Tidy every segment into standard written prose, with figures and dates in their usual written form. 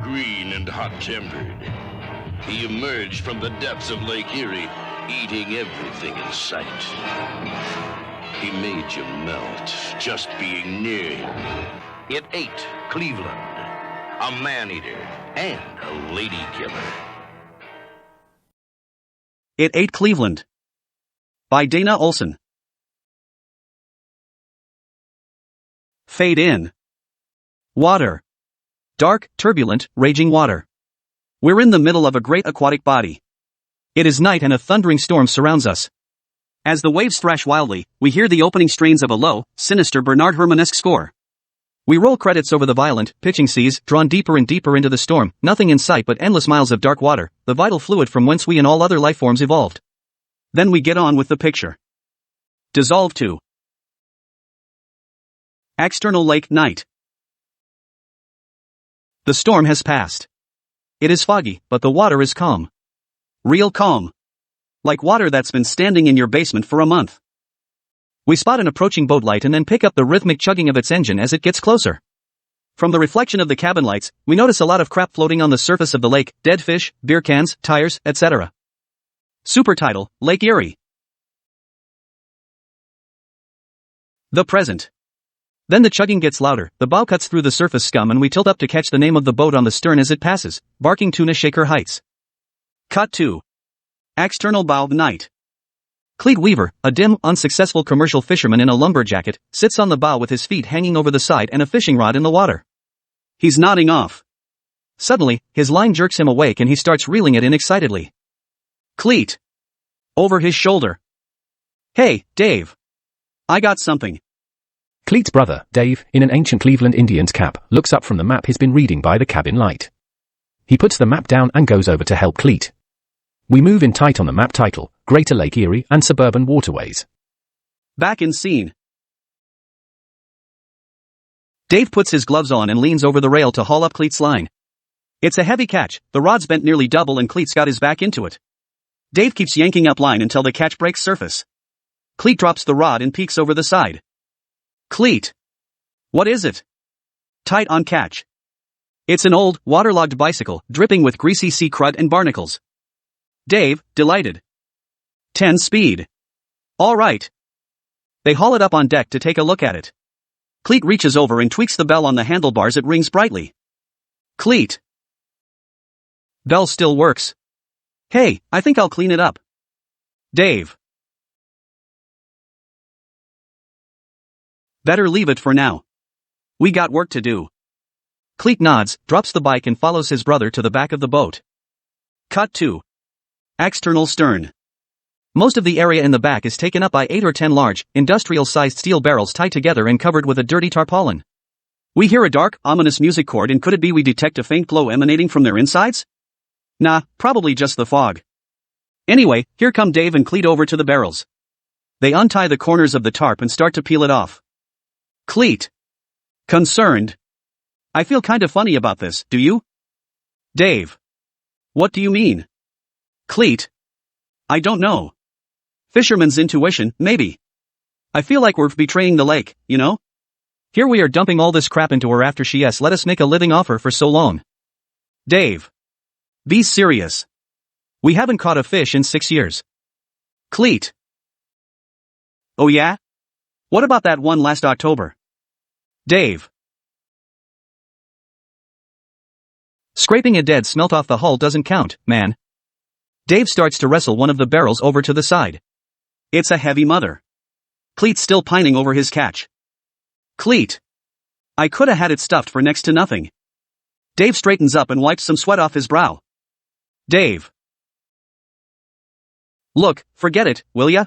green and hot-tempered. He emerged from the depths of Lake Erie, eating everything in sight. He made you melt just being near him. It ate Cleveland, a man-eater and a lady killer. It Ate Cleveland by Dana Olson. Fade in. Water. Dark, turbulent, raging water. We're in the middle of a great aquatic body. It is night and a thundering storm surrounds us. As the waves thrash wildly, we hear the opening strains of a low, sinister Bernard Herrmann-esque score. We roll credits over the violent, pitching seas, drawn deeper and deeper into the storm, nothing in sight but endless miles of dark water, the vital fluid from whence we and all other life forms evolved. Then we get on with the picture. Dissolve to External Lake Night. The storm has passed. It is foggy, but the water is calm. Real calm. Like water that's been standing in your basement for a month. We spot an approaching boat light and then pick up the rhythmic chugging of its engine as it gets closer. From the reflection of the cabin lights, we notice a lot of crap floating on the surface of the lake, dead fish, beer cans, tires, etc. Supertitle, Lake Erie. The present. Then the chugging gets louder, the bow cuts through the surface scum and we tilt up to catch the name of the boat on the stern as it passes, Barking Tuna Shaker Heights. Cut to External Bow Night. Cleet Weaver, a dim, unsuccessful commercial fisherman in a lumberjacket, sits on the bow with his feet hanging over the side and a fishing rod in the water. He's nodding off. Suddenly, his line jerks him awake and he starts reeling it in excitedly. Cleet. Over his shoulder. Hey, Dave. I got something. Cleet's brother, Dave, in an ancient Cleveland Indians cap, looks up from the map he's been reading by the cabin light. He puts the map down and goes over to help Cleet. We move in tight on the map title, Greater Lake Erie and Suburban Waterways. Back in scene. Dave puts his gloves on and leans over the rail to haul up Cleet's line. It's a heavy catch, the rod's bent nearly double and Cleet's got his back into it. Dave keeps yanking up line until the catch breaks surface. Cleet drops the rod and peeks over the side. Cleet. What is it? Tight on catch. It's an old, waterlogged bicycle, dripping with greasy sea crud and barnacles. Dave, delighted. 10 speed. All right. They haul it up on deck to take a look at it. Cleet reaches over and tweaks the bell on the handlebars. It rings brightly. Cleet. Bell still works. Hey, I think I'll clean it up. Dave. Better leave it for now. We got work to do. Cleet nods, drops the bike and follows his brother to the back of the boat. Cut to External Stern. Most of the area in the back is taken up by 8 or 10 large, industrial-sized steel barrels tied together and covered with a dirty tarpaulin. We hear a dark, ominous music chord and could it be we detect a faint glow emanating from their insides? Nah, probably just the fog. Anyway, here come Dave and Cleet over to the barrels. They untie the corners of the tarp and start to peel it off. Cleet. Concerned. I feel kinda funny about this, do you? Dave. What do you mean? Cleet. I don't know. Fisherman's intuition, maybe. I feel like we're betraying the lake, you know? Here we are dumping all this crap into her after she has let us make a living off her for so long. Dave. Be serious. We haven't caught a fish in 6 years. Cleet. Oh yeah? What about that one last October? Dave. Scraping a dead smelt off the hull doesn't count, man. Dave starts to wrestle one of the barrels over to the side. It's a heavy mother. Cleet's still pining over his catch. Cleet. I coulda had it stuffed for next to nothing. Dave straightens up and wipes some sweat off his brow. Dave. Look, forget it, will ya?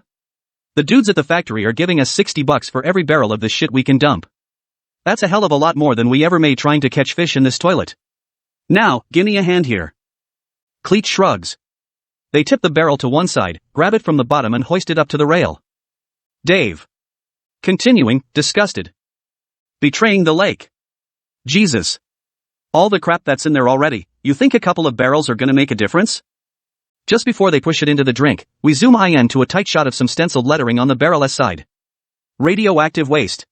The dudes at the factory are giving us $60 for every barrel of this shit we can dump. That's a hell of a lot more than we ever made trying to catch fish in this toilet. Now, gimme a hand here. Cleet shrugs. They tip the barrel to one side, grab it from the bottom and hoist it up to the rail. Dave. Continuing, disgusted. Betraying the lake. Jesus. All the crap that's in there already, you think a couple of barrels are gonna make a difference? Just before they push it into the drink, we zoom in to a tight shot of some stenciled lettering on the barrel S side. Radioactive waste.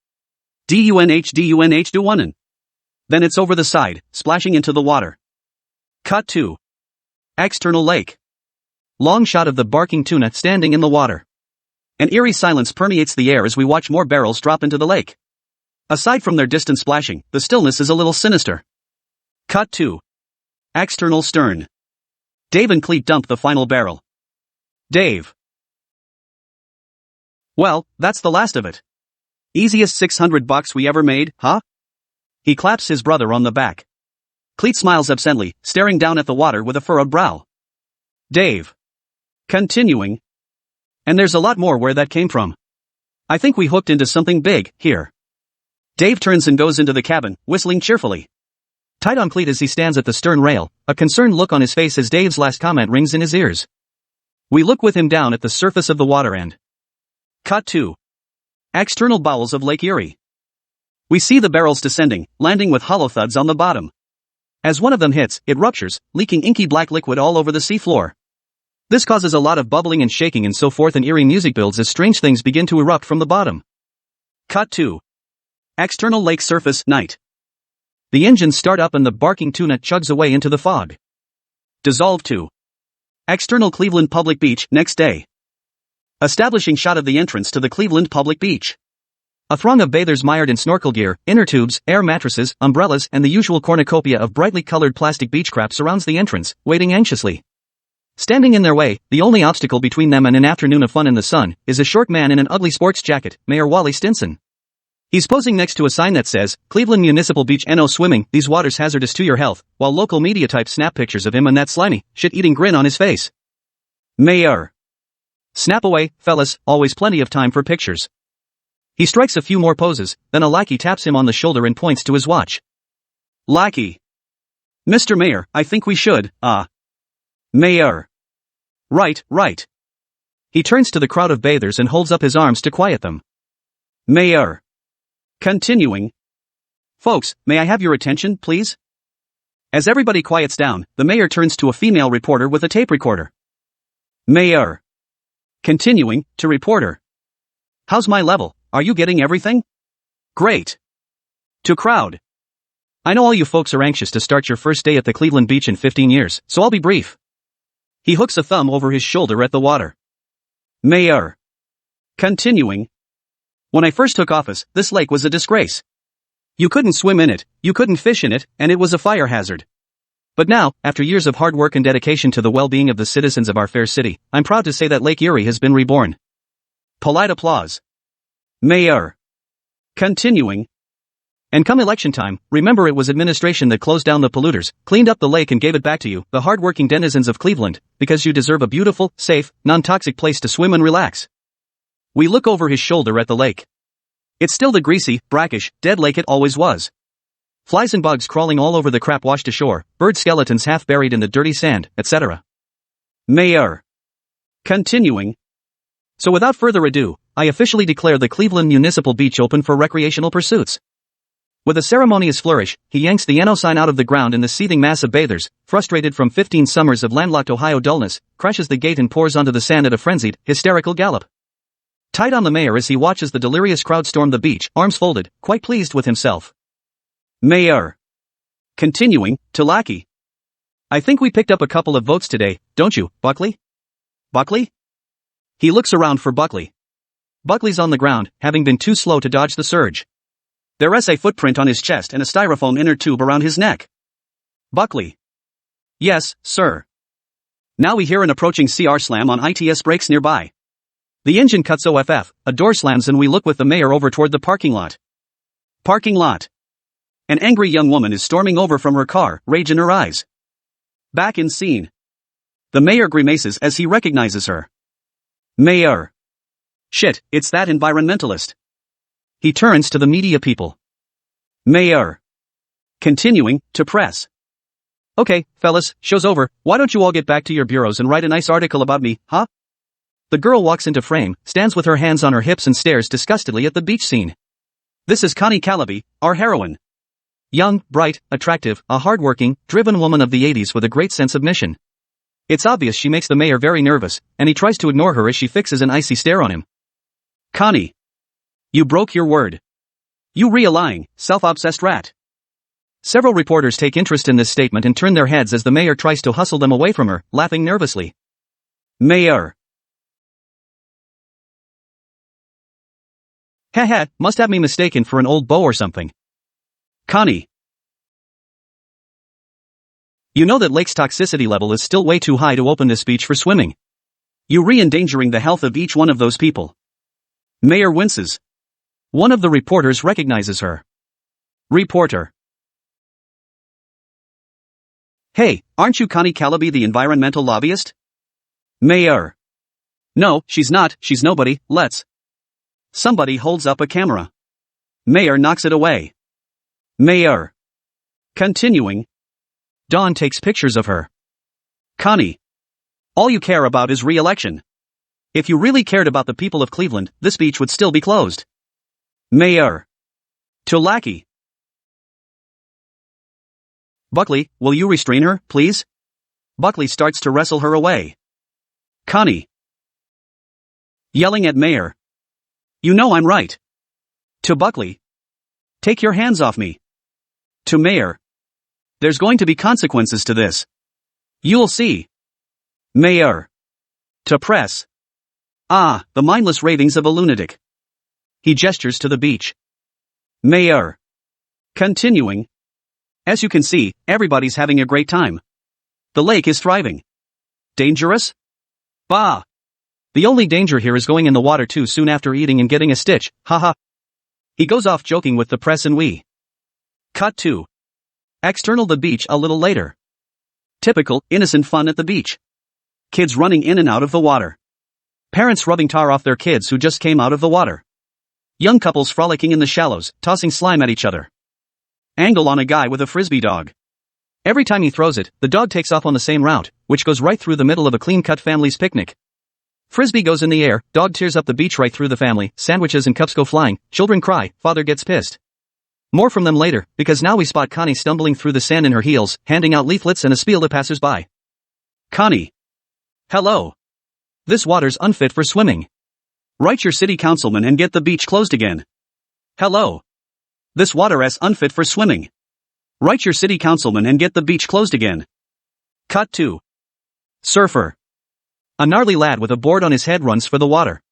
DUNH DUNH DUNN. Then it's over the side, splashing into the water. Cut 2. External lake. Long shot of the barking tuna standing in the water. An eerie silence permeates the air as we watch more barrels drop into the lake. Aside from their distant splashing, the stillness is a little sinister. Cut 2. External stern. Dave and Cleet dump the final barrel. Dave. Well, that's the last of it. Easiest $600 we ever made, huh? He claps his brother on the back. Cleet smiles absently, staring down at the water with a furrowed brow. Dave. Continuing. And there's a lot more where that came from. I think we hooked into something big, here. Dave turns and goes into the cabin, whistling cheerfully. Tight on Cleet as he stands at the stern rail, a concerned look on his face as Dave's last comment rings in his ears. We look with him down at the surface of the water and... Cut 2. External bowels of Lake Erie. We see the barrels descending, landing with hollow thuds on the bottom. As one of them hits, it ruptures, leaking inky black liquid all over the seafloor. This causes a lot of bubbling and shaking and so forth, and eerie music builds as strange things begin to erupt from the bottom. Cut 2. External lake surface, night. The engines start up and the barking tuna chugs away into the fog. Dissolve 2. External Cleveland Public Beach, next day. Establishing shot of the entrance to the Cleveland Public Beach. A throng of bathers mired in snorkel gear, inner tubes, air mattresses, umbrellas, and the usual cornucopia of brightly colored plastic beach crap surrounds the entrance, waiting anxiously. Standing in their way, the only obstacle between them and an afternoon of fun in the sun, is a short man in an ugly sports jacket, Mayor Wally Stinson. He's posing next to a sign that says, Cleveland Municipal Beach NO swimming, these waters hazardous to your health, while local media types snap pictures of him and that slimy, shit-eating grin on his face. Mayor. Snap away, fellas, always plenty of time for pictures. He strikes a few more poses, then a lackey taps him on the shoulder and points to his watch. Lackey. Mr. Mayor, I think we should, Mayor. Right. He turns to the crowd of bathers and holds up his arms to quiet them. Mayor. Continuing. Folks, may I have your attention, please? As everybody quiets down, the mayor turns to a female reporter with a tape recorder. Mayor. Continuing, to reporter. How's my level? Are you getting everything? Great. To crowd. I know all you folks are anxious to start your first day at the Cleveland Beach in 15 years, so I'll be brief. He hooks a thumb over his shoulder at the water. Mayor. Continuing. When I first took office, this lake was a disgrace. You couldn't swim in it, you couldn't fish in it, and it was a fire hazard. But now, after years of hard work and dedication to the well-being of the citizens of our fair city, I'm proud to say that Lake Erie has been reborn. Polite applause. Mayor. Continuing. And come election time, remember it was administration that closed down the polluters, cleaned up the lake and gave it back to you, the hard-working denizens of Cleveland, because you deserve a beautiful, safe, non-toxic place to swim and relax. We look over his shoulder at the lake. It's still the greasy, brackish, dead lake it always was. Flies and bugs crawling all over the crap washed ashore, bird skeletons half buried in the dirty sand, etc. Mayor. Continuing. So without further ado, I officially declare the Cleveland Municipal Beach open for recreational pursuits. With a ceremonious flourish, he yanks the NO sign out of the ground and the seething mass of bathers, frustrated from 15 summers of landlocked Ohio dullness, crashes the gate and pours onto the sand at a frenzied, hysterical gallop. Tight on the mayor as he watches the delirious crowd storm the beach, arms folded, quite pleased with himself. Mayor. Continuing, to lackey. I think we picked up a couple of votes today, don't you, Buckley? Buckley? He looks around for Buckley. Buckley's on the ground, having been too slow to dodge the surge. There's a footprint on his chest and a styrofoam inner tube around his neck. Buckley. Yes, sir. Now we hear an approaching CR slam on ITS brakes nearby. The engine cuts OFF, a door slams and we look with the mayor over toward the parking lot. Parking lot. An angry young woman is storming over from her car, rage in her eyes. Back in scene. The mayor grimaces as he recognizes her. Mayor. Shit, it's that environmentalist. He turns to the media people. Mayor. Continuing, to press. Okay, fellas, show's over, why don't you all get back to your bureaus and write a nice article about me, huh? The girl walks into frame, stands with her hands on her hips and stares disgustedly at the beach scene. This is Connie Calabi, our heroine. Young, bright, attractive, a hardworking, driven woman of the 80s with a great sense of mission. It's obvious she makes the mayor very nervous, and he tries to ignore her as she fixes an icy stare on him. Connie. You broke your word. You real lying, self-obsessed rat. Several reporters take interest in this statement and turn their heads as the mayor tries to hustle them away from her, laughing nervously. Mayor. Haha, must have me mistaken for an old beau or something. Connie. You know that lake's toxicity level is still way too high to open this beach for swimming. You re-endangering the health of each one of those people. Mayor winces. One of the reporters recognizes her. Reporter. Hey, aren't you Connie Calabi, the environmental lobbyist? Mayor. No, she's not, she's nobody, let's. Somebody holds up a camera. Mayor knocks it away. Mayor. Continuing. Dawn takes pictures of her. Connie. All you care about is re-election. If you really cared about the people of Cleveland, this beach would still be closed. Mayor. To Lackey. Buckley, will you restrain her, please? Buckley starts to wrestle her away. Connie. Yelling at Mayor. You know I'm right. To Buckley. Take your hands off me. To Mayor. There's going to be consequences to this. You'll see. Mayor. To Press. Ah, the mindless ravings of a lunatic. He gestures to the beach. Mayor. Continuing. As you can see, everybody's having a great time. The lake is thriving. Dangerous? Bah! The only danger here is going in the water too soon after eating and getting a stitch, haha. He goes off joking with the press and we. Cut 2. External the beach a little later. Typical, innocent fun at the beach. Kids running in and out of the water. Parents rubbing tar off their kids who just came out of the water. Young couples frolicking in the shallows, tossing slime at each other. Angle on a guy with a frisbee dog. Every time he throws it, the dog takes off on the same route, which goes right through the middle of a clean-cut family's picnic. Frisbee goes in the air, dog tears up the beach right through the family, sandwiches and cups go flying, children cry, father gets pissed. More from them later, because now we spot Connie stumbling through the sand in her heels, handing out leaflets and a spiel to passers-by. Connie. Hello. This water's unfit for swimming. Write your city councilman and get the beach closed again. Hello. This water's unfit for swimming. Write your city councilman and get the beach closed again. Cut 2. Surfer. A gnarly lad with a board on his head runs for the water.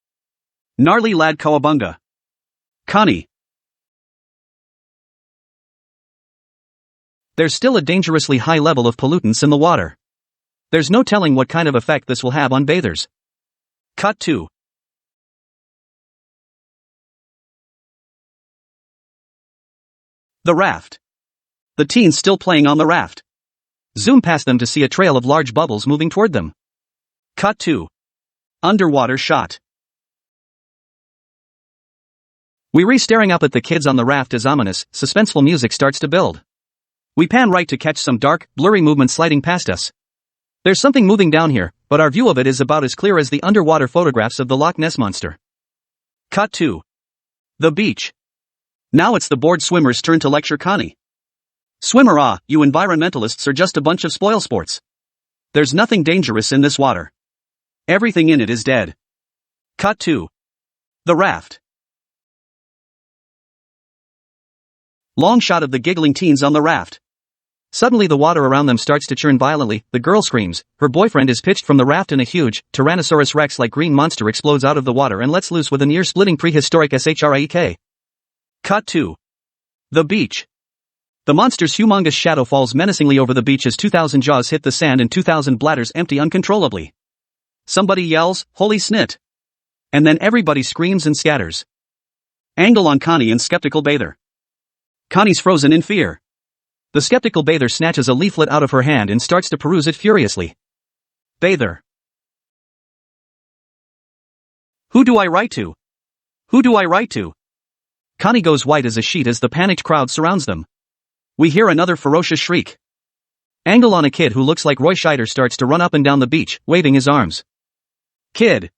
Gnarly lad cowabunga. Connie. There's still a dangerously high level of pollutants in the water. There's no telling what kind of effect this will have on bathers. Cut 2. The raft. The teens still playing on the raft. Zoom past them to see a trail of large bubbles moving toward them. Cut 2. Underwater shot. We re-staring up at the kids on the raft as ominous, suspenseful music starts to build. We pan right to catch some dark, blurry movement sliding past us. There's something moving down here, but our view of it is about as clear as the underwater photographs of the Loch Ness Monster. Cut 2. The beach. Now it's the bored swimmer's turn to lecture Connie. Swimmer, you environmentalists are just a bunch of spoil sports. There's nothing dangerous in this water. Everything in it is dead. Cut 2. The raft. Long shot of the giggling teens on the raft. Suddenly the water around them starts to churn violently, the girl screams, her boyfriend is pitched from the raft and a huge, Tyrannosaurus Rex-like green monster explodes out of the water and lets loose with an ear-splitting prehistoric shriek. Cut 2. The beach. The monster's humongous shadow falls menacingly over the beach as 2,000 jaws hit the sand and 2,000 bladders empty uncontrollably. Somebody yells, "Holy snit!" And then everybody screams and scatters. Angle on Connie and skeptical bather. Connie's frozen in fear. The skeptical bather snatches a leaflet out of her hand and starts to peruse it furiously. Bather. Who do I write to? Who do I write to? Connie goes white as a sheet as the panicked crowd surrounds them. We hear another ferocious shriek. Angle on a kid who looks like Roy Scheider starts to run up and down the beach, waving his arms. Kid.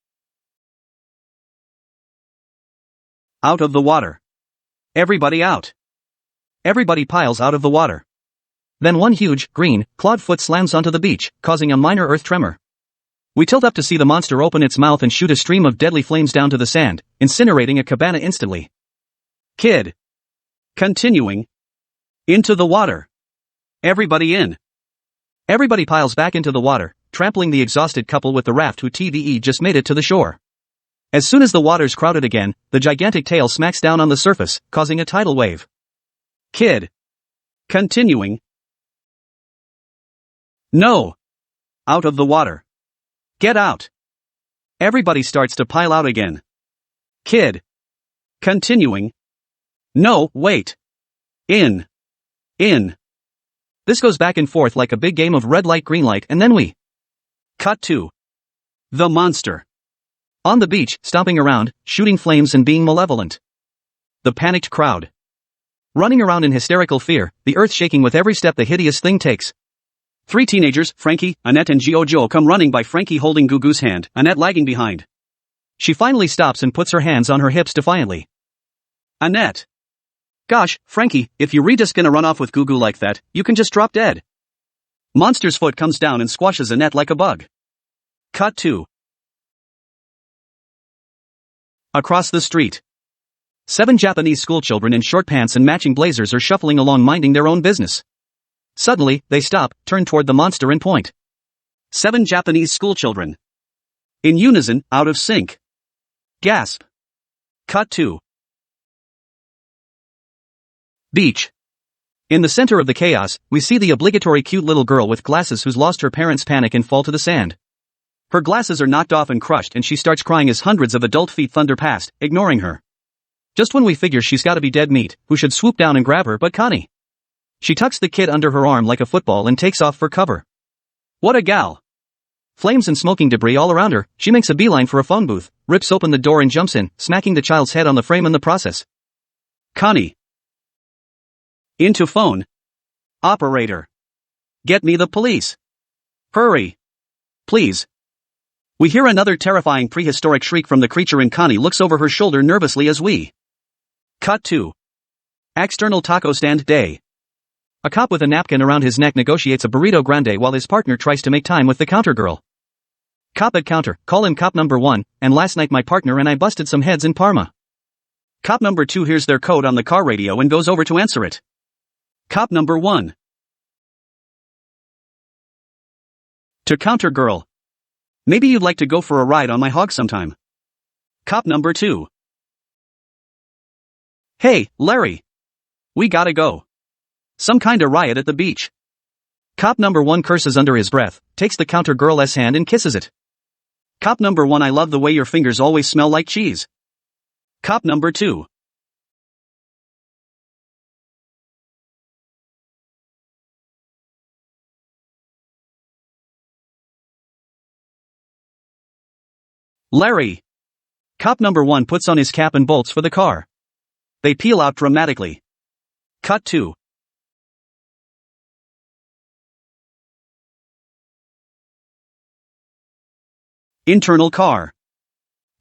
Out of the water. Everybody out. Everybody piles out of the water. Then one huge, green, clawed foot slams onto the beach, causing a minor earth tremor. We tilt up to see the monster open its mouth and shoot a stream of deadly flames down to the sand, incinerating a cabana instantly. Kid. Continuing. Into the water. Everybody in. Everybody piles back into the water, trampling the exhausted couple with the raft who TVE just made it to the shore. As soon as the water's crowded again, the gigantic tail smacks down on the surface, causing a tidal wave. Kid. Continuing. No. Out of the water. Get out. Everybody starts to pile out again. Kid. Continuing. No, wait. In. In. This goes back and forth like a big game of red light green light, and then we cut to the monster. On the beach, stomping around, shooting flames and being malevolent. The panicked crowd. Running around in hysterical fear, the earth shaking with every step the hideous thing takes. 3 teenagers, Frankie, Annette and Jojo, come running by, Frankie holding Gugu's hand, Annette lagging behind. She finally stops and puts her hands on her hips defiantly. Annette. Gosh, Frankie, if you're just gonna run off with Gugu like that, you can just drop dead. Monster's foot comes down and squashes Annette like a bug. Cut to across the street. 7 Japanese schoolchildren in short pants and matching blazers are shuffling along minding their own business. Suddenly, they stop, turn toward the monster and point. 7 Japanese schoolchildren. In unison, out of sync. Gasp. Cut to beach. In the center of the chaos, we see the obligatory cute little girl with glasses who's lost her parents' panic and fall to the sand. Her glasses are knocked off and crushed and she starts crying as hundreds of adult feet thunder past, ignoring her. Just when we figure she's gotta be dead meat, who should swoop down and grab her but Connie. She tucks the kid under her arm like a football and takes off for cover. What a gal! Flames and smoking debris all around her, she makes a beeline for a phone booth, rips open the door and jumps in, smacking the child's head on the frame in the process. Connie. Into phone. Operator. Get me the police. Hurry. Please. We hear another terrifying prehistoric shriek from the creature and Connie looks over her shoulder nervously as we cut to external taco stand day. A cop with a napkin around his neck negotiates a burrito grande while his partner tries to make time with the counter girl. Cop at counter, call him cop number 1, and last night my partner and I busted some heads in Parma. Cop number 2 hears their code on the car radio and goes over to answer it. Cop number 1. To counter girl. Maybe you'd like to go for a ride on my hog sometime. Cop number 2. Hey, Larry. We gotta go. Some kinda riot at the beach. Cop number 1 curses under his breath, takes the counter girl's hand and kisses it. Cop number 1, I love the way your fingers always smell like cheese. Cop number 2. Larry. Cop number 1 puts on his cap and bolts for the car. They peel out dramatically. Cut to internal car.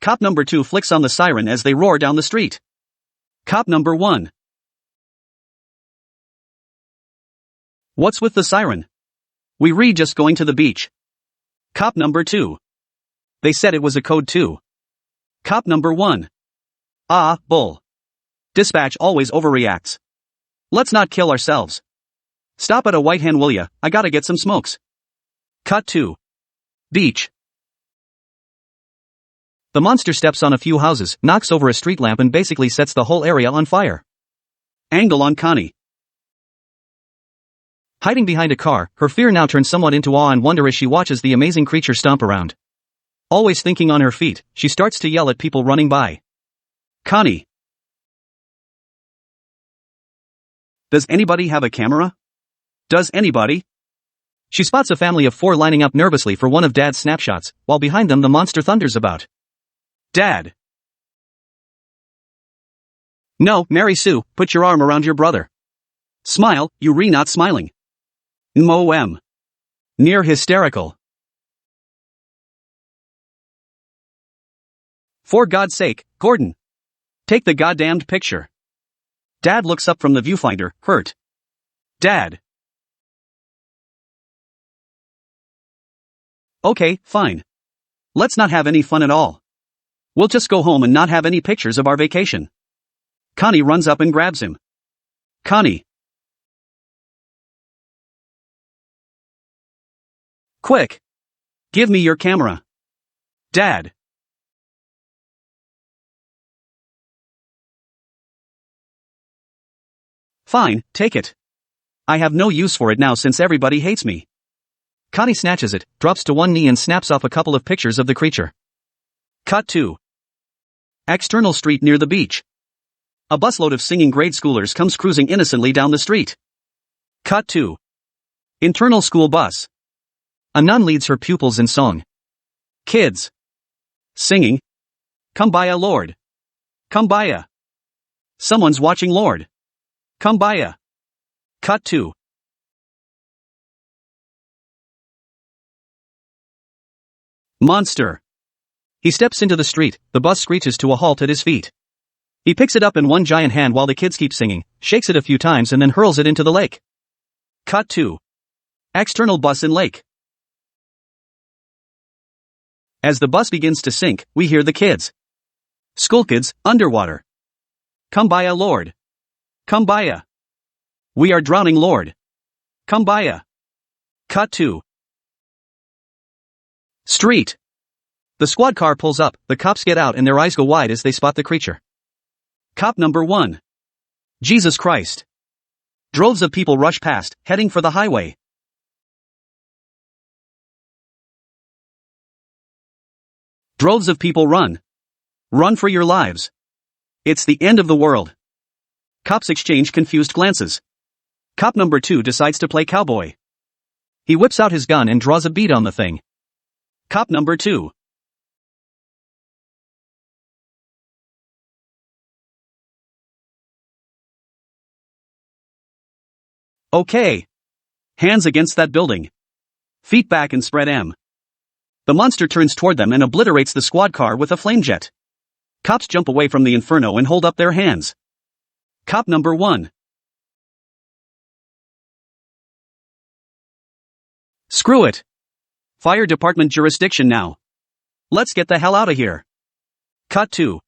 Cop number 2 flicks on the siren as they roar down the street. Cop number 1. What's with the siren? We just going to the beach. Cop number 2. They said it was a code too. Cop number 1. Ah, bull. Dispatch always overreacts. Let's not kill ourselves. Stop at a White Hen, will ya? I gotta get some smokes. Cut to beach. The monster steps on a few houses, knocks over a street lamp and basically sets the whole area on fire. Angle on Connie. Hiding behind a car, her fear now turns somewhat into awe and wonder as she watches the amazing creature stomp around. Always thinking on her feet, she starts to yell at people running by. Connie. Does anybody have a camera? Does anybody? She spots a family of 4 lining up nervously for one of Dad's snapshots, while behind them the monster thunders about. Dad. No, Mary Sue, put your arm around your brother. Smile, you not smiling. M.O.M. Near hysterical. For God's sake, Gordon. Take the goddamned picture. Dad looks up from the viewfinder, hurt. Dad. Okay, fine. Let's not have any fun at all. We'll just go home and not have any pictures of our vacation. Connie runs up and grabs him. Connie. Quick! Give me your camera. Dad. Fine, take it. I have no use for it now since everybody hates me. Connie snatches it, drops to one knee and snaps off a couple of pictures of the creature. Cut 2. External street near the beach. A busload of singing grade schoolers comes cruising innocently down the street. Cut 2. Internal school bus. A nun leads her pupils in song. Kids. Singing. Kumbaya Lord. Kumbaya. Someone's watching Lord. Kumbaya. Cut 2. Monster. He steps into the street, the bus screeches to a halt at his feet. He picks it up in one giant hand while the kids keep singing, shakes it a few times and then hurls it into the lake. Cut 2. External bus in lake. As the bus begins to sink, we hear the kids. School kids, underwater. Kumbaya Lord. Kumbaya. We are drowning Lord. Kumbaya. Cut 2. Street. The squad car pulls up, the cops get out and their eyes go wide as they spot the creature. Cop number 1. Jesus Christ. Droves of people rush past, heading for the highway. Droves of people run. Run for your lives. It's the end of the world. Cops exchange confused glances. Cop number 2 decides to play cowboy. He whips out his gun and draws a bead on the thing. Cop number 2. Okay. Hands against that building. Feet back and spread M. The monster turns toward them and obliterates the squad car with a flame jet. Cops jump away from the inferno and hold up their hands. Cop number 1. Screw it. Fire department jurisdiction now. Let's get the hell out of here. Cut 2.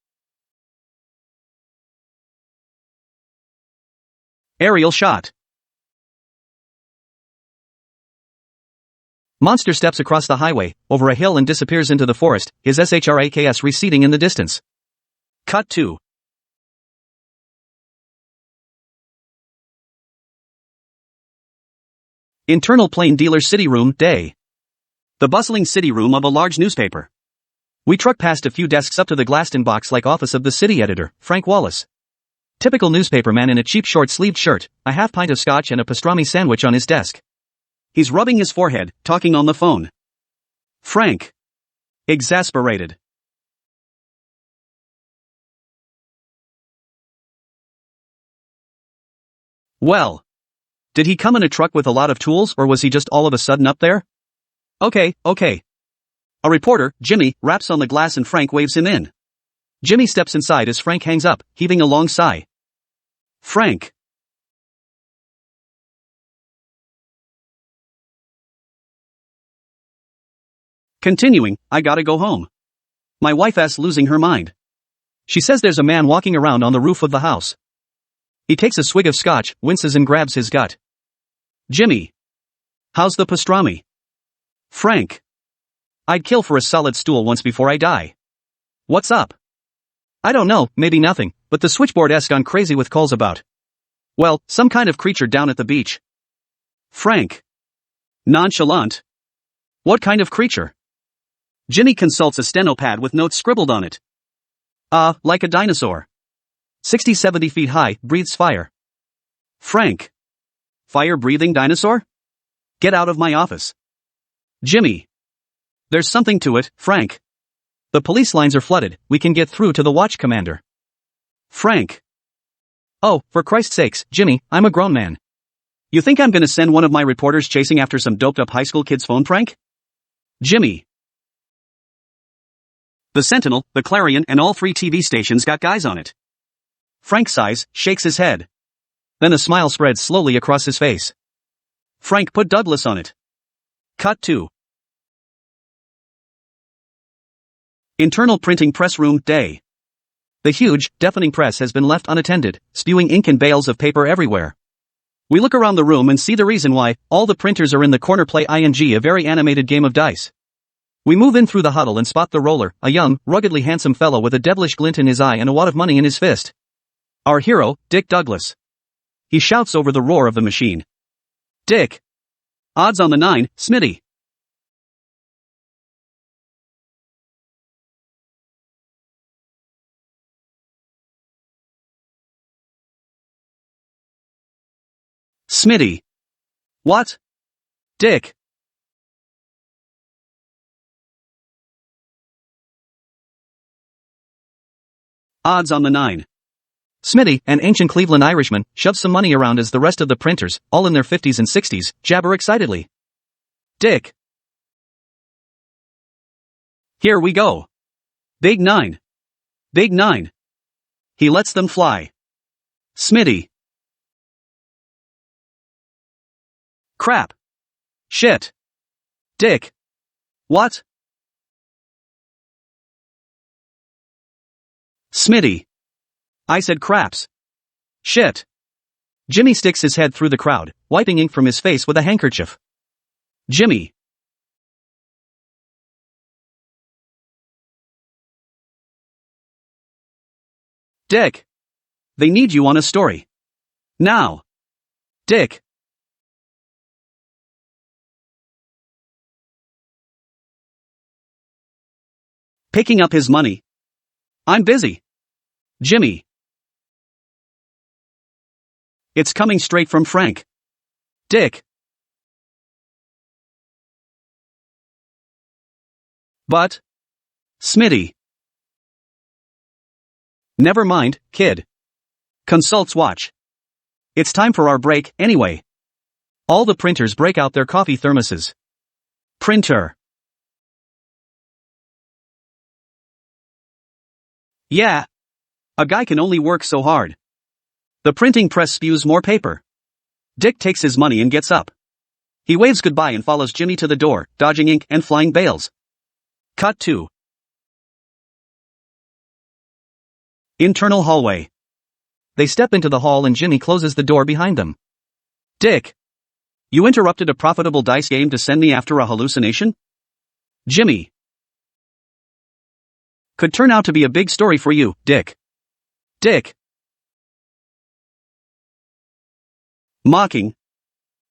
Aerial shot. Monster steps across the highway, over a hill and disappears into the forest, his SHRAKS receding in the distance. Cut 2. Internal plain dealer city room, day. The bustling city room of a large newspaper. We truck past a few desks up to the glassed-in box-like office of the city editor, Frank Wallace. Typical newspaperman in a cheap short-sleeved shirt, a half pint of scotch and a pastrami sandwich on his desk. He's rubbing his forehead, talking on the phone. Frank. Exasperated. Well. Did he come in a truck with a lot of tools or was he just all of a sudden up there? Okay. A reporter, Jimmy, raps on the glass and Frank waves him in. Jimmy steps inside as Frank hangs up, heaving a long sigh. Frank. Continuing, I gotta go home. My wife-ass losing her mind. She says there's a man walking around on the roof of the house. He takes a swig of scotch, winces and grabs his gut. Jimmy. How's the pastrami? Frank. I'd kill for a solid stool once before I die. What's up? I don't know, maybe nothing, but the switchboard-esque gone crazy with calls about. Well, some kind of creature down at the beach. Frank. Nonchalant. What kind of creature? Jimmy consults a steno pad with notes scribbled on it. Like a dinosaur. 60-70 feet high, breathes fire. Frank. Fire-breathing dinosaur? Get out of my office. Jimmy. There's something to it, Frank. The police lines are flooded, we can get through to the watch commander. Frank. Oh, for Christ's sakes, Jimmy, I'm a grown man. You think I'm gonna send one of my reporters chasing after some doped-up high school kid's phone prank? Jimmy. The Sentinel, the Clarion and all 3 TV stations got guys on it. Frank sighs, shakes his head. Then a smile spreads slowly across his face. Frank put Douglas on it. Cut 2. Internal printing press room, day. The huge, deafening press has been left unattended, spewing ink and bales of paper everywhere. We look around the room and see the reason why. All the printers are in the corner play ing, a very animated game of dice. We move in through the huddle and spot the roller, a young, ruggedly handsome fellow with a devilish glint in his eye and a wad of money in his fist. Our hero, Dick Douglas. He shouts over the roar of the machine. Dick. Odds on the 9, Smitty. Smitty. What? Dick. Odds on the 9. Smitty, an ancient Cleveland Irishman, shoves some money around as the rest of the printers, all in their 50s and 60s, jabber excitedly. Dick. Here we go. Big 9. Big 9. He lets them fly. Smitty. Crap. Shit. Dick. What? Smitty. I said craps. Shit. Jimmy sticks his head through the crowd, wiping ink from his face with a handkerchief. Jimmy. Dick. They need you on a story. Now. Dick. Picking up his money. I'm busy. Jimmy. It's coming straight from Frank. Dick. But. Smitty. Never mind, kid. Consults watch. It's time for our break, anyway. All the printers break out their coffee thermoses. Printer. Yeah. A guy can only work so hard. The printing press spews more paper. Dick takes his money and gets up. He waves goodbye and follows Jimmy to the door, dodging ink and flying bales. Cut 2. Internal hallway. They step into the hall and Jimmy closes the door behind them. Dick. You interrupted a profitable dice game to send me after a hallucination? Jimmy. Could turn out to be a big story for you, Dick. Dick. Mocking.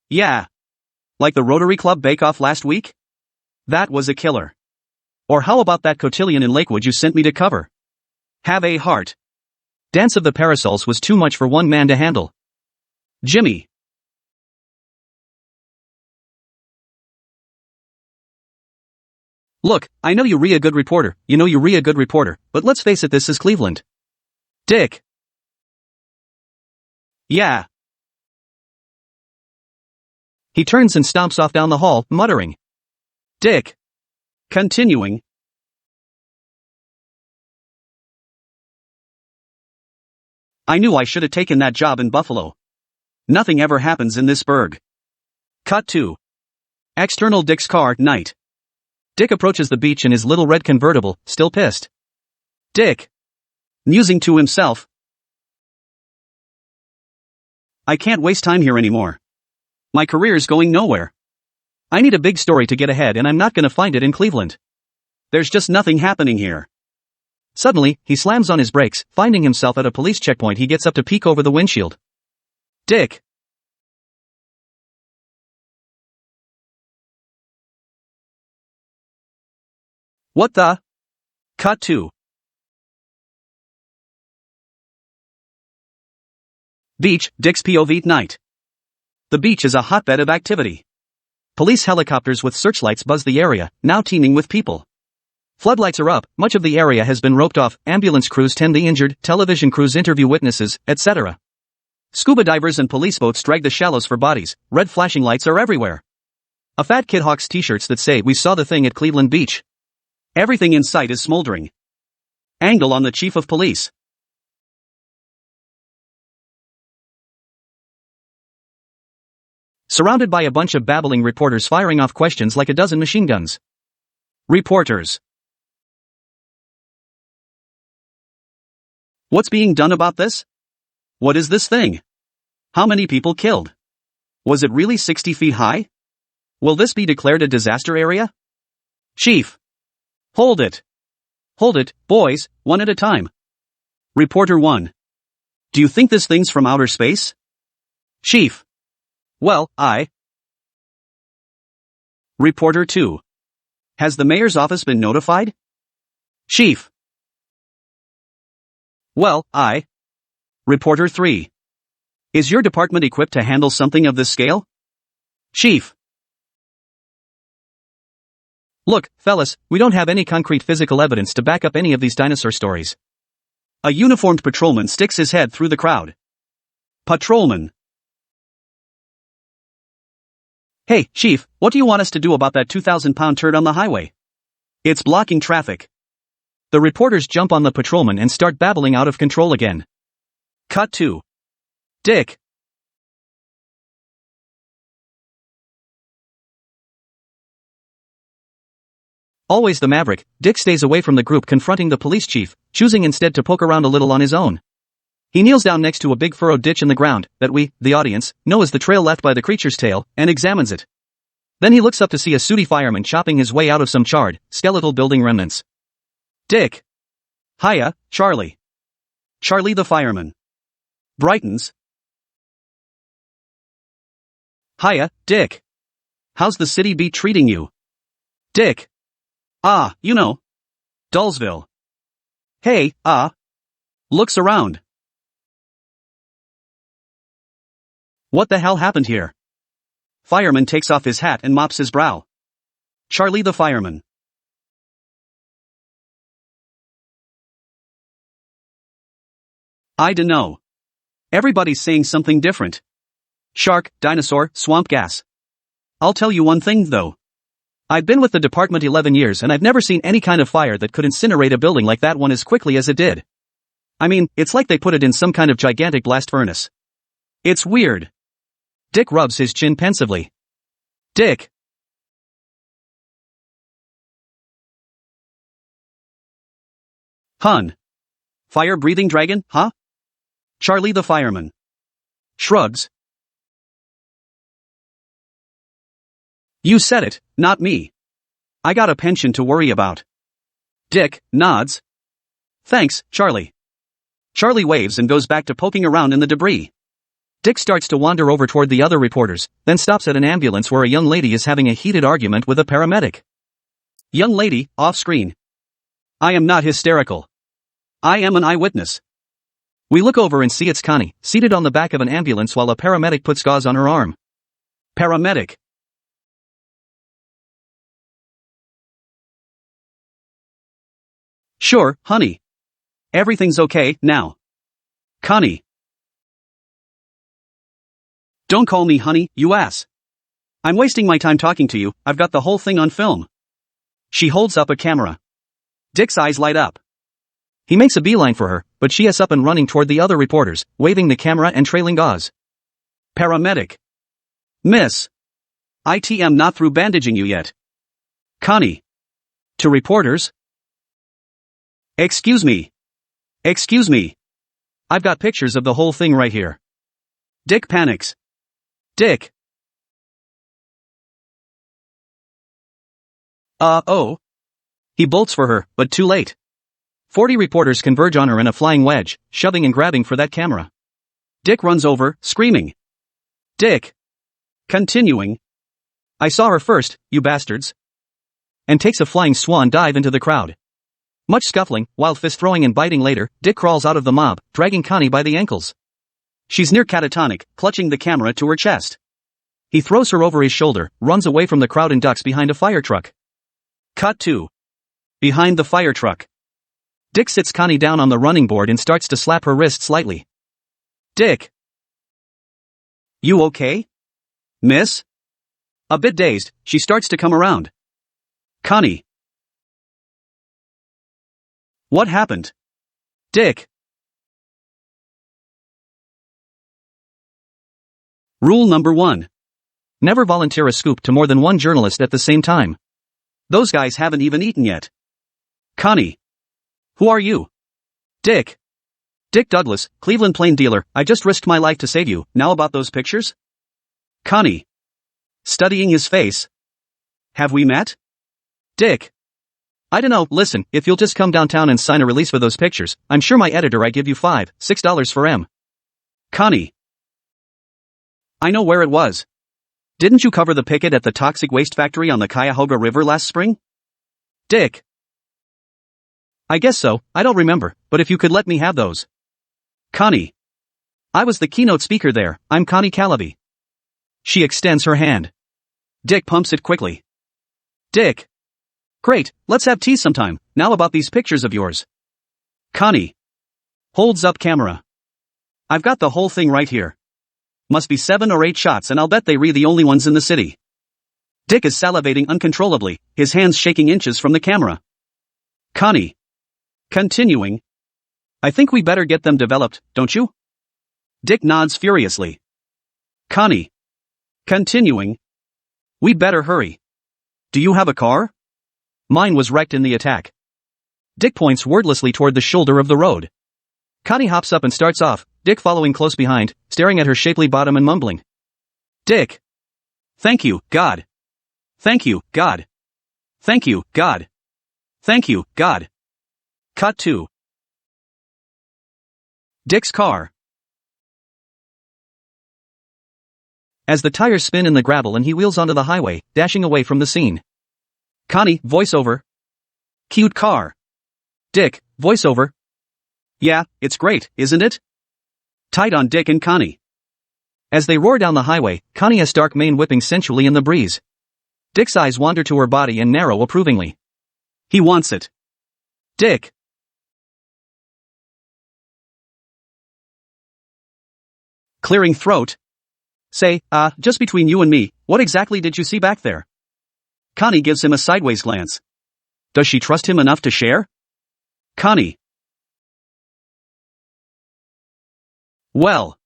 Yeah. Like the Rotary Club bake-off last week? That was a killer. Or how about that cotillion in Lakewood you sent me to cover? Have a heart. Dance of the Parasols was too much for one man to handle. Jimmy. Look, I know you're a good reporter, you're a good reporter, but let's face it, this is Cleveland. Dick. Yeah. He turns and stomps off down the hall, muttering. Dick. Continuing. I knew I should have taken that job in Buffalo. Nothing ever happens in this burg. Cut 2. External Dick's car, night. Dick approaches the beach in his little red convertible, still pissed. Dick. Musing to himself. I can't waste time here anymore. My career's going nowhere. I need a big story to get ahead and I'm not gonna find it in Cleveland. There's just nothing happening here. Suddenly, he slams on his brakes, finding himself at a police checkpoint. He gets up to peek over the windshield. Dick. What the? Cut 2. Beach, Dick's POV night. The beach is a hotbed of activity. Police helicopters with searchlights buzz the area, now teeming with people. Floodlights are up, much of the area has been roped off, ambulance crews tend the injured, television crews interview witnesses, etc. Scuba divers and police boats drag the shallows for bodies, red flashing lights are everywhere. A fat kid hawks t-shirts that say "We saw the thing at Cleveland Beach." Everything in sight is smoldering. Angle on the chief of police. Surrounded by a bunch of babbling reporters firing off questions like a dozen machine guns. Reporters. What's being done about this? What is this thing? How many people killed? Was it really 60 feet high? Will this be declared a disaster area? Chief. Hold it. Hold it, boys, one at a time. Reporter 1. Do you think this thing's from outer space? Chief. Well, Reporter 2. Has the mayor's office been notified? Chief. Well, Reporter 3. Is your department equipped to handle something of this scale? Chief. Look, fellas, we don't have any concrete physical evidence to back up any of these dinosaur stories. A uniformed patrolman sticks his head through the crowd. Patrolman. Hey, Chief, what do you want us to do about that 2,000-pound turd on the highway? It's blocking traffic. The reporters jump on the patrolman and start babbling out of control again. Cut 2. Dick. Always the maverick, Dick stays away from the group confronting the police chief, choosing instead to poke around a little on his own. He kneels down next to a big furrowed ditch in the ground, that we, the audience, know is the trail left by the creature's tail, and examines it. Then he looks up to see a sooty fireman chopping his way out of some charred, skeletal building remnants. Dick. Hiya, Charlie. Charlie the fireman. Brightens. Hiya, Dick. How's the city beat treating you? Dick. You know. Dullsville. Hey, Looks around. What the hell happened here? Fireman takes off his hat and mops his brow. Charlie the fireman. I dunno. Everybody's saying something different. Shark, dinosaur, swamp gas. I'll tell you one thing though. I've been with the department 11 years and I've never seen any kind of fire that could incinerate a building like that one as quickly as it did. I mean, it's like they put it in some kind of gigantic blast furnace. It's weird. Dick rubs his chin pensively. Dick. Hun. Fire-breathing dragon, huh? Charlie the fireman. Shrugs. You said it, not me. I got a pension to worry about. Dick nods. Thanks, Charlie. Charlie waves and goes back to poking around in the debris. Dick starts to wander over toward the other reporters, then stops at an ambulance where a young lady is having a heated argument with a paramedic. Young lady, off screen. I am not hysterical. I am an eyewitness. We look over and see it's Connie, seated on the back of an ambulance while a paramedic puts gauze on her arm. Paramedic. Sure, honey. Everything's okay, now. Connie. Don't call me honey, you ass. I'm wasting my time talking to you, I've got the whole thing on film. She holds up a camera. Dick's eyes light up. He makes a beeline for her, but she is up and running toward the other reporters, waving the camera and trailing gauze. Paramedic. Miss. I'm not through bandaging you yet. Connie. To reporters. Excuse me. Excuse me. I've got pictures of the whole thing right here. Dick panics. Dick. Oh. He bolts for her, but too late. 40 reporters converge on her in a flying wedge, shoving and grabbing for that camera. Dick runs over, screaming. Dick. Continuing. I saw her first, you bastards. And takes a flying swan dive into the crowd. Much scuffling, wild fist throwing and biting later, Dick crawls out of the mob, dragging Connie by the ankles. She's near catatonic, clutching the camera to her chest. He throws her over his shoulder, runs away from the crowd and ducks behind a fire truck. Cut 2. Behind the fire truck. Dick sits Connie down on the running board and starts to slap her wrist slightly. Dick. You okay? Miss? A bit dazed, she starts to come around. Connie. What happened? Dick. Rule number 1. Never volunteer a scoop to more than one journalist at the same time. Those guys haven't even eaten yet. Connie. Who are you? Dick. Dick Douglas, Cleveland Plain dealer, I just risked my life to save you, now about those pictures? Connie. Studying his face. Have we met? Dick. I dunno, listen, if you'll just come downtown and sign a release for those pictures, I'm sure my editor I give you $5-6 for 'em. Connie. I know where it was. Didn't you cover the picket at the toxic waste factory on the Cuyahoga River last spring? Dick. I guess so, I don't remember, but if you could let me have those. Connie. I was the keynote speaker there, I'm Connie Calabi. She extends her hand. Dick pumps it quickly. Dick. Great, let's have tea sometime, now about these pictures of yours. Connie. Holds up camera. I've got the whole thing right here. Must be 7 or 8 shots and I'll bet they re the only ones in the city. Dick is salivating uncontrollably, his hands shaking inches from the camera. Connie. Continuing. I think we better get them developed, don't you? Dick nods furiously. Connie. Continuing. We'd better hurry. Do you have a car? Mine was wrecked in the attack. Dick points wordlessly toward the shoulder of the road. Connie hops up and starts off, Dick following close behind, staring at her shapely bottom and mumbling. Dick. Thank you, God. Thank you, God. Thank you, God. Thank you, God. Cut 2. Dick's car. As the tires spin in the gravel and he wheels onto the highway, dashing away from the scene. Connie, voiceover. Cute car. Dick, voiceover. Yeah, it's great, isn't it? Tight on Dick and Connie. As they roar down the highway, Connie has dark mane whipping sensually in the breeze. Dick's eyes wander to her body and narrow approvingly. He wants it. Dick. Clearing throat. Say, just between you and me, what exactly did you see back there? Connie gives him a sideways glance. Does she trust him enough to share? Connie. Well.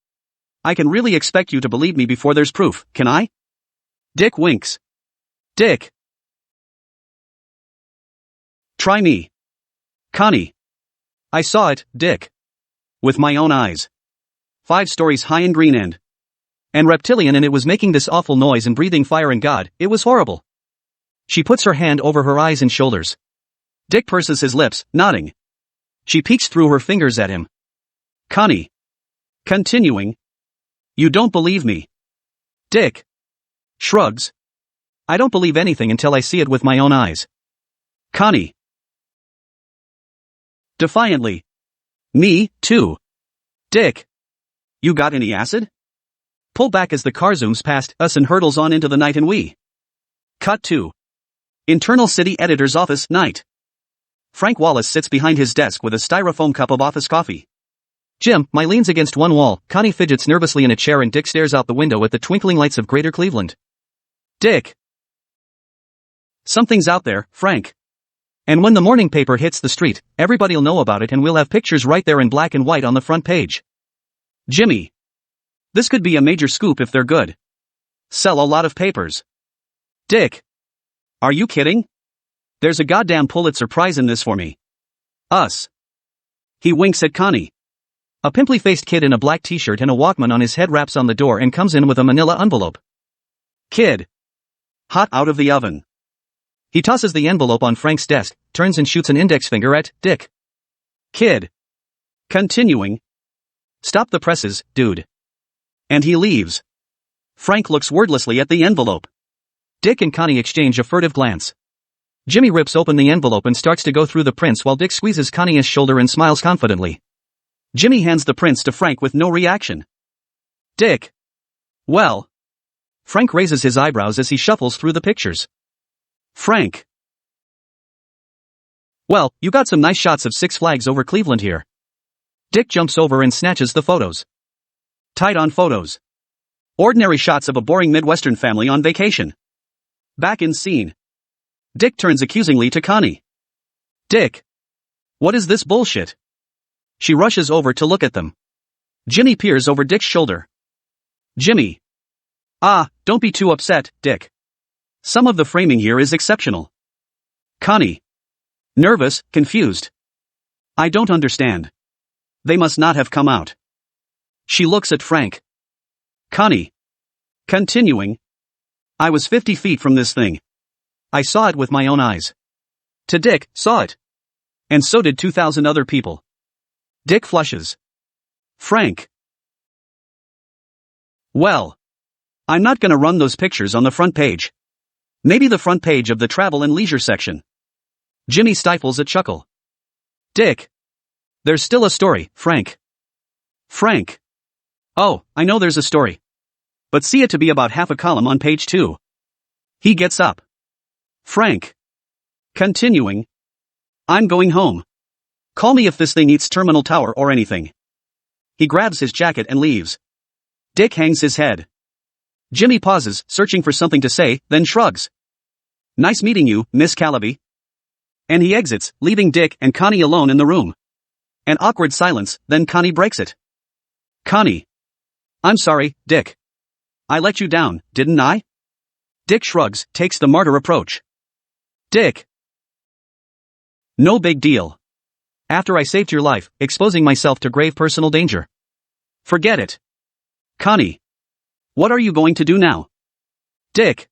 I can really expect you to believe me before there's proof, can I? Dick winks. Dick. Try me. Connie. I saw it, Dick. With my own eyes. 5 stories high in Green End. And reptilian, and it was making this awful noise and breathing fire, and God, it was horrible. She puts her hand over her eyes and shoulders. Dick purses his lips, nodding. She peeks through her fingers at him. Connie. Continuing. You don't believe me. Dick. Shrugs. I don't believe anything until I see it with my own eyes. Connie. Defiantly. Me, too. Dick. You got any acid? Pull back as the car zooms past us and hurtles on into the night, and we. Cut 2. Internal City Editor's office, night. Frank Wallace sits behind his desk with a styrofoam cup of office coffee. Jim, my leans against one wall, Connie fidgets nervously in a chair, and Dick stares out the window at the twinkling lights of Greater Cleveland. Dick. Something's out there, Frank. And when the morning paper hits the street, everybody'll know about it, and we'll have pictures right there in black and white on the front page. Jimmy. This could be a major scoop if they're good. Sell a lot of papers. Dick. Are you kidding? There's a goddamn Pulitzer Prize in this for me. Us. He winks at Connie. A pimply-faced kid in a black t-shirt and a Walkman on his head raps on the door and comes in with a manila envelope. Kid. Hot out of the oven. He tosses the envelope on Frank's desk, turns and shoots an index finger at Dick. Kid. Continuing. Stop the presses, dude. And he leaves. Frank looks wordlessly at the envelope. Dick and Connie exchange a furtive glance. Jimmy rips open the envelope and starts to go through the prints while Dick squeezes Connie's shoulder and smiles confidently. Jimmy hands the prints to Frank with no reaction. Dick. Well. Frank raises his eyebrows as he shuffles through the pictures. Frank. Well, you got some nice shots of Six Flags Over Cleveland here. Dick jumps over and snatches the photos. Tight on photos. Ordinary shots of a boring Midwestern family on vacation. Back in scene. Dick turns accusingly to Connie. Dick. What is this bullshit? She rushes over to look at them. Jimmy peers over Dick's shoulder. Jimmy. Don't be too upset, Dick. Some of the framing here is exceptional. Connie. Nervous, confused. I don't understand. They must not have come out. She looks at Frank. Connie. Continuing. I was 50 feet from this thing. I saw it with my own eyes. To Dick, saw it. And so did 2,000 other people. Dick flushes. Frank. Well. I'm not gonna run those pictures on the front page. Maybe the front page of the travel and leisure section. Jimmy stifles a chuckle. Dick. There's still a story, Frank. Frank. Oh, I know there's a story. But see it to be about half a column on page 2. He gets up. Frank. Continuing. I'm going home. Call me if this thing eats Terminal Tower or anything. He grabs his jacket and leaves. Dick hangs his head. Jimmy pauses, searching for something to say, then shrugs. Nice meeting you, Miss Calaby. And he exits, leaving Dick and Connie alone in the room. An awkward silence, then Connie breaks it. Connie. I'm sorry, Dick. I let you down, didn't I? Dick shrugs, takes the martyr approach. Dick. No big deal. After I saved your life, exposing myself to grave personal danger. Forget it. Connie. What are you going to do now? Dick.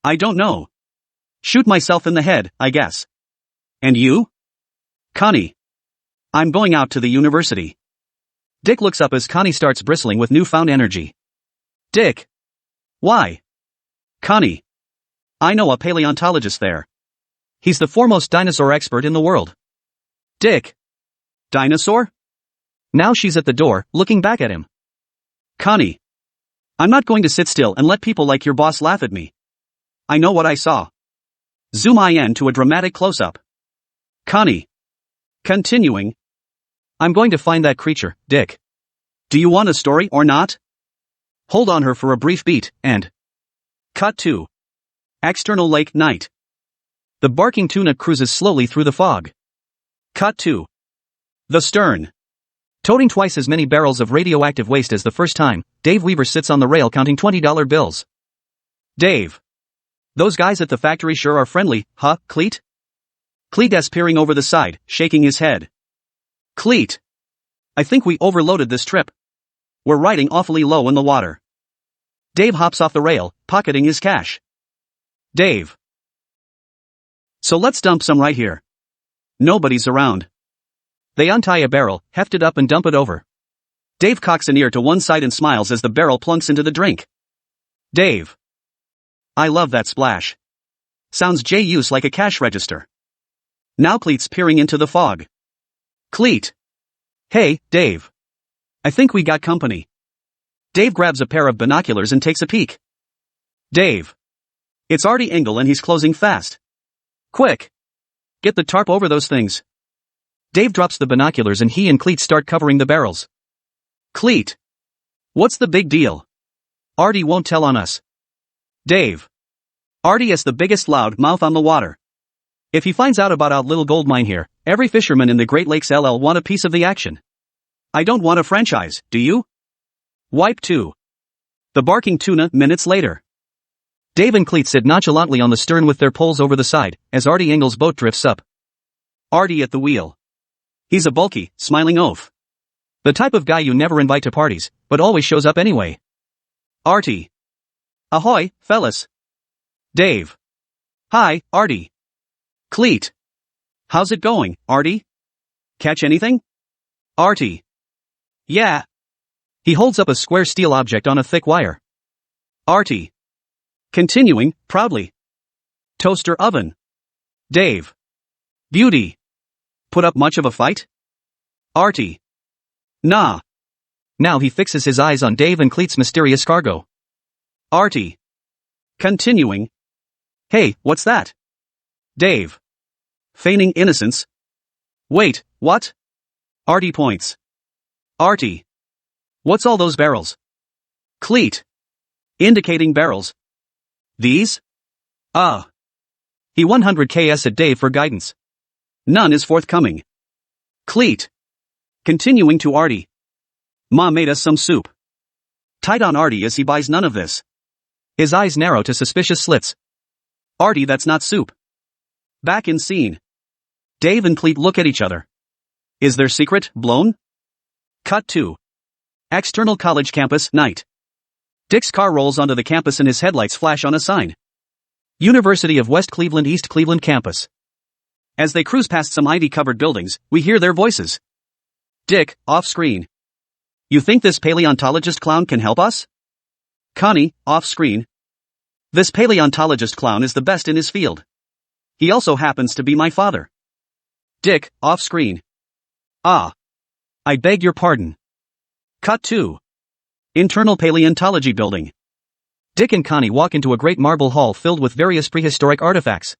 I don't know. Shoot myself in the head, I guess. And you? Connie. I'm going out to the university. Dick looks up as Connie starts bristling with newfound energy. Dick. Why? Connie. I know a paleontologist there. He's the foremost dinosaur expert in the world. Dick. Dinosaur? Now she's at the door, looking back at him. Connie. I'm not going to sit still and let people like your boss laugh at me. I know what I saw. Zoom in to a dramatic close-up. Connie. Continuing. I'm going to find that creature, Dick. Do you want a story or not? Hold on her for a brief beat, and... Cut to. External Lake Night. The barking tuna cruises slowly through the fog. Cut to. The stern. Toting twice as many barrels of radioactive waste as the first time, Dave Weaver sits on the rail counting $20 bills. Dave. Those guys at the factory sure are friendly, huh, Cleet? Cleet peering over the side, shaking his head. Cleet. I think we overloaded this trip. We're riding awfully low in the water. Dave hops off the rail, pocketing his cash. Dave. So let's dump some right here. Nobody's around. They untie a barrel, heft it up and dump it over. Dave cocks an ear to one side and smiles as the barrel plunks into the drink. Dave. I love that splash. Sounds J-use like a cash register. Now Cleet's peering into the fog. Cleet. Hey, Dave. I think we got company. Dave grabs a pair of binoculars and takes a peek. Dave. It's Artie Engel and he's closing fast. Quick. Get the tarp over those things. Dave drops the binoculars and he and Cleet start covering the barrels. Cleet. What's the big deal? Artie won't tell on us. Dave. Artie is the biggest loud mouth on the water. If he finds out about our little gold mine here, every fisherman in the Great Lakes LL want a piece of the action. I don't want a franchise, do you? Wipe 2. The barking tuna minutes later. Dave and Cleet sit nonchalantly on the stern with their poles over the side, as Artie Engel's boat drifts up. Artie at the wheel. He's a bulky, smiling oaf. The type of guy you never invite to parties, but always shows up anyway. Artie. Ahoy, fellas. Dave. Hi, Artie. Cleet. How's it going, Artie? Catch anything? Artie. Yeah. He holds up a square steel object on a thick wire. Artie. Continuing, proudly. Toaster oven. Dave. Beauty. Put up much of a fight? Artie. Nah. Now he fixes his eyes on Dave and Cleet's mysterious cargo. Artie. Continuing. Hey, what's that? Dave. Feigning innocence. Wait, what? Artie points. Artie. What's all those barrels? Cleet. Indicating barrels. These? He 100ks at Dave for guidance. None is forthcoming. Cleet. Continuing to Artie. Ma made us some soup. Tight on Artie as he buys none of this. His eyes narrow to suspicious slits. Artie, that's not soup. Back in scene. Dave and Cleet look at each other. Is their secret blown? Cut to. External college campus night. Dick's car rolls onto the campus and his headlights flash on a sign. University of West Cleveland East Cleveland Campus. As they cruise past some ivy-covered buildings, we hear their voices. Dick, off-screen. You think this paleontologist clown can help us? Connie, off-screen. This paleontologist clown is the best in his field. He also happens to be my father. Dick, off-screen. Ah. I beg your pardon. Cut 2. Internal Paleontology Building. Dick and Connie walk into a great marble hall filled with various prehistoric artifacts.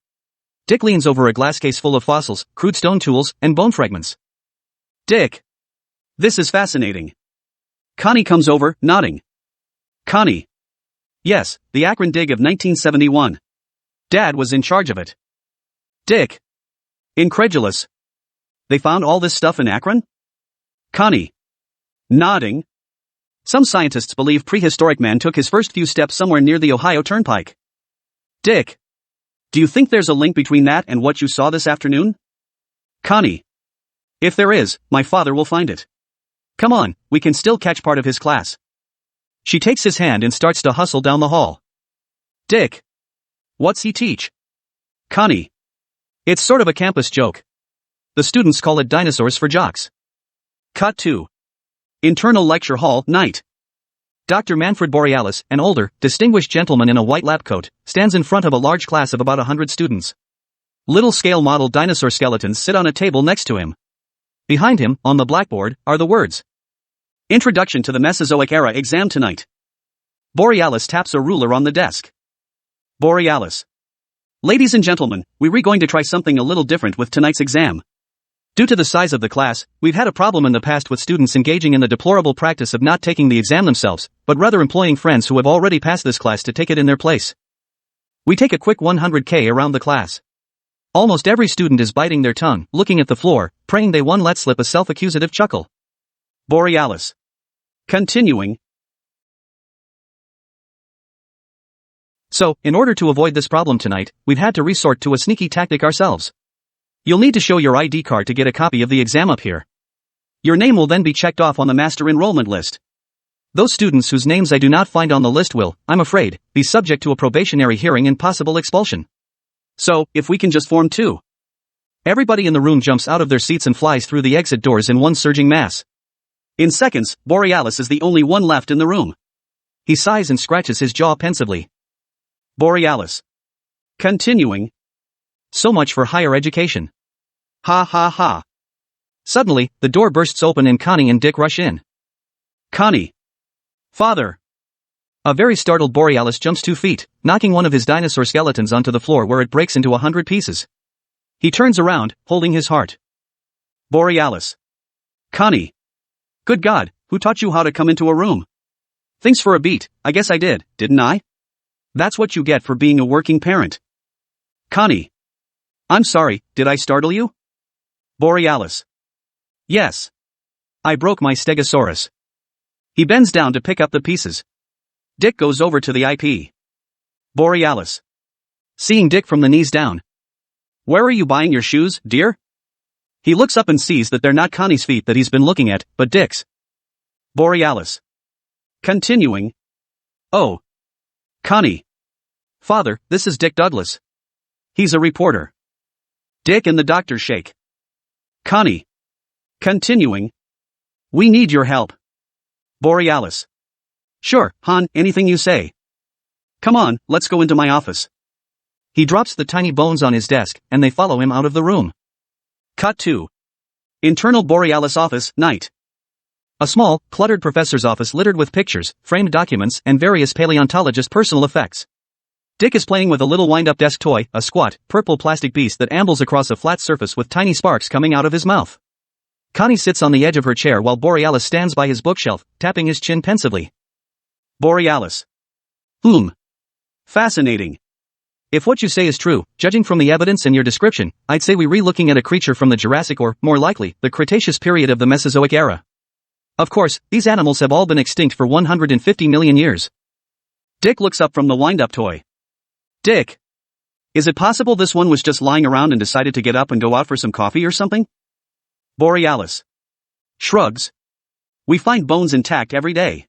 Dick leans over a glass case full of fossils, crude stone tools, and bone fragments. Dick. This is fascinating. Connie comes over, nodding. Connie. Yes, the Akron dig of 1971. Dad was in charge of it. Dick. Incredulous. They found all this stuff in Akron? Connie. Nodding. Some scientists believe prehistoric man took his first few steps somewhere near the Ohio Turnpike. Dick. Do you think there's a link between that and what you saw this afternoon? Connie. If there is, my father will find it. Come on, we can still catch part of his class. She takes his hand and starts to hustle down the hall. Dick. What's he teach? Connie. It's sort of a campus joke. The students call it dinosaurs for jocks. Cut 2. Internal Lecture Hall, night. Dr. Manfred Borealis, an older, distinguished gentleman in a white lab coat, stands in front of a large class of about 100 students. Little scale model dinosaur skeletons sit on a table next to him. Behind him, on the blackboard, are the words. Introduction to the Mesozoic Era exam tonight. Borealis taps a ruler on the desk. Borealis. Ladies and gentlemen, we're going to try something a little different with tonight's exam. Due to the size of the class, we've had a problem in the past with students engaging in the deplorable practice of not taking the exam themselves, but rather employing friends who have already passed this class to take it in their place. We take a quick 100K around the class. Almost every student is biting their tongue, looking at the floor, praying they won't let slip a self-accusative chuckle. Borealis. Continuing. So, in order to avoid this problem tonight, we've had to resort to a sneaky tactic ourselves. You'll need to show your ID card to get a copy of the exam up here. Your name will then be checked off on the master enrollment list. Those students whose names I do not find on the list will, I'm afraid, be subject to a probationary hearing and possible expulsion. So, if we can just form 2. Everybody in the room jumps out of their seats and flies through the exit doors in one surging mass. In seconds, Borealis is the only one left in the room. He sighs and scratches his jaw pensively. Borealis. Continuing. So much for higher education. Ha ha ha. Suddenly, the door bursts open and Connie and Dick rush in. Connie. Father. A very startled Borealis jumps 2 feet, knocking one of his dinosaur skeletons onto the floor where it breaks into 100 pieces. He turns around, holding his heart. Borealis. Connie. Good God, who taught you how to come into a room? Thanks for a beat, I guess I did, didn't I? That's what you get for being a working parent. Connie. I'm sorry, did I startle you? Borealis. Yes. I broke my Stegosaurus. He bends down to pick up the pieces. Dick goes over to the IP. Borealis. Seeing Dick from the knees down. Where are you buying your shoes, dear? He looks up and sees that they're not Connie's feet that he's been looking at, but Dick's. Borealis. Continuing. Oh. Connie. Father, this is Dick Douglas. He's a reporter. Dick and the doctor shake. Connie. Continuing. We need your help. Borealis. Sure, hon, anything you say. Come on, let's go into my office. He drops the tiny bones on his desk, and they follow him out of the room. Cut 2. Internal Borealis office, night. A small, cluttered professor's office littered with pictures, framed documents, and various paleontologist personal effects. Dick is playing with a little wind-up desk toy, a squat, purple plastic beast that ambles across a flat surface with tiny sparks coming out of his mouth. Connie sits on the edge of her chair while Borealis stands by his bookshelf, tapping his chin pensively. Borealis. Fascinating. If what you say is true, judging from the evidence and your description, I'd say we're re-looking at a creature from the Jurassic or, more likely, the Cretaceous period of the Mesozoic era. Of course, these animals have all been extinct for 150 million years. Dick looks up from the wind-up toy. Dick. Is it possible this one was just lying around and decided to get up and go out for some coffee or something? Borealis. Shrugs. We find bones intact every day.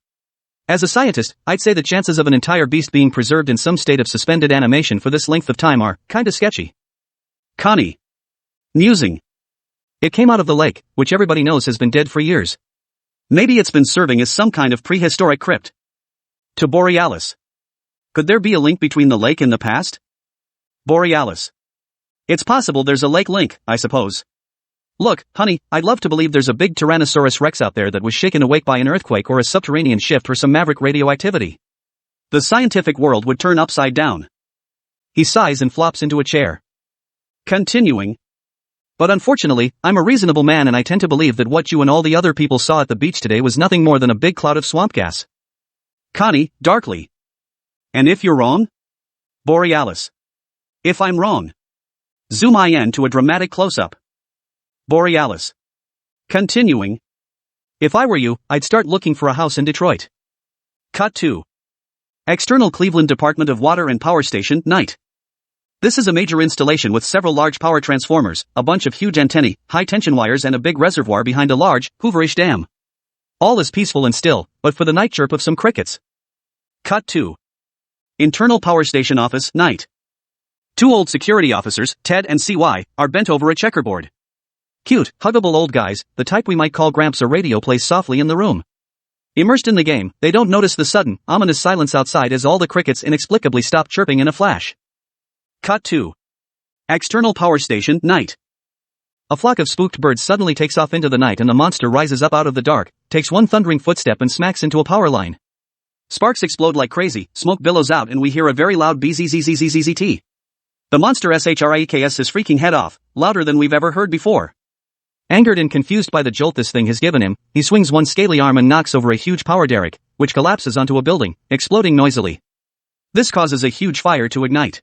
As a scientist, I'd say the chances of an entire beast being preserved in some state of suspended animation for this length of time are kinda sketchy. Connie. Musing. It came out of the lake, which everybody knows has been dead for years. Maybe it's been serving as some kind of prehistoric crypt. To Borealis. Could there be a link between the lake and the past? Borealis. It's possible there's a lake link, I suppose. Look, honey, I'd love to believe there's a big Tyrannosaurus Rex out there that was shaken awake by an earthquake or a subterranean shift or some maverick radioactivity. The scientific world would turn upside down. He sighs and flops into a chair. Continuing. But unfortunately, I'm a reasonable man and I tend to believe that what you and all the other people saw at the beach today was nothing more than a big cloud of swamp gas. Connie, darkly. And if you're wrong? Borealis. If I'm wrong. Zoom in to a dramatic close-up. Borealis. Continuing. If I were you, I'd start looking for a house in Detroit. Cut 2. External Cleveland Department of Water and Power Station, night. This is a major installation with several large power transformers, a bunch of huge antennae, high-tension wires and a big reservoir behind a large, Hooverish dam. All is peaceful and still, but for the night chirp of some crickets. Cut 2. Internal Power Station Office, night. 2 old security officers, Ted and CY, are bent over a checkerboard. Cute, huggable old guys, the type we might call Gramps. A radio plays softly in the room. Immersed in the game, they don't notice the sudden, ominous silence outside as all the crickets inexplicably stop chirping in a flash. Cut 2. External Power Station, night. A flock of spooked birds suddenly takes off into the night and the monster rises up out of the dark, takes one thundering footstep and smacks into a power line. Sparks explode like crazy, smoke billows out and we hear a very loud bzzzzzzzt. The monster SHRIKS his freaking head off, louder than we've ever heard before. Angered and confused by the jolt this thing has given him, he swings one scaly arm and knocks over a huge power derrick, which collapses onto a building, exploding noisily. This causes a huge fire to ignite.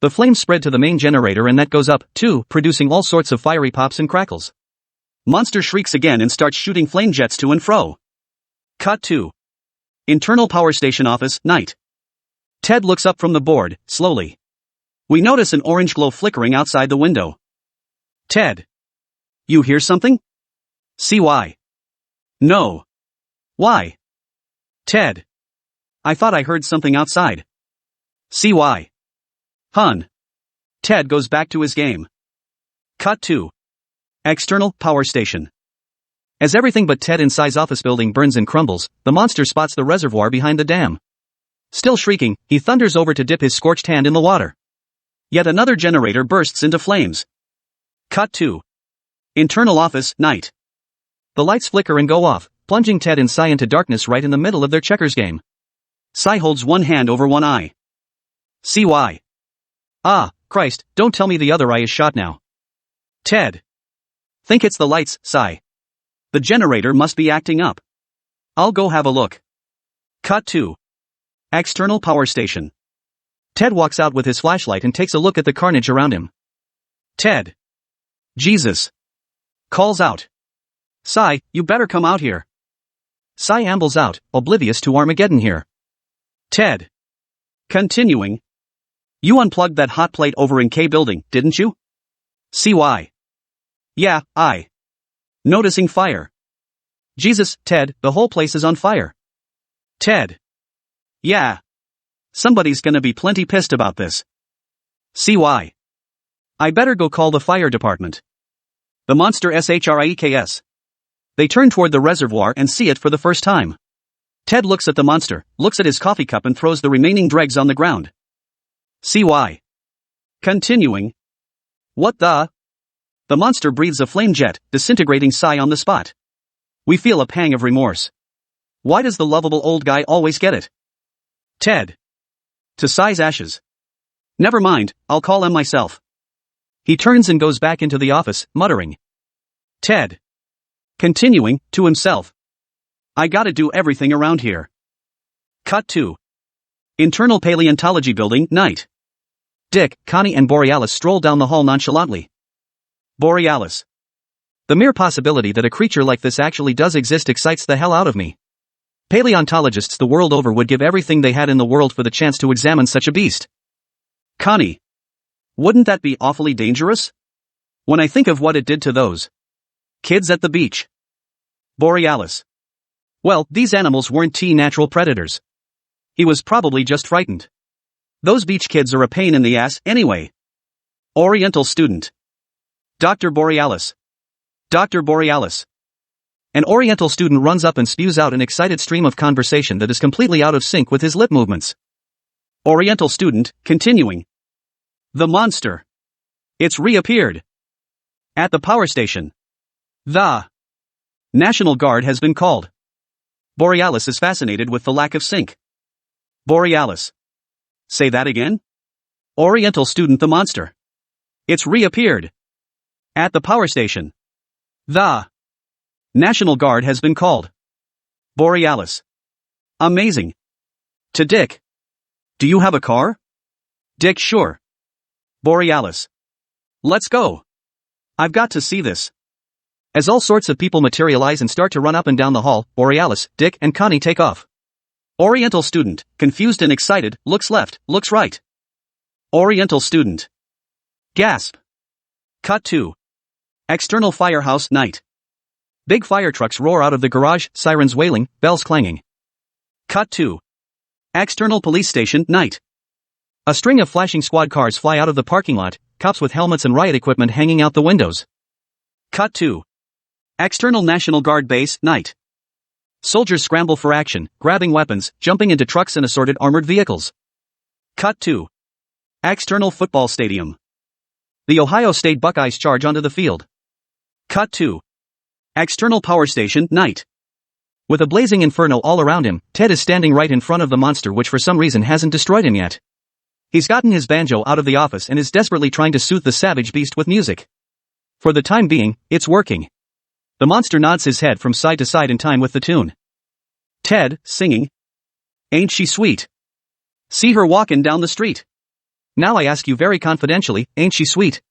The flames spread to the main generator and that goes up, too, producing all sorts of fiery pops and crackles. Monster shrieks again and starts shooting flame jets to and fro. Cut 2. Internal Power Station Office, night. Ted looks up from the board, slowly. We notice an orange glow flickering outside the window. Ted. You hear something? CY. No. Why? Ted. I thought I heard something outside. CY. Hun. Ted goes back to his game. Cut 2. External Power Station. As everything but Ted inside's office building burns and crumbles, the monster spots the reservoir behind the dam. Still shrieking, he thunders over to dip his scorched hand in the water. Yet another generator bursts into flames. Cut 2. Internal Office, night. The lights flicker and go off, plunging Ted and Cy into darkness right in the middle of their checkers game. Cy holds one hand over one eye. CY. Ah, Christ, don't tell me the other eye is shot now. Ted. Think it's the lights, Cy. The generator must be acting up. I'll go have a look. Cut 2. External Power Station. Ted walks out with his flashlight and takes a look at the carnage around him. Ted. Jesus. Calls out. Cy, you better come out here. Cy ambles out, oblivious to Armageddon here. Ted. Continuing. You unplugged that hot plate over in K building, didn't you? CY. Yeah, I. Noticing fire. Jesus, Ted, the whole place is on fire. Ted. Yeah. Somebody's gonna be plenty pissed about this. CY. I better go call the fire department. The monster SHRIKS. They turn toward the reservoir and see it for the first time. Ted looks at the monster, looks at his coffee cup and throws the remaining dregs on the ground. CY. Continuing. What the? The monster breathes a flame jet, disintegrating Cy on the spot. We feel a pang of remorse. Why does the lovable old guy always get it? Ted. To Cy's ashes. Never mind, I'll call him myself. He turns and goes back into the office, muttering. Ted. Continuing, to himself. I gotta do everything around here. Cut 2. Internal Paleontology Building, night. Dick, Connie and Borealis stroll down the hall nonchalantly. Borealis. The mere possibility that a creature like this actually does exist excites the hell out of me. Paleontologists the world over would give everything they had in the world for the chance to examine such a beast. Connie. Wouldn't that be awfully dangerous? When I think of what it did to those kids at the beach. Borealis. Well, these animals weren't natural predators. He was probably just frightened. Those beach kids are a pain in the ass, anyway. Oriental student. Dr. Borealis. Dr. Borealis. An Oriental student runs up and spews out an excited stream of conversation that is completely out of sync with his lip movements. Oriental student, continuing. The monster. It's reappeared. At the power station. The National Guard has been called. Borealis is fascinated with the lack of sync. Borealis. Say that again? Oriental student, the monster. It's reappeared. At the power station. The National Guard has been called. Borealis. Amazing. To Dick. Do you have a car? Dick, sure. Borealis. Let's go. I've got to see this. As all sorts of people materialize and start to run up and down the hall, Borealis, Dick, and Connie take off. Oriental student, confused and excited, looks left, looks right. Oriental student. Gasp. Cut 2. External firehouse, night. Big fire trucks roar out of the garage, sirens wailing, bells clanging. Cut 2. External police station, night. A string of flashing squad cars fly out of the parking lot, cops with helmets and riot equipment hanging out the windows. Cut 2. External National Guard base, night. Soldiers scramble for action, grabbing weapons, jumping into trucks and assorted armored vehicles. Cut 2. External football stadium. The Ohio State Buckeyes charge onto the field. Cut 2. External power station, night. With a blazing inferno all around him, Ted is standing right in front of the monster, which for some reason hasn't destroyed him yet. He's gotten his banjo out of the office and is desperately trying to soothe the savage beast with music. For the time being, it's working. The monster nods his head from side to side in time with the tune. Ted, singing. Ain't she sweet? See her walkin' down the street. Now I ask you very confidentially, ain't she sweet?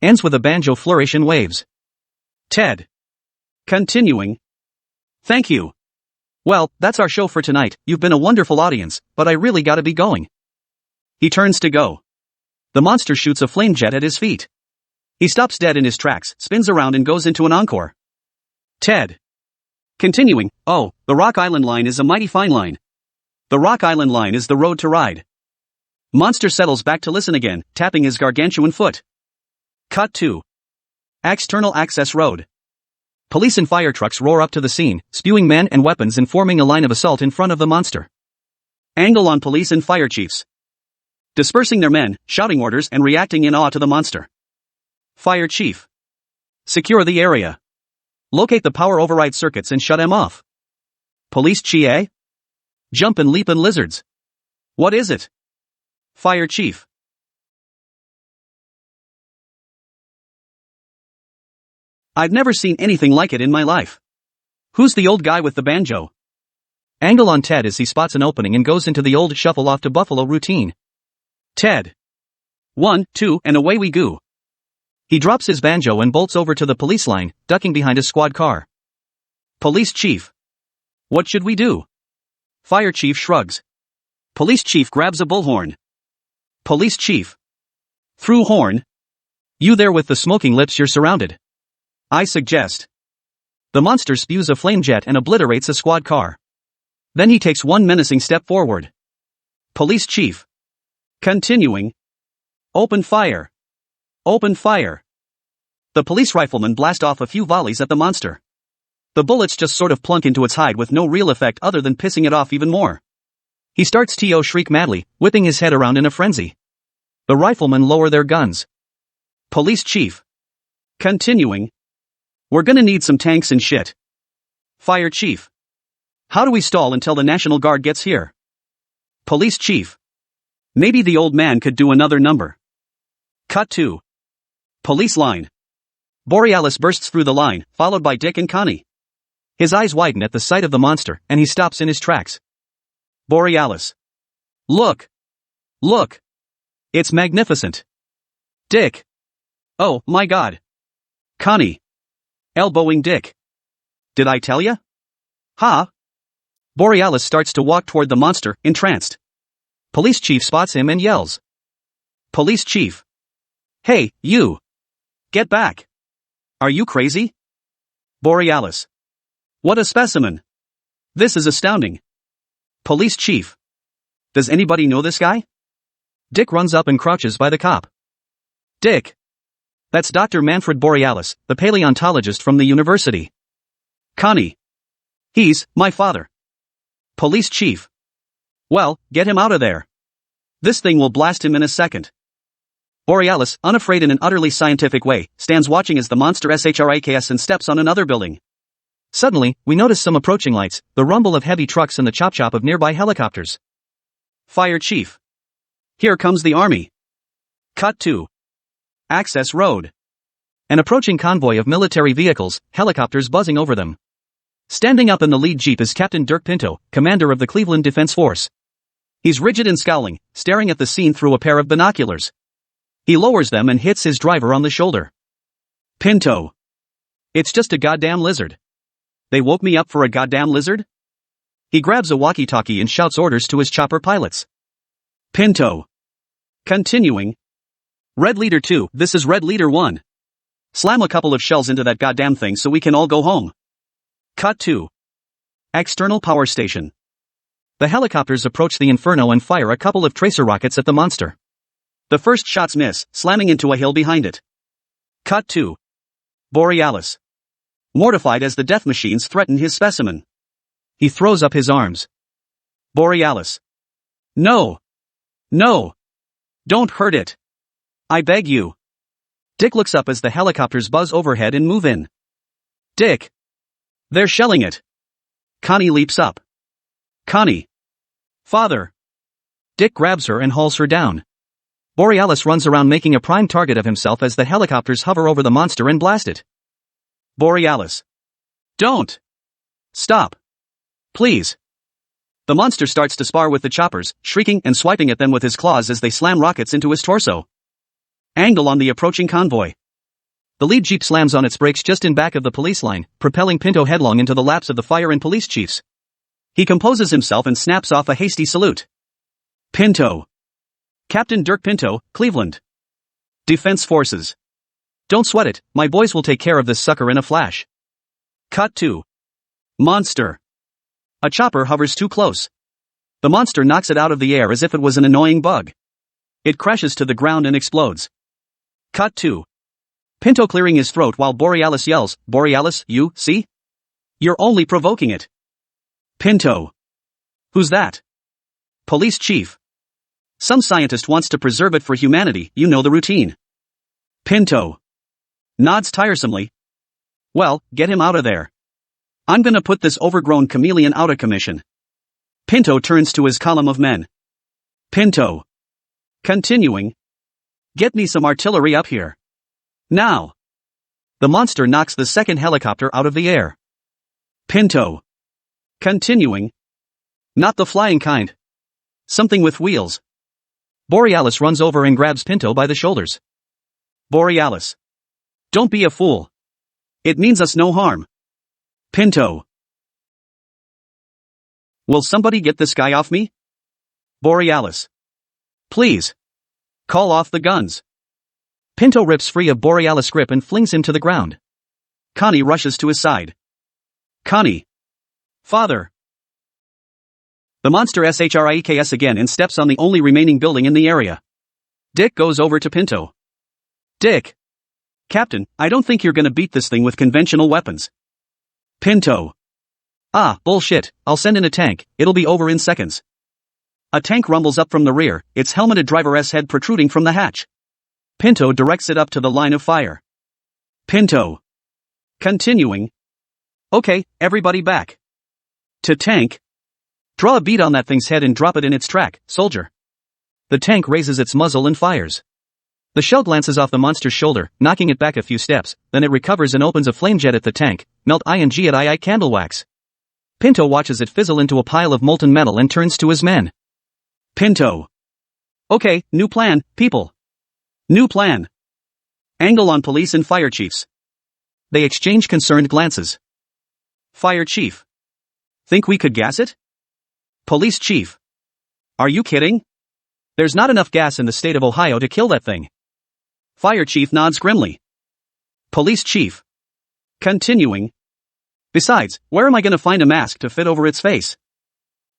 Ends with a banjo flourish and waves. Ted. Continuing. Thank you. Well, that's our show for tonight. You've been a wonderful audience, but I really gotta be going. He turns to go. The monster shoots a flame jet at his feet. He stops dead in his tracks, spins around and goes into an encore. Ted. Continuing, oh, the Rock Island line is a mighty fine line. The Rock Island line is the road to ride. Monster settles back to listen again, tapping his gargantuan foot. Cut 2. External access road. Police and fire trucks roar up to the scene, spewing men and weapons and forming a line of assault in front of the monster. Angle on police and fire chiefs. Dispersing their men, shouting orders and reacting in awe to the monster. Fire chief. Secure the area. Locate the power override circuits and shut them off. Police chief. Jump and leap and lizards. What is it? Fire chief. I've never seen anything like it in my life. Who's the old guy with the banjo? Angle on Ted as he spots an opening and goes into the old shuffle off to Buffalo routine. Ted. 1, 2, and away we go. He drops his banjo and bolts over to the police line, ducking behind a squad car. Police chief. What should we do? Fire chief shrugs. Police chief grabs a bullhorn. Police chief. Through horn. You there with the smoking lips, you're surrounded. I suggest. The monster spews a flame jet and obliterates a squad car. Then he takes one menacing step forward. Police chief. Continuing. Open fire. Open fire. The police riflemen blast off a few volleys at the monster. The bullets just sort of plunk into its hide with no real effect other than pissing it off even more. He starts to shriek madly, whipping his head around in a frenzy. The riflemen lower their guns. Police chief. Continuing. We're gonna need some tanks and shit. Fire chief. How do we stall until the National Guard gets here? Police chief. Maybe the old man could do another number. Cut 2. Police line. Borealis bursts through the line, followed by Dick and Connie. His eyes widen at the sight of the monster, and he stops in his tracks. Borealis. Look. Look. It's magnificent. Dick. Oh, my God. Connie. Elbowing Dick. Did I tell ya? Ha? Borealis starts to walk toward the monster, entranced. Police chief spots him and yells. Police chief. Hey, you. Get back. Are you crazy? Borealis. What a specimen. This is astounding. Police chief. Does anybody know this guy? Dick runs up and crouches by the cop. Dick. That's Dr. Manfred Borealis, the paleontologist from the university. Connie. He's my father. Police chief. Well, get him out of there. This thing will blast him in a second. Borealis, unafraid in an utterly scientific way, stands watching as the monster SHRAKS and steps on another building. Suddenly, we notice some approaching lights, the rumble of heavy trucks and the chop-chop of nearby helicopters. Fire chief. Here comes the army. Cut 2. Access Road. An approaching convoy of military vehicles, helicopters buzzing over them. Standing up in the lead jeep is Captain Dirk Pinto, commander of the Cleveland Defense Force. He's rigid and scowling, staring at the scene through a pair of binoculars. He lowers them and hits his driver on the shoulder. Pinto. It's just a goddamn lizard. They woke me up for a goddamn lizard? He grabs a walkie-talkie and shouts orders to his chopper pilots. Pinto. Continuing. Red Leader 2, this is Red Leader 1. Slam a couple of shells into that goddamn thing so we can all go home. Cut 2. External power station. The helicopters approach the inferno and fire a couple of tracer rockets at the monster. The first shots miss, slamming into a hill behind it. Cut 2. Borealis. Mortified as the death machines threaten his specimen. He throws up his arms. Borealis. No. No. Don't hurt it. I beg you. Dick looks up as the helicopters buzz overhead and move in. Dick. They're shelling it. Connie leaps up. Connie. Father. Dick grabs her and hauls her down. Borealis runs around making a prime target of himself as the helicopters hover over the monster and blast it. Borealis. Don't. Stop. Please. The monster starts to spar with the choppers, shrieking and swiping at them with his claws as they slam rockets into his torso. Angle on the approaching convoy. The lead jeep slams on its brakes just in back of the police line, propelling Pinto headlong into the laps of the fire and police chiefs. He composes himself and snaps off a hasty salute. Pinto. Captain Dirk Pinto, Cleveland. Defense Forces. Don't sweat it, my boys will take care of this sucker in a flash. Cut 2. Monster. A chopper hovers too close. The monster knocks it out of the air as if it was an annoying bug. It crashes to the ground and explodes. Cut 2. Pinto clearing his throat while Borealis yells, Borealis, you, see? You're only provoking it. Pinto. Who's that? Police chief. Some scientist wants to preserve it for humanity, you know the routine. Pinto. Nods tiresomely. Well, get him out of there. I'm gonna put this overgrown chameleon out of commission. Pinto turns to his column of men. Pinto. Continuing. Get me some artillery up here. Now. The monster knocks the second helicopter out of the air. Pinto. Continuing. Not the flying kind. Something with wheels. Borealis runs over and grabs Pinto by the shoulders. Borealis. Don't be a fool. It means us no harm. Pinto. Will somebody get this guy off me? Borealis. Please. Call off the guns. Pinto rips free of Borealis' grip and flings him to the ground. Connie rushes to his side. Connie. Father. The monster SHRAKS again and steps on the only remaining building in the area. Dick goes over to Pinto. Dick. Captain, I don't think you're gonna beat this thing with conventional weapons. Pinto. Ah, bullshit, I'll send in a tank, it'll be over in seconds. A tank rumbles up from the rear, its helmeted driver's head protruding from the hatch. Pinto directs it up to the line of fire. Pinto. Continuing. Okay, everybody back. To tank. Draw a bead on that thing's head and drop it in its track, soldier. The tank raises its muzzle and fires. The shell glances off the monster's shoulder, knocking it back a few steps, then it recovers and opens a flame jet at the tank, melt ing at II candle wax. Pinto watches it fizzle into a pile of molten metal and turns to his men. Pinto. Okay, new plan, people. New plan. Angle on police and fire chiefs. They exchange concerned glances. Fire chief. Think we could gas it? Police chief. Are you kidding? There's not enough gas in the state of Ohio to kill that thing. Fire chief nods grimly. Police chief. Continuing. Besides, where am I gonna find a mask to fit over its face?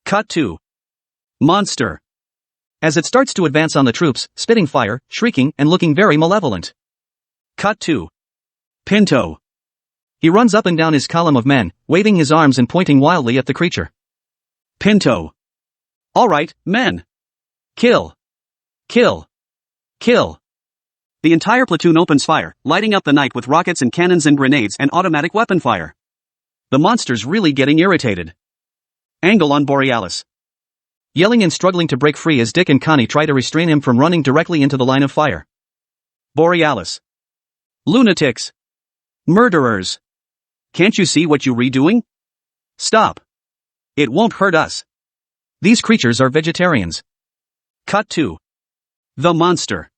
Cut 2. Monster. As it starts to advance on the troops, spitting fire, shrieking, and looking very malevolent. Cut 2. Pinto. He runs up and down his column of men, waving his arms and pointing wildly at the creature. Pinto. All right, men. Kill. Kill. Kill. The entire platoon opens fire, lighting up the night with rockets and cannons and grenades and automatic weapon fire. The monster's really getting irritated. Angle on Borealis. Yelling and struggling to break free as Dick and Connie try to restrain him from running directly into the line of fire. Borealis. Lunatics. Murderers. Can't you see what you're redoing? Stop. It won't hurt us. These creatures are vegetarians. Cut 2. The monster.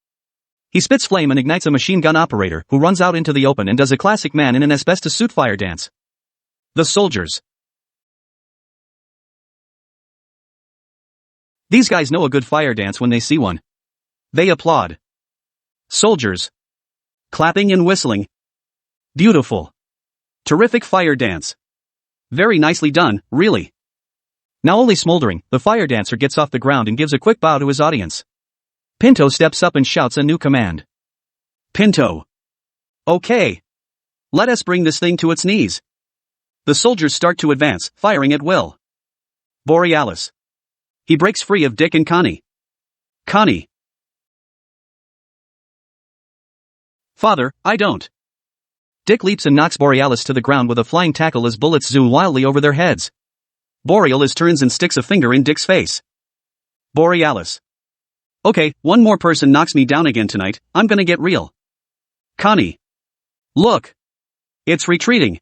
He spits flame and ignites a machine gun operator who runs out into the open and does a classic man in an asbestos suit fire dance. The soldiers. These guys know a good fire dance when they see one. They applaud. Soldiers. Clapping and whistling. Beautiful. Terrific fire dance. Very nicely done, really. Now only smoldering, the fire dancer gets off the ground and gives a quick bow to his audience. Pinto steps up and shouts a new command. Pinto. Okay. Let us bring this thing to its knees. The soldiers start to advance, firing at will. Borealis. He breaks free of Dick and Connie. Connie. Father, I don't. Dick leaps and knocks Borealis to the ground with a flying tackle as bullets zoom wildly over their heads. Borealis turns and sticks a finger in Dick's face. Borealis. Okay, one more person knocks me down again tonight, I'm gonna get real. Connie. Look. It's retreating.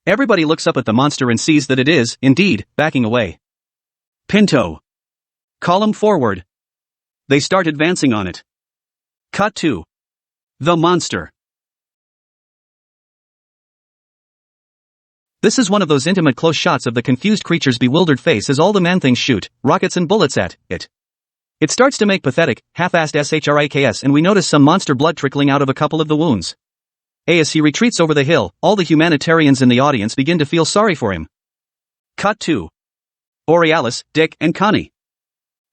Everybody looks up at the monster and sees that it is, indeed, backing away. Pinto. Column forward. They start advancing on it. Cut 2. The monster. This is one of those intimate close shots of the confused creature's bewildered face as all the man-things shoot rockets and bullets at it. It starts to make pathetic, half-assed SHRIKS and we notice some monster blood trickling out of a couple of the wounds. As he retreats over the hill, all the humanitarians in the audience begin to feel sorry for him. Cut 2. Borealis, Dick, and Connie.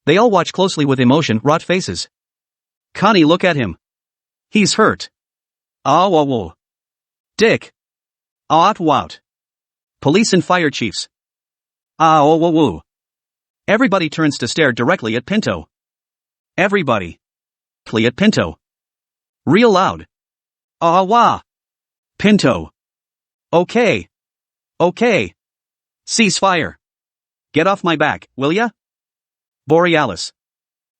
They all watch closely with emotion-wrought faces. Connie, look at him. He's hurt. Ah, wah, wah. Dick. Ah, wout. Police and fire chiefs. Ah, oh, wah, woo. Everybody turns to stare directly at Pinto. Everybody. At Pinto. Real loud. Ah, wah. Pinto. Okay. Okay. Cease fire. Get off my back, will ya? Borealis.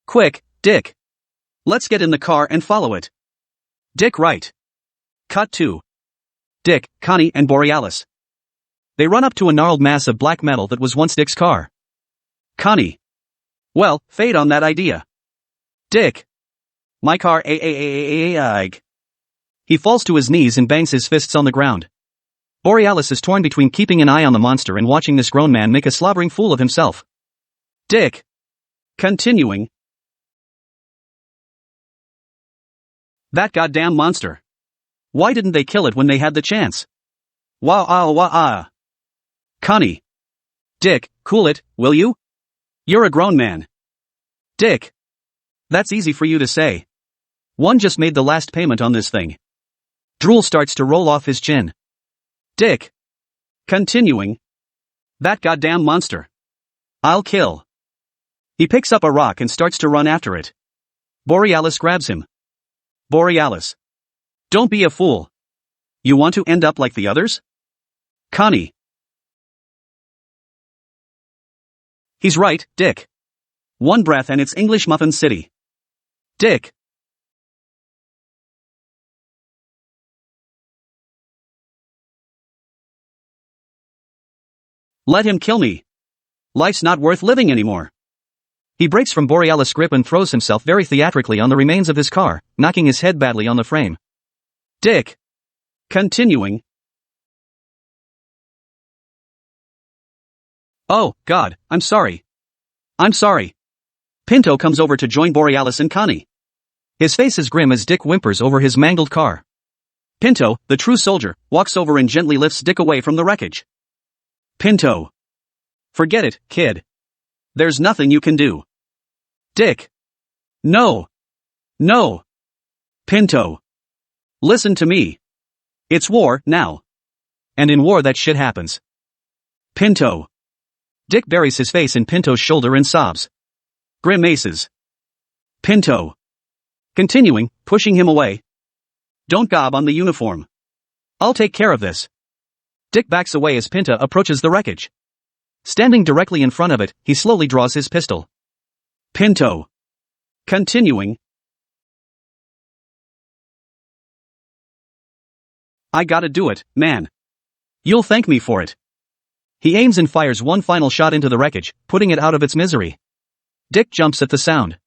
Quick, Dick. Let's get in the car and follow it. Dick right. Cut 2. Dick, Connie, and Borealis. They run up to a gnarled mass of black metal that was once Dick's car. Connie. Well, fade on that idea. Dick. My car ag. He falls to his knees and bangs his fists on the ground. Borealis is torn between keeping an eye on the monster and watching this grown man make a slobbering fool of himself. Dick. Continuing. That goddamn monster. Why didn't they kill it when they had the chance? Wah ah wah ah. Connie. Dick, cool it, will you? You're a grown man. Dick. That's easy for you to say. One just made the last payment on this thing. Drool starts to roll off his chin. Dick. Continuing. That goddamn monster. I'll kill. He picks up a rock and starts to run after it. Borealis grabs him. Borealis. Don't be a fool. You want to end up like the others? Connie. He's right, Dick. One breath and it's English Muffin City. Dick. Let him kill me. Life's not worth living anymore. He breaks from Borealis' grip and throws himself very theatrically on the remains of his car, knocking his head badly on the frame. Dick. Continuing. Oh, God, I'm sorry. I'm sorry. Pinto comes over to join Borealis and Connie. His face is grim as Dick whimpers over his mangled car. Pinto, the true soldier, walks over and gently lifts Dick away from the wreckage. Pinto. Forget it, kid. There's nothing you can do. Dick. No. No. Pinto. Listen to me. It's war, now. And in war that shit happens. Pinto. Dick buries his face in Pinto's shoulder and sobs. Grimaces. Pinto. Continuing, pushing him away. Don't gob on the uniform. I'll take care of this. Dick backs away as Pinto approaches the wreckage. Standing directly in front of it, he slowly draws his pistol. Pinto. Continuing. I gotta do it, man. You'll thank me for it. He aims and fires one final shot into the wreckage, putting it out of its misery. Dick jumps at the sound.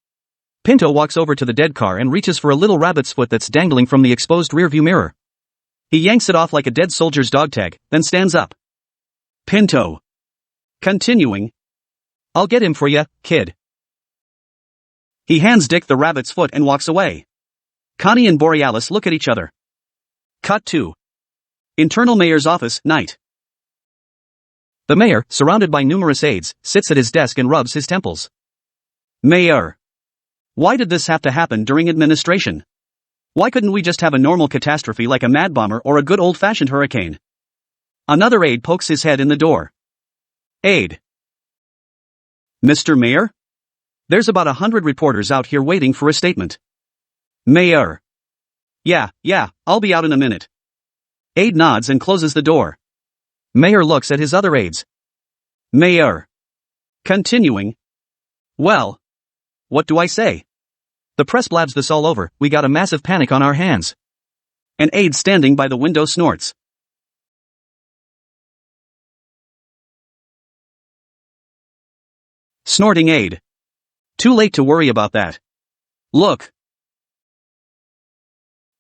Pinto walks over to the dead car and reaches for a little rabbit's foot that's dangling from the exposed rearview mirror. He yanks it off like a dead soldier's dog tag, then stands up. Pinto. Continuing. I'll get him for ya, kid. He hands Dick the rabbit's foot and walks away. Connie and Borealis look at each other. Cut 2. Internal Mayor's office, night. The mayor, surrounded by numerous aides, sits at his desk and rubs his temples. Mayor. Why did this have to happen during administration? Why couldn't we just have a normal catastrophe like a mad bomber or a good old-fashioned hurricane? Another aide pokes his head in the door. Aide. Mr. Mayor? There's about 100 reporters out here waiting for a statement. Mayor. Yeah, I'll be out in a minute. Aide nods and closes the door. Mayor looks at his other aides. Mayor. Continuing. Well. What do I say? The press blabs this all over, we got a massive panic on our hands. An aide standing by the window snorts. Snorting aide. Too late to worry about that. Look.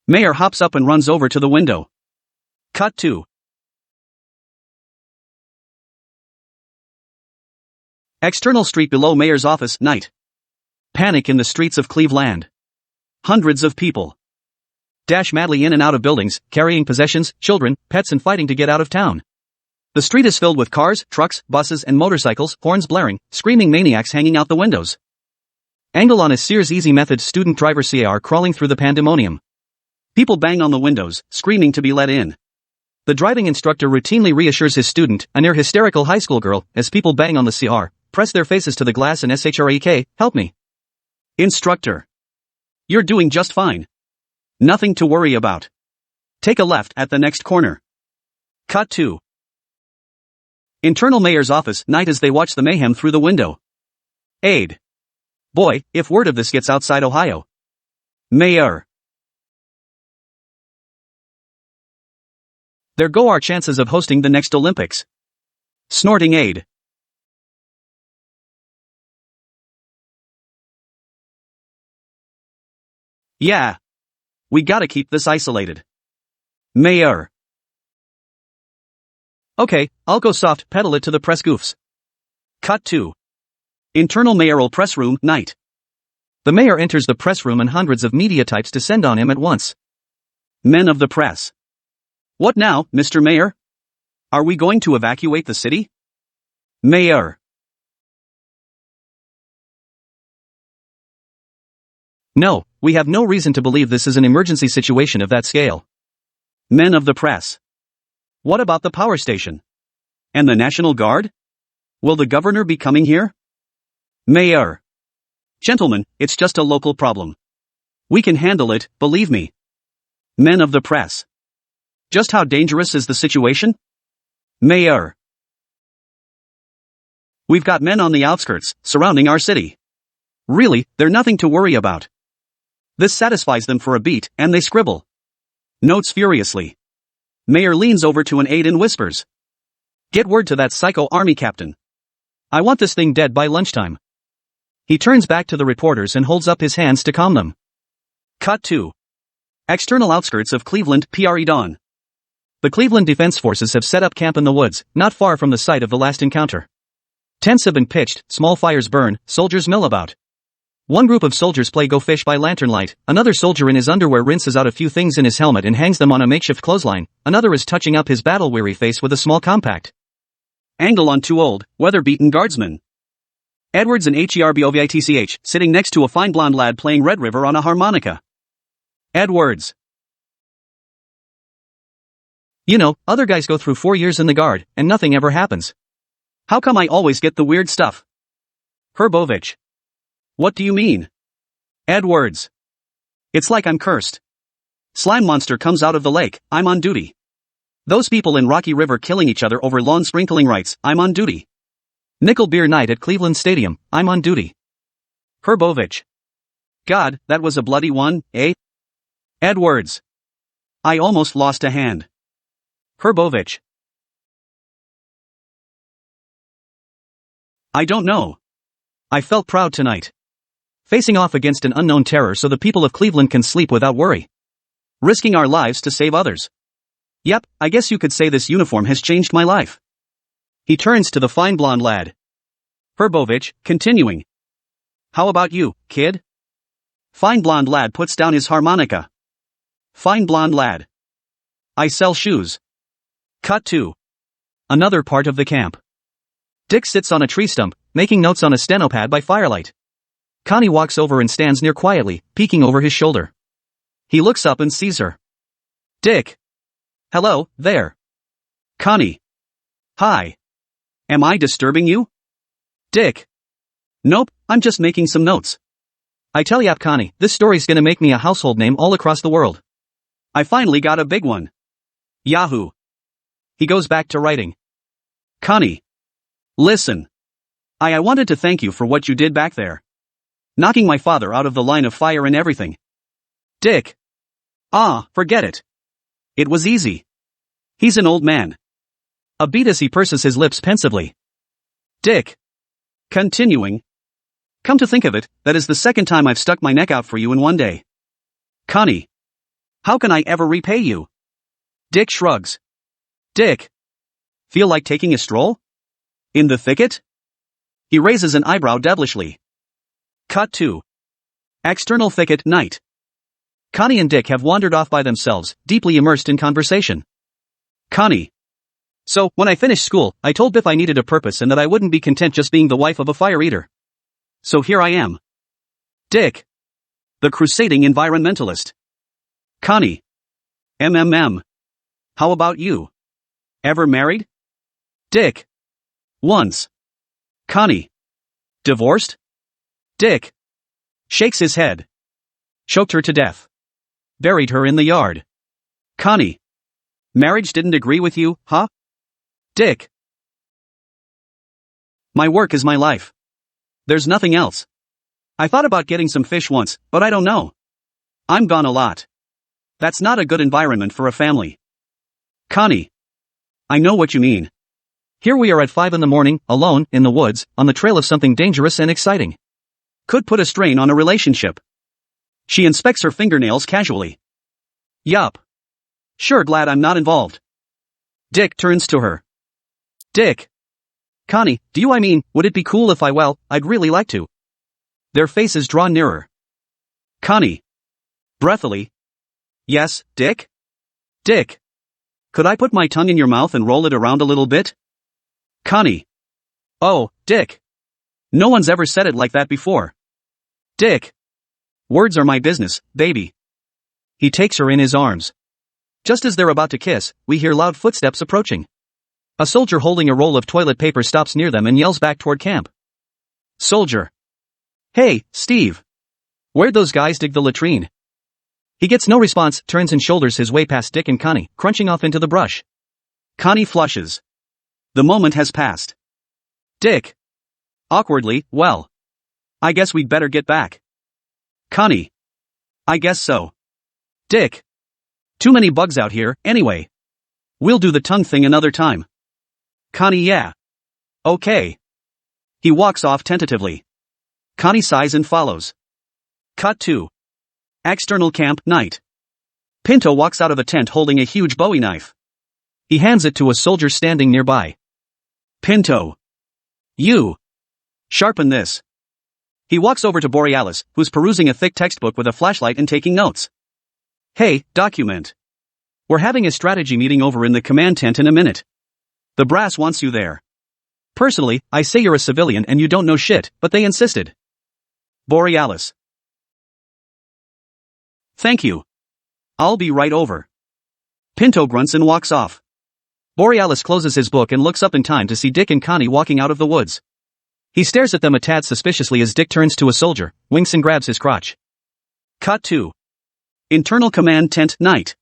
Mayor hops up and runs over to the window. Cut 2. External street below Mayor's office, night. Panic in the streets of Cleveland. Hundreds of people dash madly in and out of buildings, carrying possessions, children, pets and fighting to get out of town. The street is filled with cars, trucks, buses and motorcycles, horns blaring, screaming maniacs hanging out the windows. Angle on a Sears Easy Method student driver car crawling through the pandemonium. People bang on the windows, screaming to be let in. The driving instructor routinely reassures his student, a near hysterical high school girl, as people bang on the CR, press their faces to the glass and SHREK, help me. Instructor. You're doing just fine. Nothing to worry about. Take a left at the next corner. Cut 2. Internal Mayor's office, night as they watch the mayhem through the window. Aide. Boy, if word of this gets outside Ohio. Mayor. There go our chances of hosting the next Olympics. Snorting aide. Yeah. We gotta keep this isolated. Mayor. Okay, I'll go soft pedal it to the press goofs. Cut 2. Internal mayoral press room, night. The mayor enters the press room and hundreds of media types descend on him at once. Men of the press. What now, Mr. Mayor? Are we going to evacuate the city? Mayor. No, we have no reason to believe this is an emergency situation of that scale. Men of the press. What about the power station? And the National Guard? Will the governor be coming here? Mayor. Gentlemen, it's just a local problem. We can handle it, believe me. Men of the press. Just how dangerous is the situation? Mayor. We've got men on the outskirts, surrounding our city. Really, they're nothing to worry about. This satisfies them for a beat, and they scribble. Notes furiously. Mayor leans over to an aide and whispers. Get word to that psycho army captain. I want this thing dead by lunchtime. He turns back to the reporters and holds up his hands to calm them. Cut 2. External outskirts of Cleveland, PRE dawn. The Cleveland Defense Forces have set up camp in the woods, not far from the site of the last encounter. Tents have been pitched, small fires burn, soldiers mill about. One group of soldiers play go fish by lantern light, another soldier in his underwear rinses out a few things in his helmet and hangs them on a makeshift clothesline, another is touching up his battle-weary face with a small compact angle on two old, weather-beaten guardsmen. Edwards and Herbovitch, sitting next to a fine blonde lad playing Red River on a harmonica. Edwards. You know, other guys go through 4 years in the guard, and nothing ever happens. How come I always get the weird stuff? Herbovitch. What do you mean? Edwards. It's like I'm cursed. Slime monster comes out of the lake, I'm on duty. Those people in Rocky River killing each other over lawn sprinkling rights, I'm on duty. Nickel beer night at Cleveland Stadium, I'm on duty. Herbovitch. God, that was a bloody one, eh? Edwards. I almost lost a hand. Herbovitch. I don't know. I felt proud tonight. Facing off against an unknown terror so the people of Cleveland can sleep without worry. Risking our lives to save others. Yep, I guess you could say this uniform has changed my life. He turns to the fine blonde lad. Herbovitch, continuing. How about you, kid? Fine blonde lad puts down his harmonica. Fine blonde lad. I sell shoes. Cut 2. Another part of the camp. Dick sits on a tree stump, making notes on a stenopad by firelight. Connie walks over and stands near quietly, peeking over his shoulder. He looks up and sees her. Dick. Hello, there. Connie. Hi. Am I disturbing you? Dick. Nope, I'm just making some notes. I tell ya, Connie, this story's gonna make me a household name all across the world. I finally got a big one. Yahoo. He goes back to writing. Connie. Listen. I wanted to thank you for what you did back there. Knocking my father out of the line of fire and everything. Dick. Forget it. It was easy. He's an old man. A beat as he purses his lips pensively. Dick. Continuing. Come to think of it, that is the second time I've stuck my neck out for you in one day. Connie. How can I ever repay you? Dick shrugs. Dick. Feel like taking a stroll? In the thicket? He raises an eyebrow devilishly. Cut 2. External thicket night. Connie and Dick have wandered off by themselves, deeply immersed in conversation. Connie. So, when I finished school, I told Biff I needed a purpose and that I wouldn't be content just being the wife of a fire eater. So here I am. Dick. The crusading environmentalist. Connie. How about you? Ever married? Dick. Once. Connie. Divorced? Dick. Shakes his head. Choked her to death. Buried her in the yard. Connie. Marriage didn't agree with you, huh? Dick. My work is my life. There's nothing else. I thought about getting some fish once, but I don't know. I'm gone a lot. That's not a good environment for a family. Connie. I know what you mean. Here we are at 5 in the morning, alone, in the woods, on the trail of something dangerous and exciting. Could put a strain on a relationship. She inspects her fingernails casually. Yup. Sure, glad I'm not involved. Dick turns to her. Dick. Connie, would it be cool if I'd really like to. Their faces draw nearer. Connie. Breathily. Yes, Dick? Dick. Could I put my tongue in your mouth and roll it around a little bit? Connie. Oh, Dick. No one's ever said it like that before. Dick. Words are my business, baby. He takes her in his arms. Just as they're about to kiss, we hear loud footsteps approaching. A soldier holding a roll of toilet paper stops near them and yells back toward camp. Soldier. Hey, Steve. Where'd those guys dig the latrine? He gets no response, turns and shoulders his way past Dick and Connie, crunching off into the brush. Connie flushes. The moment has passed. Dick. Awkwardly, well. I guess we'd better get back. Connie. I guess so. Dick. Too many bugs out here, anyway. We'll do the tongue thing another time. Connie, yeah. Okay. He walks off tentatively. Connie sighs and follows. Cut 2. External camp night. Pinto walks out of a tent holding a huge Bowie knife. He hands it to a soldier standing nearby. Pinto. You. Sharpen this. He walks over to Borealis, who's perusing a thick textbook with a flashlight and taking notes. Hey, document. We're having a strategy meeting over in the command tent in a minute. The brass wants you there. Personally, I say you're a civilian and you don't know shit, but they insisted. Borealis. Thank you. I'll be right over. Pinto grunts and walks off. Borealis closes his book and looks up in time to see Dick and Connie walking out of the woods. He stares at them a tad suspiciously as Dick turns to a soldier, winks and grabs his crotch. Cut 2. Internal command tent night.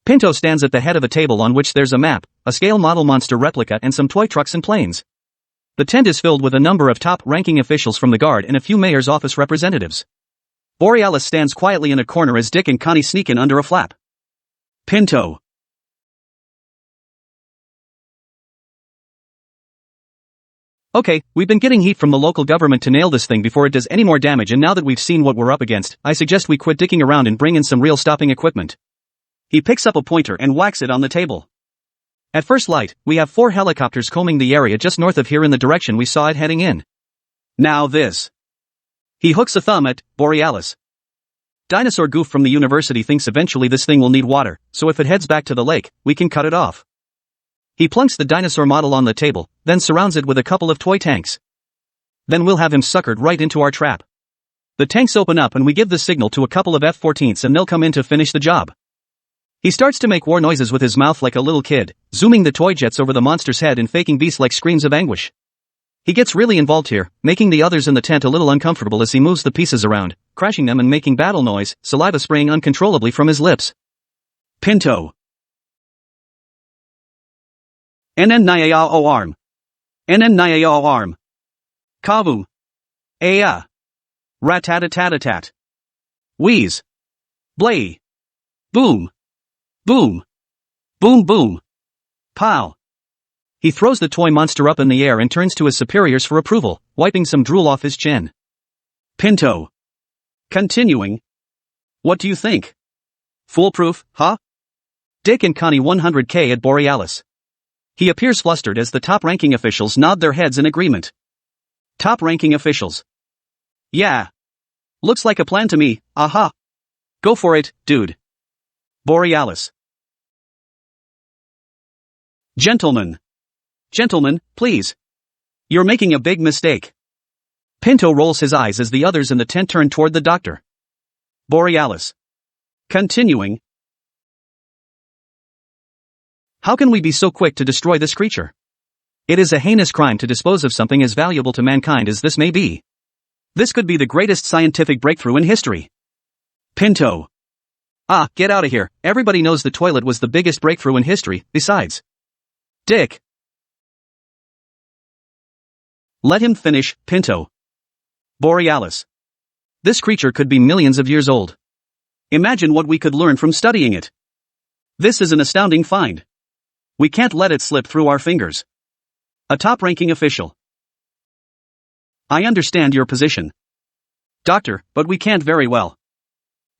Pinto stands at the head of a table on which there's a map, a scale model monster replica and some toy trucks and planes. The tent is filled with a number of top-ranking officials from the Guard and a few mayor's office representatives. Borealis stands quietly in a corner as Dick and Connie sneak in under a flap. Pinto. Okay, we've been getting heat from the local government to nail this thing before it does any more damage, and now that we've seen what we're up against, I suggest we quit dicking around and bring in some real stopping equipment. He picks up a pointer and whacks it on the table. At first light, we have 4 helicopters combing the area just north of here in the direction we saw it heading in. Now this. He hooks a thumb at Borealis. Dinosaur Goof from the university thinks eventually this thing will need water, so if it heads back to the lake, we can cut it off. He plunks the dinosaur model on the table, then surrounds it with a couple of toy tanks. Then we'll have him suckered right into our trap. The tanks open up and we give the signal to a couple of F-14s and they'll come in to finish the job. He starts to make war noises with his mouth like a little kid, zooming the toy jets over the monster's head and faking beast-like screams of anguish. He gets really involved here, making the others in the tent a little uncomfortable as he moves the pieces around, crashing them and making battle noise, saliva spraying uncontrollably from his lips. Pinto. NN Nyao arm. NN Nyao arm. Kavu. Aya. Rat-tat-tat-tat. Wheeze. Blay. Boom. Boom. Boom boom. Pow. He throws the toy monster up in the air and turns to his superiors for approval, wiping some drool off his chin. Pinto. Continuing. What do you think? Foolproof, huh? Dick and Connie 100K at Borealis. He appears flustered as the top-ranking officials nod their heads in agreement. Top-ranking officials. Yeah. Looks like a plan to me, aha. Go for it, dude. Borealis. Gentlemen. Gentlemen, please. You're making a big mistake. Pinto rolls his eyes as the others in the tent turn toward the doctor. Borealis. Continuing. How can we be so quick to destroy this creature? It is a heinous crime to dispose of something as valuable to mankind as this may be. This could be the greatest scientific breakthrough in history. Pinto. Ah, get out of here, everybody knows the toilet was the biggest breakthrough in history, besides. Dick. Let him finish, Pinto. Borealis. This creature could be millions of years old. Imagine what we could learn from studying it. This is an astounding find. We can't let it slip through our fingers. A top-ranking official. I understand your position, Doctor, but we can't very well.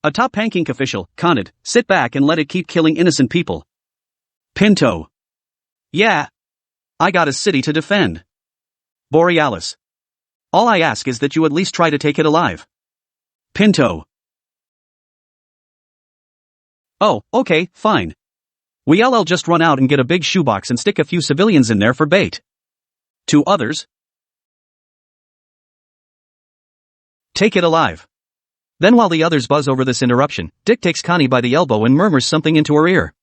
A top-ranking official, Conrad, sit back and let it keep killing innocent people. Pinto. Yeah. I got a city to defend. Borealis. All I ask is that you at least try to take it alive. Pinto. Oh, okay, fine. I'll just run out and get a big shoebox and stick a few civilians in there for bait. 2 others. Take it alive. Then while the others buzz over this interruption, Dick takes Connie by the elbow and murmurs something into her ear.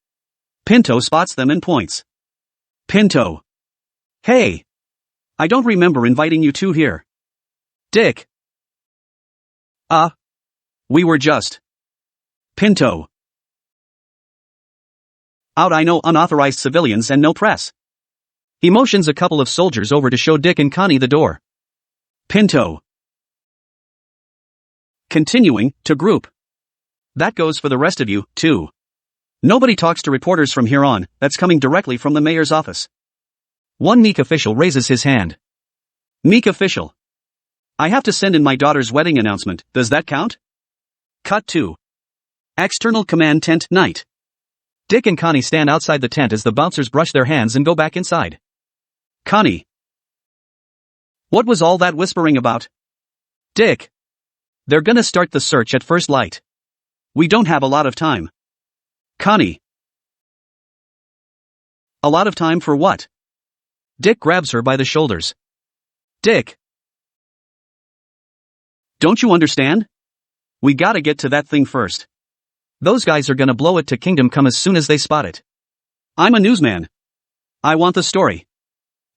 Pinto spots them and points. Pinto. Hey. I don't remember inviting you 2 here. Dick. We were just. Pinto. Out I know unauthorized civilians and no press. He motions a couple of soldiers over to show Dick and Connie the door. Pinto. Continuing, to group. That goes for the rest of you, too. Nobody talks to reporters from here on, that's coming directly from the mayor's office. One meek official raises his hand. Meek official. I have to send in my daughter's wedding announcement, does that count? Cut 2. External command tent night. Dick and Connie stand outside the tent as the bouncers brush their hands and go back inside. Connie. What was all that whispering about? Dick! They're gonna start the search at first light. We don't have a lot of time. Connie! A lot of time for what? Dick grabs her by the shoulders. Dick! Don't you understand? We gotta get to that thing first. Those guys are gonna blow it to Kingdom Come as soon as they spot it. I'm a newsman. I want the story.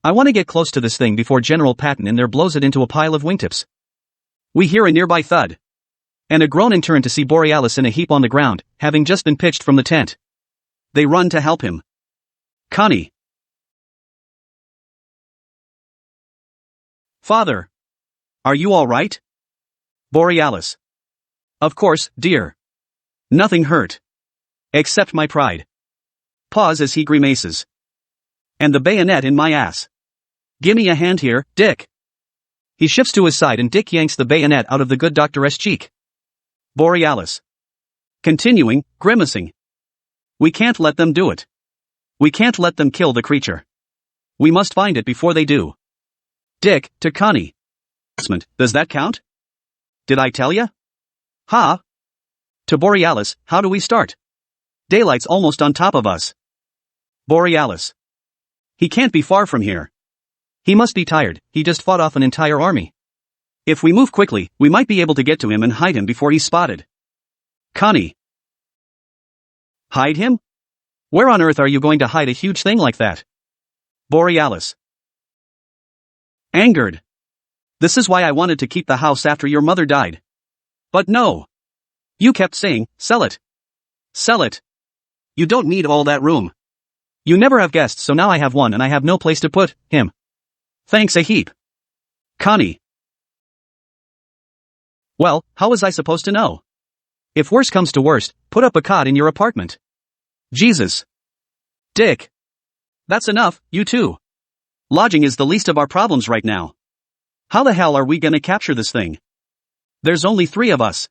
I want to get close to this thing before General Patton in there blows it into a pile of wingtips. We hear a nearby thud. And a groan and turn to see Borealis in a heap on the ground, having just been pitched from the tent. They run to help him. Connie. Father. Are you all right? Borealis. Of course, dear. Nothing hurt. Except my pride. Pause as he grimaces. And the bayonet in my ass. Gimme a hand here, Dick. He shifts to his side and Dick yanks the bayonet out of the good doctor's cheek. Borealis. Continuing, grimacing. We can't let them do it. We can't let them kill the creature. We must find it before they do. Dick, to Connie. Does that count? Did I tell ya? Ha? To Borealis, how do we start? Daylight's almost on top of us. Borealis. He can't be far from here. He must be tired, he just fought off an entire army. If we move quickly, we might be able to get to him and hide him before he's spotted. Connie. Hide him? Where on earth are you going to hide a huge thing like that? Borealis. Angered. This is why I wanted to keep the house after your mother died. But no. You kept saying, sell it. Sell it. You don't need all that room. You never have guests, so now I have one and I have no place to put him. Thanks a heap. Connie. Well, how was I supposed to know? If worse comes to worst, put up a cot in your apartment. Jesus. Dick. That's enough, you two. Lodging is the least of our problems right now. How the hell are we gonna capture this thing? There's only 3 of us.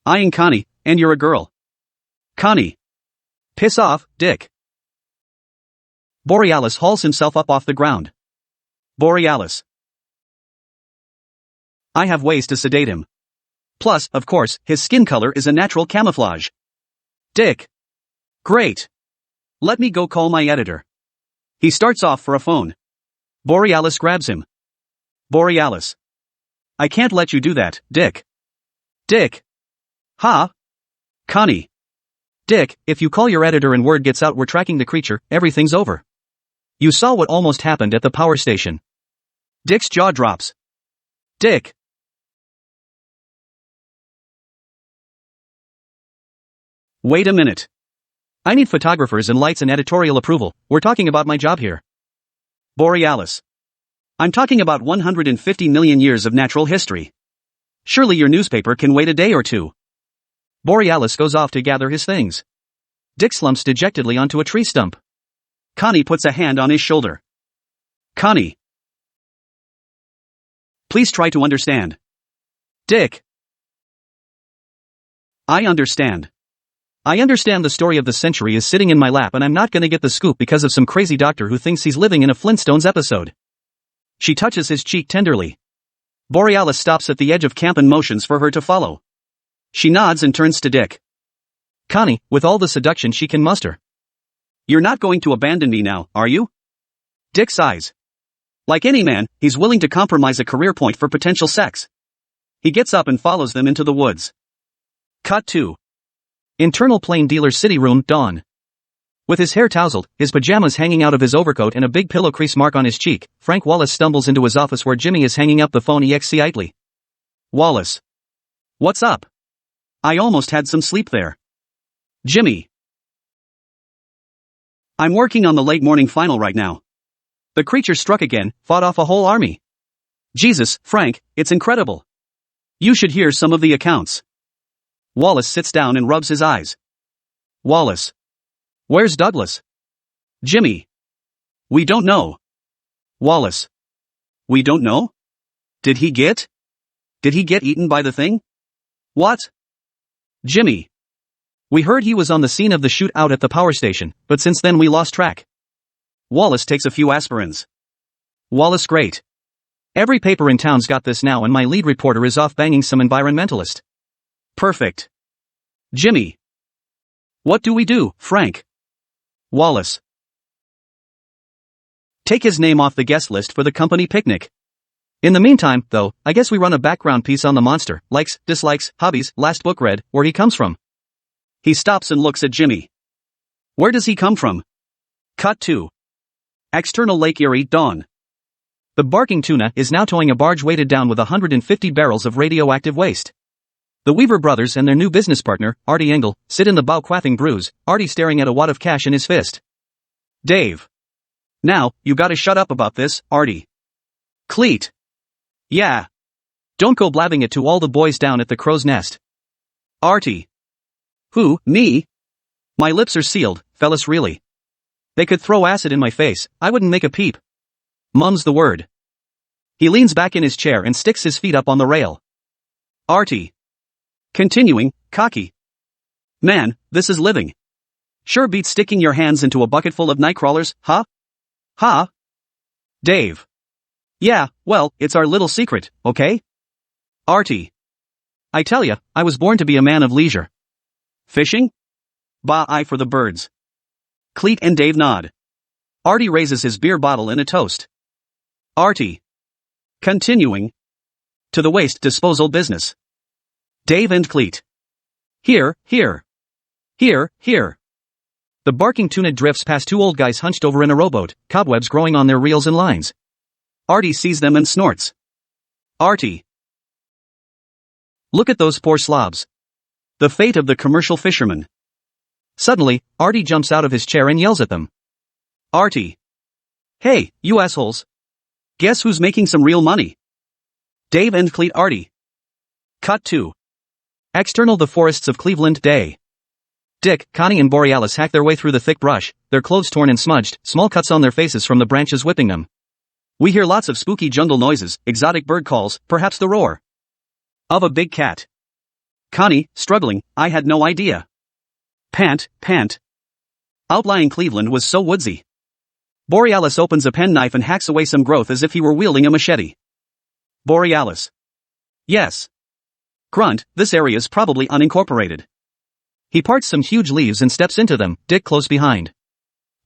I ain't Connie, and you're a girl. Connie. Piss off, Dick. Borealis hauls himself up off the ground. Borealis. I have ways to sedate him. Plus, of course, his skin color is a natural camouflage. Dick. Great. Let me go call my editor. He starts off for a phone. Borealis grabs him. Borealis. I can't let you do that, Dick. Dick. Ha? Connie. Dick, if you call your editor and word gets out we're tracking the creature, everything's over. You saw what almost happened at the power station. Dick's jaw drops. Dick. Wait a minute. I need photographers and lights and editorial approval, we're talking about my job here. Borealis. I'm talking about 150 million years of natural history. Surely your newspaper can wait a day or two. Borealis goes off to gather his things. Dick slumps dejectedly onto a tree stump. Connie puts a hand on his shoulder. Connie. Please try to understand. Dick. I understand. I understand the story of the century is sitting in my lap and I'm not gonna get the scoop because of some crazy doctor who thinks he's living in a Flintstones episode. She touches his cheek tenderly. Borealis stops at the edge of camp and motions for her to follow. She nods and turns to Dick. Connie, with all the seduction she can muster. You're not going to abandon me now, are you? Dick sighs. Like any man, he's willing to compromise a career point for potential sex. He gets up and follows them into the woods. Cut 2. Internal plain dealer's city room, dawn. With his hair tousled, his pajamas hanging out of his overcoat and a big pillow crease mark on his cheek, Frank Wallace stumbles into his office where Jimmy is hanging up the phone excitedly. Wallace. What's up? I almost had some sleep there. Jimmy. I'm working on the late morning final right now. The creature struck again, fought off a whole army. Jesus, Frank, it's incredible. You should hear some of the accounts. Wallace sits down and rubs his eyes. Wallace. Where's Douglas? Jimmy. We don't know. Wallace. We don't know? Did he get eaten by the thing? What? Jimmy. We heard he was on the scene of the shootout at the power station, but since then we lost track. Wallace takes a few aspirins. Wallace, great. Every paper in town's got this now and my lead reporter is off banging some environmentalist. Perfect. Jimmy. What do we do, Frank? Wallace. Take his name off the guest list for the company picnic. In the meantime, though, I guess we run a background piece on the monster, likes, dislikes, hobbies, last book read, where he comes from. He stops and looks at Jimmy. Where does he come from? Cut 2. External Lake Erie, dawn. The barking tuna is now towing a barge weighted down with 150 barrels of radioactive waste. The Weaver brothers and their new business partner, Artie Engel, sit in the bow quaffing brews, Artie staring at a wad of cash in his fist. Dave. Now, you gotta shut up about this, Artie. Cleet. Yeah. Don't go blabbing it to all the boys down at the Crow's Nest. Artie. Who, me? My lips are sealed, fellas, really. They could throw acid in my face, I wouldn't make a peep. Mum's the word. He leans back in his chair and sticks his feet up on the rail. Artie. Continuing, cocky. Man, this is living. Sure beats sticking your hands into a bucket full of nightcrawlers, huh? Huh? Dave. Yeah, well, it's our little secret, okay? Artie. I tell ya, I was born to be a man of leisure. Fishing? Bah, I for the birds. Cleet and Dave nod. Artie raises his beer bottle in a toast. Artie. Continuing. To the waste disposal business. Dave and Cleet. Here, here. Here, here. The barking tuna drifts past two old guys hunched over in a rowboat, cobwebs growing on their reels and lines. Artie sees them and snorts. Artie. Look at those poor slobs. The fate of the commercial fishermen. Suddenly, Artie jumps out of his chair and yells at them. Artie. Hey, you assholes. Guess who's making some real money? Dave and Cleet. Artie. Cut 2. External The Forests of Cleveland, day. Dick, Connie and Borealis hack their way through the thick brush, their clothes torn and smudged, small cuts on their faces from the branches whipping them. We hear lots of spooky jungle noises, exotic bird calls, perhaps the roar of a big cat. Connie, struggling, I had no idea. Pant, pant. Outlying Cleveland was so woodsy. Borealis opens a penknife and hacks away some growth as if he were wielding a machete. Borealis. Yes. Grunt, this area's probably unincorporated. He parts some huge leaves and steps into them, Dick close behind.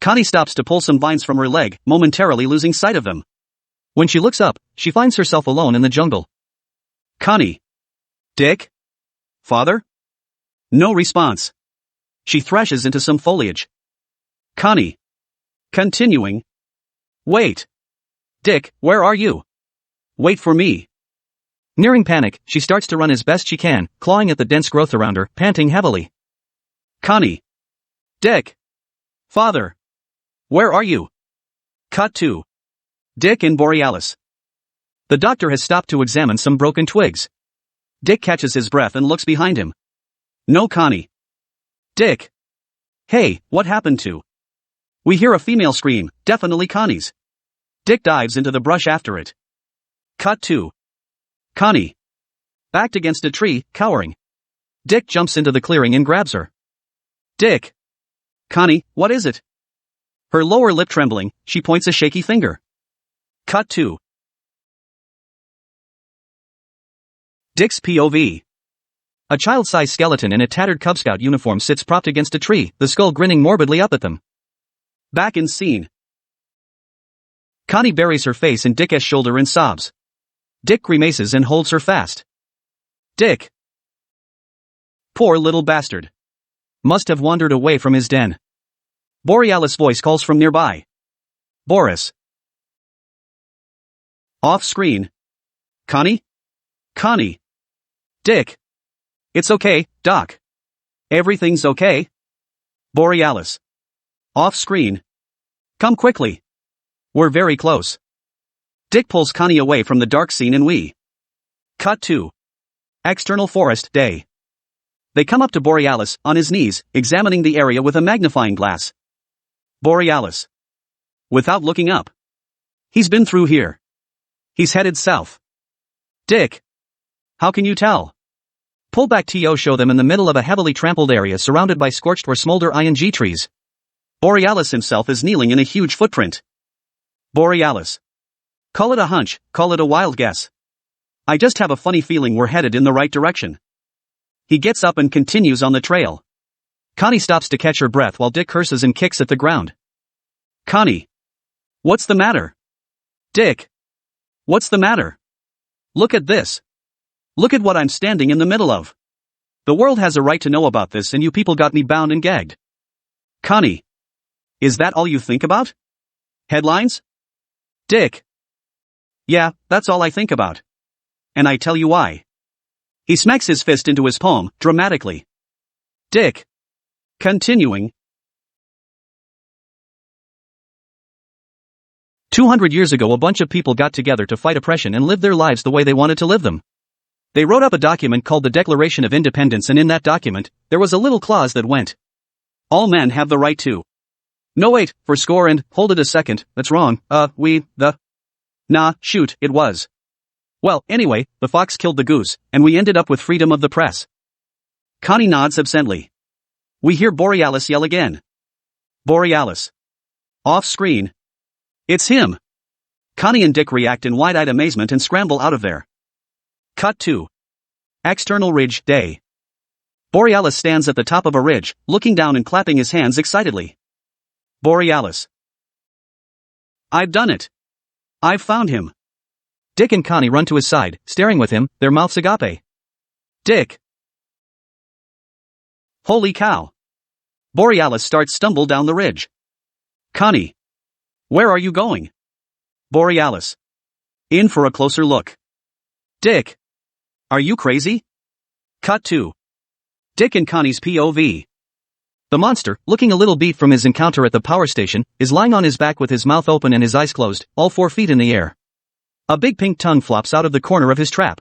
Connie stops to pull some vines from her leg, momentarily losing sight of them. When she looks up, she finds herself alone in the jungle. Connie. Dick? Father? No response. She thrashes into some foliage. Connie. Continuing. Wait. Dick, where are you? Wait for me. Nearing panic, she starts to run as best she can, clawing at the dense growth around her, panting heavily. Connie. Dick. Father. Where are you? Cut 2. Dick and Borealis. The doctor has stopped to examine some broken twigs. Dick catches his breath and looks behind him. No Connie. Dick. Hey, what happened to? We hear a female scream, definitely Connie's. Dick dives into the brush after it. Cut 2. Connie. Backed against a tree, cowering. Dick jumps into the clearing and grabs her. Dick. Connie, what is it? Her lower lip trembling, she points a shaky finger. Cut 2. Dick's POV. A child-sized skeleton in a tattered Cub Scout uniform sits propped against a tree, the skull grinning morbidly up at them. Back in scene. Connie buries her face in Dick's shoulder and sobs. Dick grimaces and holds her fast. Dick. Poor little bastard. Must have wandered away from his den. Borealis' voice calls from nearby. Boris. Off screen. Connie? Connie. Dick. It's okay, Doc. Everything's okay. Borealis. Off screen. Come quickly. We're very close. Dick pulls Connie away from the dark scene and we. Cut 2. External forest, day. They come up to Borealis, on his knees, examining the area with a magnifying glass. Borealis. Without looking up. He's been through here. He's headed south. Dick. How can you tell? Pull back to show them in the middle of a heavily trampled area surrounded by scorched or smolder ing trees. Borealis himself is kneeling in a huge footprint. Borealis. Call it a hunch, call it a wild guess. I just have a funny feeling we're headed in the right direction. He gets up and continues on the trail. Connie stops to catch her breath while Dick curses and kicks at the ground. Connie. What's the matter? Dick. What's the matter? Look at this. Look at what I'm standing in the middle of. The world has a right to know about this and you people got me bound and gagged. Connie. Is that all you think about? Headlines? Dick. Yeah, that's all I think about. And I tell you why. He smacks his fist into his palm, dramatically. Dick. Continuing. 200 years ago, a bunch of people got together to fight oppression and live their lives the way they wanted to live them. They wrote up a document called the Declaration of Independence, and in that document, there was a little clause that went, all men have the right to. No wait, for score and, hold it a second, that's wrong, Nah, shoot, it was. Well, anyway, the fox killed the goose, and we ended up with freedom of the press. Connie nods absently. We hear Borealis yell again. Borealis. Off screen. It's him. Connie and Dick react in wide-eyed amazement and scramble out of there. Cut 2. External ridge, day. Borealis stands at the top of a ridge, looking down and clapping his hands excitedly. Borealis. I've done it. I've found him. Dick and Connie run to his side, staring with him, their mouths agape. Dick. Holy cow. Borealis starts stumble down the ridge. Connie. Where are you going? Borealis. In for a closer look. Dick. Are you crazy? Cut 2. Dick and Connie's POV. The monster, looking a little beat from his encounter at the power station, is lying on his back with his mouth open and his eyes closed, all 4 feet in the air. A big pink tongue flops out of the corner of his trap.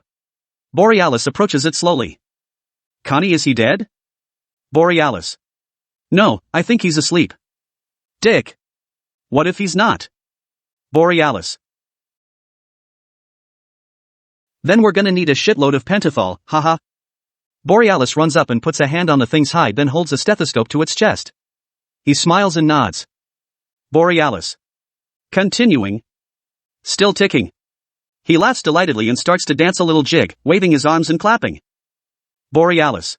Borealis approaches it slowly. Connie, is he dead? Borealis. No, I think he's asleep. Dick. What if he's not? Borealis. Then we're gonna need a shitload of pentothal, haha. Borealis runs up and puts a hand on the thing's hide, then holds a stethoscope to its chest. He smiles and nods. Borealis. Continuing. Still ticking. He laughs delightedly and starts to dance a little jig, waving his arms and clapping. Borealis.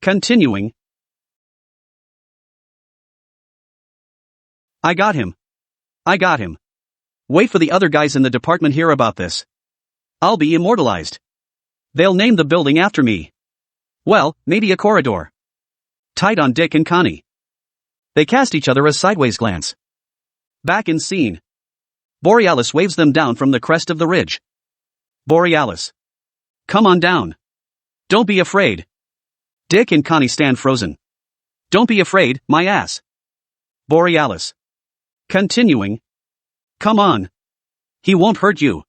Continuing. I got him. I got him. Wait for the other guys in the department hear about this. I'll be immortalized. They'll name the building after me. Well, maybe a corridor. Tight on Dick and Connie. They cast each other a sideways glance. Back in scene. Borealis waves them down from the crest of the ridge. Borealis. Come on down. Don't be afraid. Dick and Connie stand frozen. Don't be afraid, my ass. Borealis. Continuing. Come on. He won't hurt you.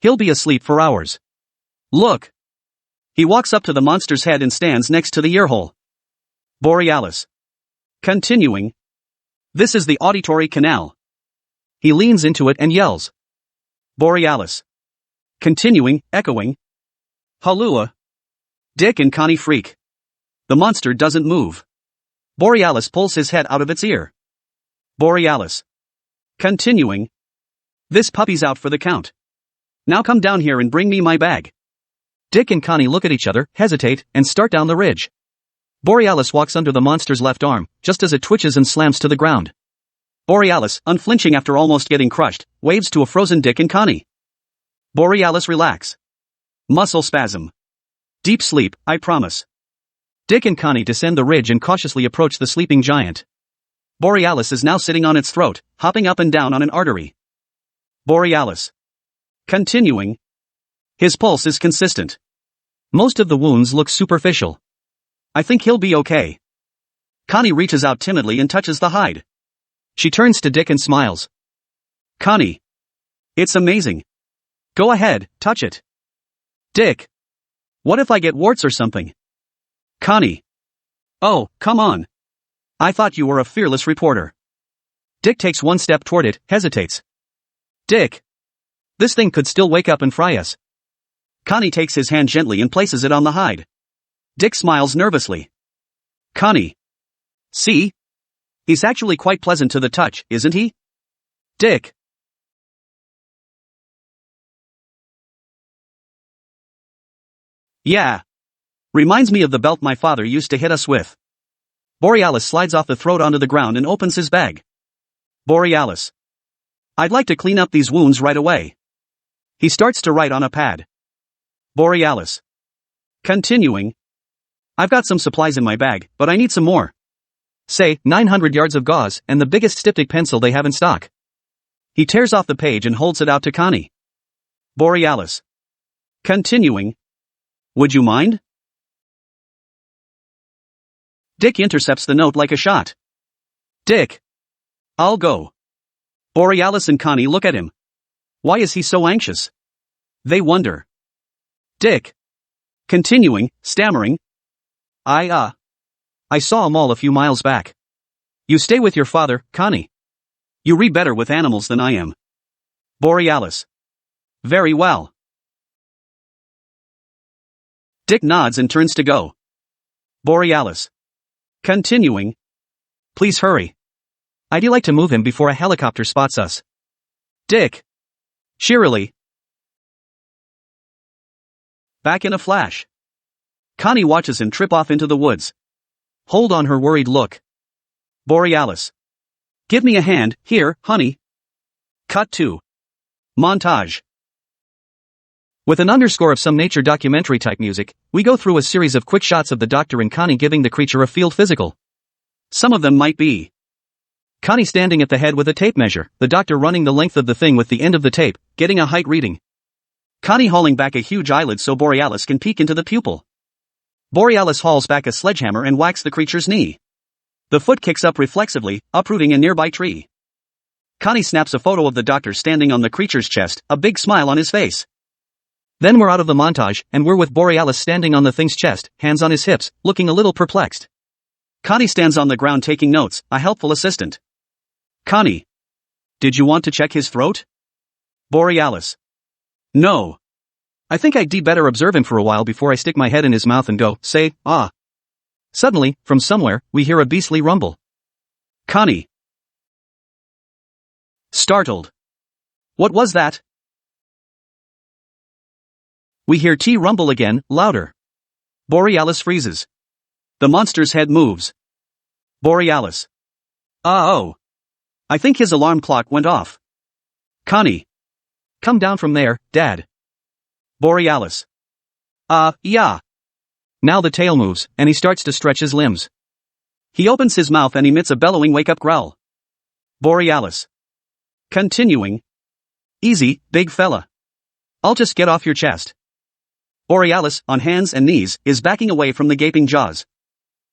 He'll be asleep for hours. Look. He walks up to the monster's head and stands next to the earhole. Borealis. Continuing. This is the auditory canal. He leans into it and yells. Borealis. Continuing, echoing. Halua. Dick and Connie freak. The monster doesn't move. Borealis pulls his head out of its ear. Borealis. Continuing. This puppy's out for the count. Now come down here and bring me my bag. Dick and Connie look at each other, hesitate, and start down the ridge. Borealis walks under the monster's left arm, just as it twitches and slams to the ground. Borealis, unflinching after almost getting crushed, waves to a frozen Dick and Connie. Borealis, relax. Muscle spasm. Deep sleep, I promise. Dick and Connie descend the ridge and cautiously approach the sleeping giant. Borealis is now sitting on its throat, hopping up and down on an artery. Borealis. Continuing. His pulse is consistent. Most of the wounds look superficial. I think he'll be okay. Connie reaches out timidly and touches the hide. She turns to Dick and smiles. Connie. It's amazing. Go ahead, touch it. Dick. What if I get warts or something? Connie. Oh, come on. I thought you were a fearless reporter. Dick takes one step toward it, hesitates. Dick. This thing could still wake up and fry us. Connie takes his hand gently and places it on the hide. Dick smiles nervously. Connie. See? He's actually quite pleasant to the touch, isn't he? Dick. Yeah. Reminds me of the belt my father used to hit us with. Borealis slides off the throat onto the ground and opens his bag. Borealis. I'd like to clean up these wounds right away. He starts to write on a pad. Borealis. Continuing. I've got some supplies in my bag, but I need some more. Say, 900 yards of gauze, and the biggest styptic pencil they have in stock. He tears off the page and holds it out to Connie. Borealis. Continuing. Would you mind? Dick intercepts the note like a shot. Dick. I'll go. Borealis and Connie look at him. Why is he so anxious? They wonder. Dick. Continuing, stammering. I saw 'em all a few miles back. You stay with your father, Connie. You read better with animals than I am. Borealis. Very well. Dick nods and turns to go. Borealis. Continuing. Please hurry. I'd like to move him before a helicopter spots us. Dick. Cheerily. Back in a flash. Connie watches him trip off into the woods. Hold on her worried look. Borealis. Give me a hand, here, honey. Cut 2. Montage. With an underscore of some nature documentary type music, we go through a series of quick shots of the doctor and Connie giving the creature a field physical. Some of them might be Connie standing at the head with a tape measure, the doctor running the length of the thing with the end of the tape, getting a height reading. Connie hauling back a huge eyelid so Borealis can peek into the pupil. Borealis hauls back a sledgehammer and whacks the creature's knee. The foot kicks up reflexively, uprooting a nearby tree. Connie snaps a photo of the doctor standing on the creature's chest, a big smile on his face. Then we're out of the montage, and we're with Borealis standing on the thing's chest, hands on his hips, looking a little perplexed. Connie stands on the ground taking notes, a helpful assistant. Connie. Did you want to check his throat? Borealis. No. I think I'd better observe him for a while before I stick my head in his mouth and go, say, ah. Suddenly, from somewhere, we hear a beastly rumble. Connie. Startled. What was that? We hear T rumble again, louder. Borealis freezes. The monster's head moves. Borealis. Oh. I think his alarm clock went off. Connie. Come down from there, Dad. Borealis. Yeah. Now the tail moves, and he starts to stretch his limbs. He opens his mouth and emits a bellowing wake-up growl. Borealis. Continuing. Easy, big fella. I'll just get off your chest. Borealis, on hands and knees, is backing away from the gaping jaws.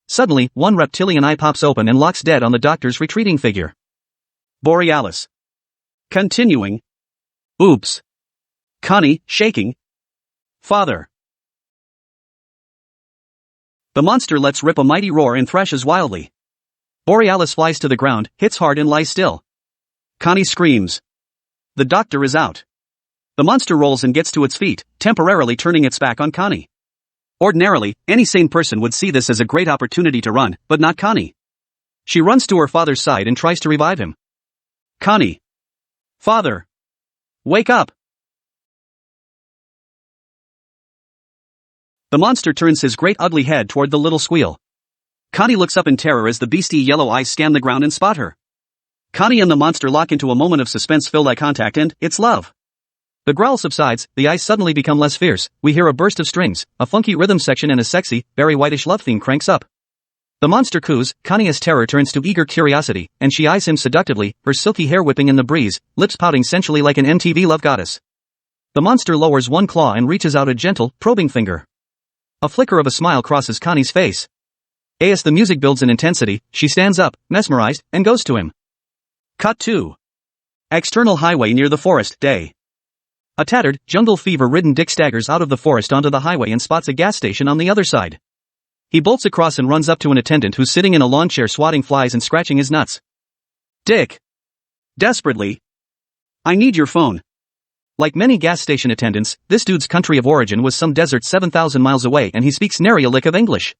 Suddenly, one reptilian eye pops open and locks dead on the doctor's retreating figure. Borealis. Continuing. Oops. Connie, shaking. Father. The monster lets rip a mighty roar and thrashes wildly. Borealis flies to the ground, hits hard and lies still. Connie screams. The doctor is out. The monster rolls and gets to its feet, temporarily turning its back on Connie. Ordinarily, any sane person would see this as a great opportunity to run, but not Connie. She runs to her father's side and tries to revive him. Connie. Father. Wake up. The monster turns his great ugly head toward the little squeal. Connie looks up in terror as the beastly yellow eyes scan the ground and spot her. Connie and the monster lock into a moment of suspense-filled eye contact and, it's love. The growl subsides, the eyes suddenly become less fierce, we hear a burst of strings, a funky rhythm section and a sexy, very whitish love theme cranks up. The monster coos, Connie's terror turns to eager curiosity, and she eyes him seductively, her silky hair whipping in the breeze, lips pouting sensually like an MTV love goddess. The monster lowers one claw and reaches out a gentle, probing finger. A flicker of a smile crosses Connie's face. As the music builds in intensity, she stands up, mesmerized, and goes to him. Cut 2. External highway near the forest, day. A tattered, jungle fever-ridden Dick staggers out of the forest onto the highway and spots a gas station on the other side. He bolts across and runs up to an attendant who's sitting in a lawn chair swatting flies and scratching his nuts. Dick. Desperately. I need your phone. Like many gas station attendants, this dude's country of origin was some desert 7,000 miles away and he speaks nary a lick of English.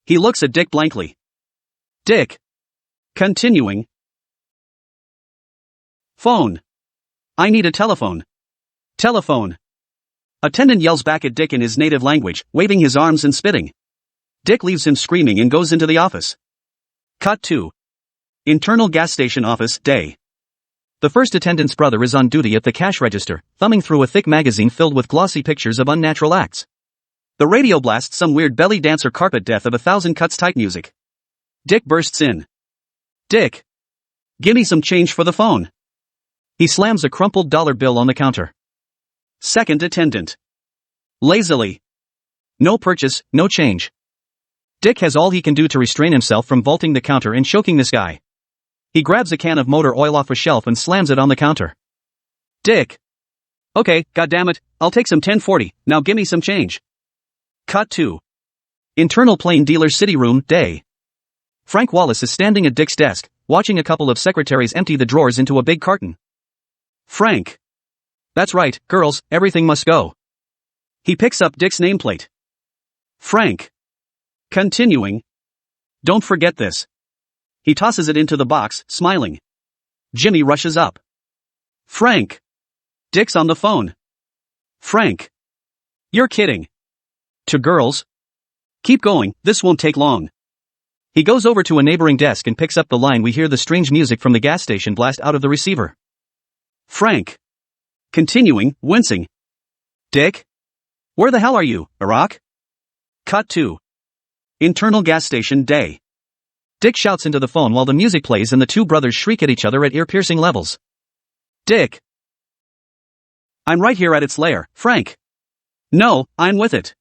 He looks at Dick blankly. Dick. Continuing. Phone. I need a telephone. Telephone. Attendant yells back at Dick in his native language, waving his arms and spitting. Dick leaves him screaming and goes into the office. Cut 2. Internal gas station office, day. The first attendant's brother is on duty at the cash register, thumbing through a thick magazine filled with glossy pictures of unnatural acts. The radio blasts some weird belly dancer carpet death of 1,000 cuts type music. Dick bursts in. Dick. Gimme some change for the phone. He slams a crumpled dollar bill on the counter. Second attendant. Lazily. No purchase, no change. Dick has all he can do to restrain himself from vaulting the counter and choking this guy. He grabs a can of motor oil off a shelf and slams it on the counter. Dick. Okay, goddammit, I'll take some 1040, now gimme some change. Cut 2. Internal plain dealer's city room, day. Frank Wallace is standing at Dick's desk, watching a couple of secretaries empty the drawers into a big carton. Frank. That's right, girls, everything must go. He picks up Dick's nameplate. Frank. Continuing. Don't forget this. He tosses it into the box, smiling. Jimmy rushes up. Frank. Dick's on the phone. Frank. You're kidding. To girls. Keep going, this won't take long. He goes over to a neighboring desk and picks up the line. We hear the strange music from the gas station blast out of the receiver. Frank. Continuing, wincing. Dick? Where the hell are you, Iraq? Cut 2. Internal gas station, day. Dick shouts into the phone while the music plays and the two brothers shriek at each other at ear-piercing levels. Dick. I'm right here at its lair, Frank. No, I'm with it.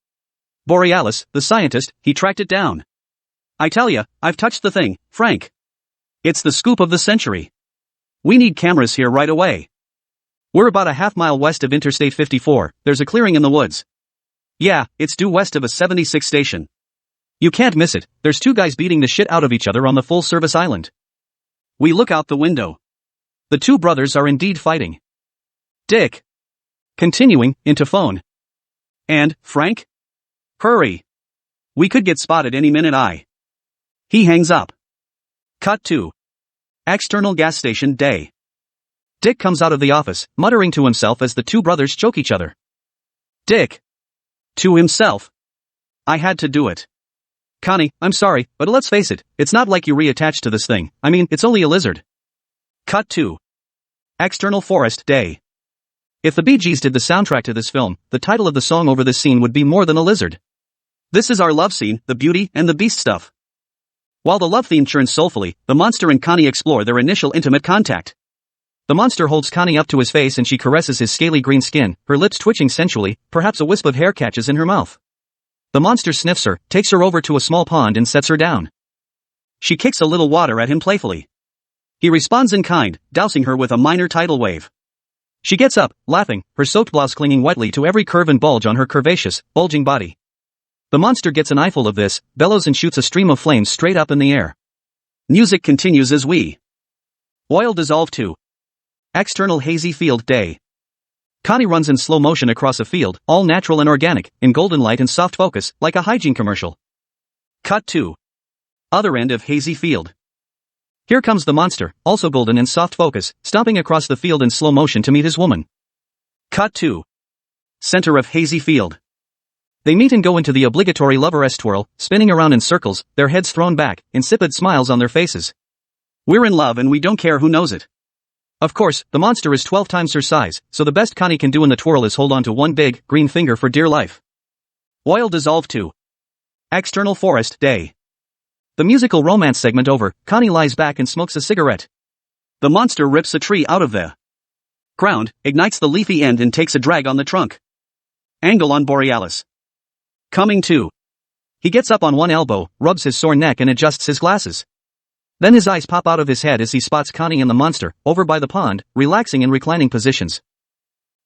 Borealis, the scientist, he tracked it down. I tell ya, I've touched the thing, Frank. It's the scoop of the century. We need cameras here right away. We're about a half-mile west of Interstate 54, there's a clearing in the woods. Yeah, it's due west of a 76 station. You can't miss it, there's two guys beating the shit out of each other on the full-service island. We look out the window. The two brothers are indeed fighting. Dick. Continuing, into phone. And, Frank? Hurry. We could get spotted any minute. He hangs up. Cut 2. External gas station, day. Dick comes out of the office, muttering to himself as the two brothers choke each other. Dick. To himself. I had to do it. Connie, I'm sorry, but let's face it, it's not like you reattached to this thing, I mean, it's only a lizard. Cut 2. External forest, day. If the Bee Gees did the soundtrack to this film, the title of the song over this scene would be More Than a Lizard. This is our love scene, the beauty and the beast stuff. While the love theme churns soulfully, the monster and Connie explore their initial intimate contact. The monster holds Connie up to his face and she caresses his scaly green skin, her lips twitching sensually, perhaps a wisp of hair catches in her mouth. The monster sniffs her, takes her over to a small pond and sets her down. She kicks a little water at him playfully. He responds in kind, dousing her with a minor tidal wave. She gets up, laughing, her soaked blouse clinging wetly to every curve and bulge on her curvaceous, bulging body. The monster gets an eyeful of this, bellows and shoots a stream of flames straight up in the air. Music continues as we. Oil dissolve 2. External hazy field, day. Connie runs in slow motion across a field, all natural and organic, in golden light and soft focus, like a hygiene commercial. Cut 2. Other end of hazy field. Here comes the monster, also golden and soft focus, stomping across the field in slow motion to meet his woman. Cut 2. Center of hazy field. They meet and go into the obligatory lover-esque twirl, spinning around in circles, their heads thrown back, insipid smiles on their faces. We're in love and we don't care who knows it. Of course, the monster is 12 times her size, so the best Connie can do in the twirl is hold on to one big, green finger for dear life. Oil dissolve 2. External forest, day. The musical romance segment over, Connie lies back and smokes a cigarette. The monster rips a tree out of the ground, ignites the leafy end and takes a drag on the trunk. Angle on Borealis. Coming to. He gets up on one elbow, rubs his sore neck and adjusts his glasses. Then his eyes pop out of his head as he spots Connie and the monster, over by the pond, relaxing in reclining positions.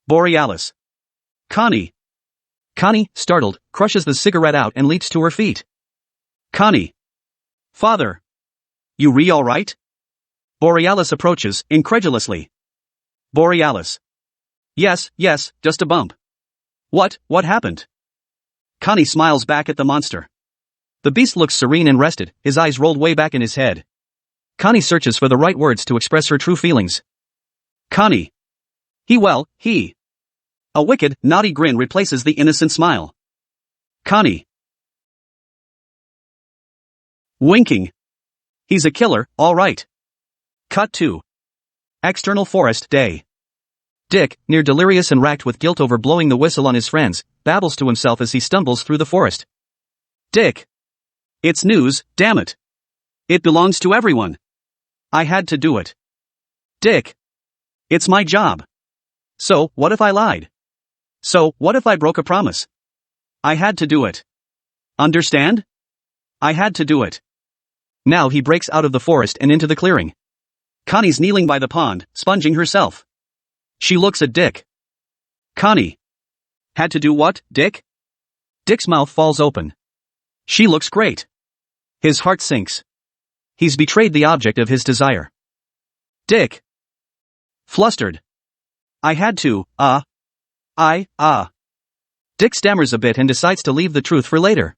Borealis. Connie. Connie, startled, crushes the cigarette out and leaps to her feet. Connie. Father. You alright? Borealis approaches, incredulously. Borealis. Yes, just a bump. What happened? Connie smiles back at the monster. The beast looks serene and rested, his eyes rolled way back in his head. Connie searches for the right words to express her true feelings. Connie. He. A wicked, naughty grin replaces the innocent smile. Connie. Winking. He's a killer, all right. Cut 2. External forest day. Dick, near delirious and racked with guilt over blowing the whistle on his friends, babbles to himself as he stumbles through the forest. Dick. It's news, damn it. It belongs to everyone. I had to do it. Dick. It's my job. So, what if I lied? So, what if I broke a promise? I had to do it. Understand? I had to do it. Now he breaks out of the forest and into the clearing. Connie's kneeling by the pond, sponging herself. She looks at Dick. Connie. Had to do what, Dick? Dick's mouth falls open. She looks great. His heart sinks. He's betrayed the object of his desire. Dick. Flustered. I had to, Dick stammers a bit and decides to leave the truth for later.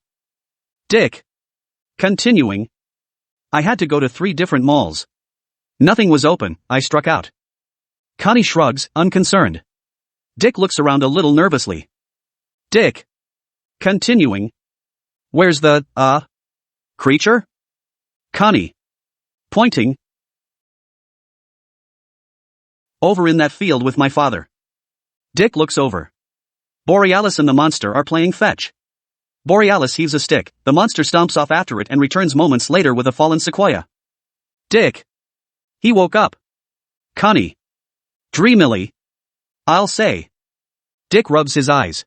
Dick. Continuing. I had to go to 3 different malls. Nothing was open, I struck out. Connie shrugs, unconcerned. Dick looks around a little nervously. Dick. Continuing. Where's the, creature? Connie. Pointing. Over in that field with my father. Dick looks over. Borealis and the monster are playing fetch. Borealis heaves a stick, the monster stomps off after it and returns moments later with a fallen sequoia. Dick. He woke up. Connie. Dreamily. I'll say. Dick rubs his eyes.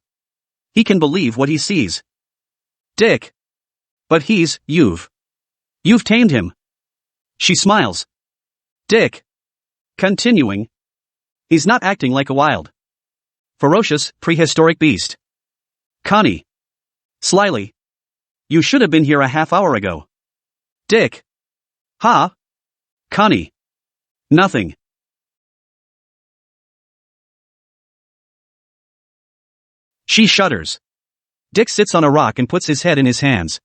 He can believe what he sees. Dick. But you've tamed him. She smiles. Dick. Continuing. He's not acting like a wild, ferocious, prehistoric beast. Connie. Slyly. You should have been here a half hour ago. Dick. Huh? Connie. Nothing. She shudders. Dick sits on a rock and puts his head in his hands.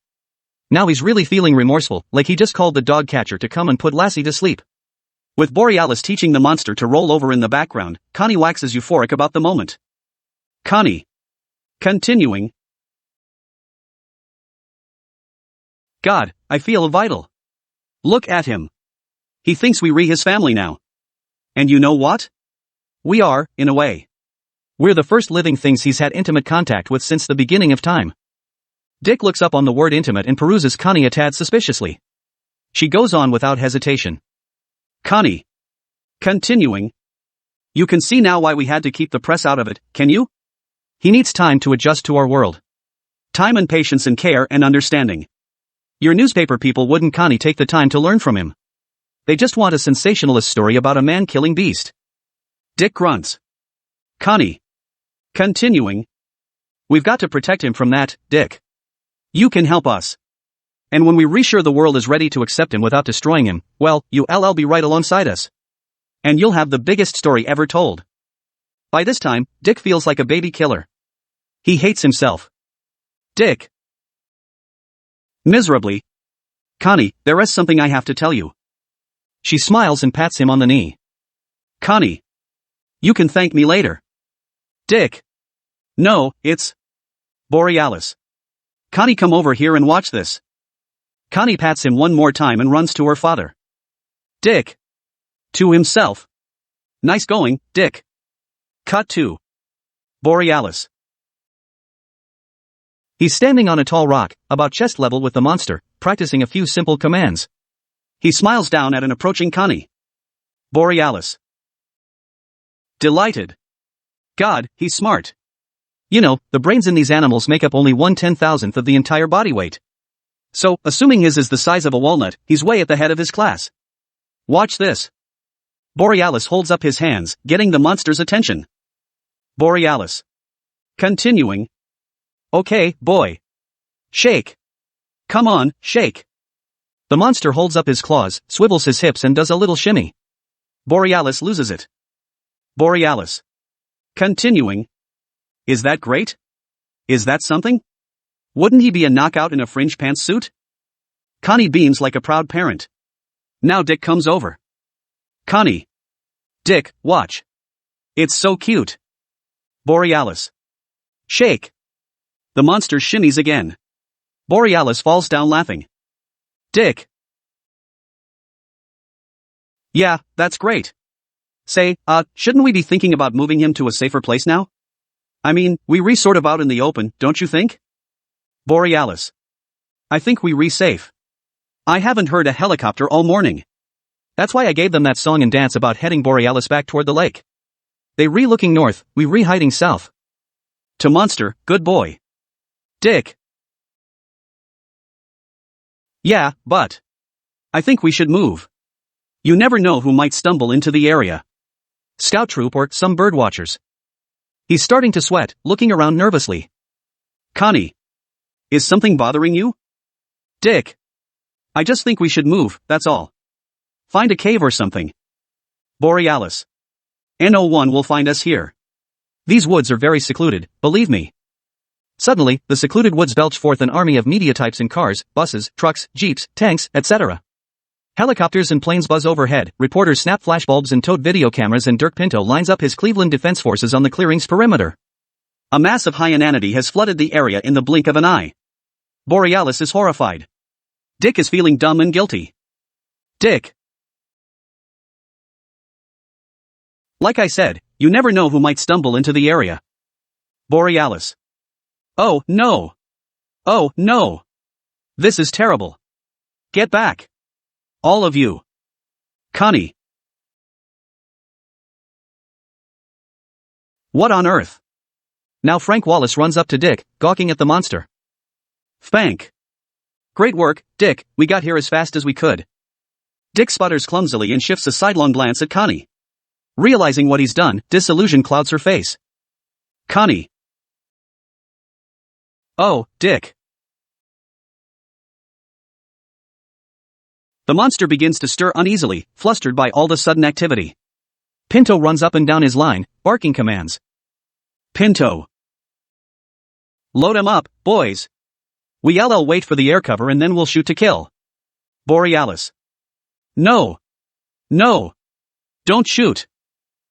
Now he's really feeling remorseful, like he just called the dog catcher to come and put Lassie to sleep. With Borealis teaching the monster to roll over in the background, Connie waxes euphoric about the moment. Connie. Continuing. God, I feel vital. Look at him. He thinks we his family now. And you know what? We are, in a way. We're the first living things he's had intimate contact with since the beginning of time. Dick looks up on the word intimate and peruses Connie a tad suspiciously. She goes on without hesitation. Connie. Continuing. You can see now why we had to keep the press out of it, can you? He needs time to adjust to our world. Time and patience and care and understanding. Your newspaper people wouldn't Connie take the time to learn from him. They just want a sensationalist story about a man-killing beast. Dick grunts. Connie. Continuing. We've got to protect him from that, Dick. You can help us. And when we reassure the world is ready to accept him without destroying him, well, you'll be right alongside us. And you'll have the biggest story ever told. By this time, Dick feels like a baby killer. He hates himself. Dick. Miserably. Connie, there is something I have to tell you. She smiles and pats him on the knee. Connie. You can thank me later. Dick. No, it's Borealis. Connie, come over here and watch this. Connie pats him one more time and runs to her father. Dick. To himself. Nice going, Dick. Cut 2. Borealis. He's standing on a tall rock, about chest level with the monster, practicing a few simple commands. He smiles down at an approaching Connie. Borealis. Delighted. God, he's smart. You know, the brains in these animals make up only 1/10,000th of the entire body weight. So, assuming his is the size of a walnut, he's way at the head of his class. Watch this. Borealis holds up his hands, getting the monster's attention. Borealis. Continuing. Okay, boy. Shake. Come on, shake. The monster holds up his claws, swivels his hips and does a little shimmy. Borealis loses it. Borealis. Continuing. Is that great? Is that something? Wouldn't he be a knockout in a fringe pantsuit? Connie beams like a proud parent. Now Dick comes over. Connie. Dick, watch. It's so cute. Borealis. Shake. The monster shimmies again. Borealis falls down laughing. Dick. Yeah, that's great. Say, shouldn't we be thinking about moving him to a safer place now? I mean, we sort of out in the open, don't you think? Borealis. I think we safe. I haven't heard a helicopter all morning. That's why I gave them that song and dance about heading Borealis back toward the lake. They looking north, we hiding south. To monster, good boy. Dick. Yeah, but I think we should move. You never know who might stumble into the area. Scout troop or some birdwatchers. He's starting to sweat, looking around nervously. Connie. Is something bothering you? Dick. I just think we should move, that's all. Find a cave or something. Borealis. No one will find us here. These woods are very secluded, believe me. Suddenly, the secluded woods belch forth an army of media types in cars, buses, trucks, jeeps, tanks, etc. Helicopters and planes buzz overhead, reporters snap flashbulbs and towed video cameras, and Dirk Pinto lines up his Cleveland Defense Forces on the clearing's perimeter. A mass of hyenanity has flooded the area in the blink of an eye. Borealis is horrified. Dick is feeling dumb and guilty. Dick. Like I said, you never know who might stumble into the area. Borealis. Oh, no. Oh, no. This is terrible. Get back. All of you. Connie. What on earth? Now Frank Wallace runs up to Dick, gawking at the monster. Thank. Great work, Dick, we got here as fast as we could. Dick sputters clumsily and shifts a sidelong glance at Connie. Realizing what he's done, disillusion clouds her face. Connie. Oh, Dick. The monster begins to stir uneasily, flustered by all the sudden activity. Pinto runs up and down his line, barking commands. Pinto. Load 'em up, boys. We'll wait for the air cover and then we'll shoot to kill. Borealis. No. No. Don't shoot.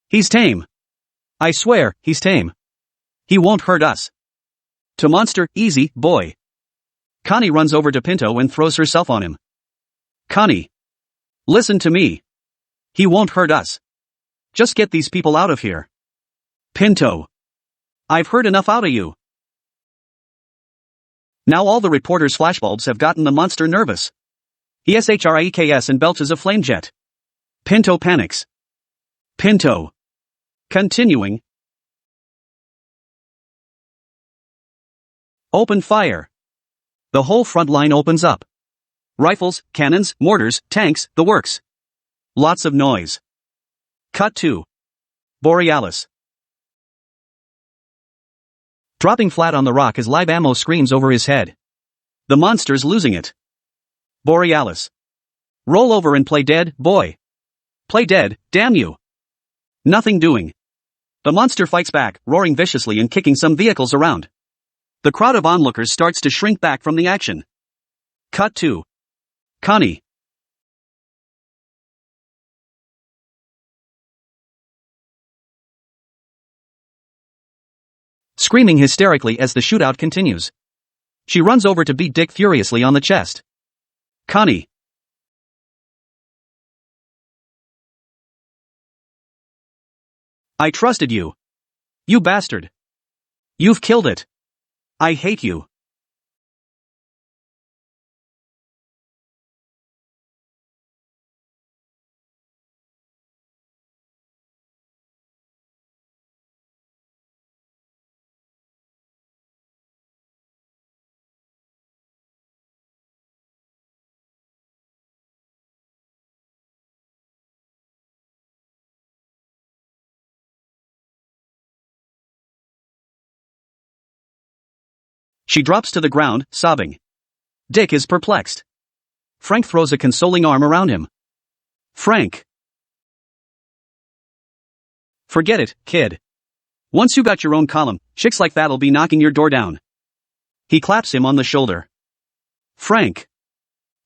He's tame. I swear, he's tame. He won't hurt us. To monster, easy, boy. Connie runs over to Pinto and throws herself on him. Connie. Listen to me. He won't hurt us. Just get these people out of here. Pinto. I've heard enough out of you. Now all the reporters' flashbulbs have gotten the monster nervous. He shrieks and belches a flame jet. Pinto panics. Pinto. Continuing. Open fire. The whole front line opens up. Rifles, cannons, mortars, tanks, the works. Lots of noise. Cut to Borealis. Dropping flat on the rock as live ammo screams over his head. The monster's losing it. Borealis. Roll over and play dead, boy. Play dead, damn you. Nothing doing. The monster fights back, roaring viciously and kicking some vehicles around. The crowd of onlookers starts to shrink back from the action. Cut to Connie. Screaming hysterically as the shootout continues. She runs over to beat Dick furiously on the chest. Connie. I trusted you. You bastard. You've killed it. I hate you. She drops to the ground, sobbing. Dick is perplexed. Frank throws a consoling arm around him. Frank. Forget it, kid. Once you got your own column, chicks like that'll be knocking your door down. He claps him on the shoulder. Frank.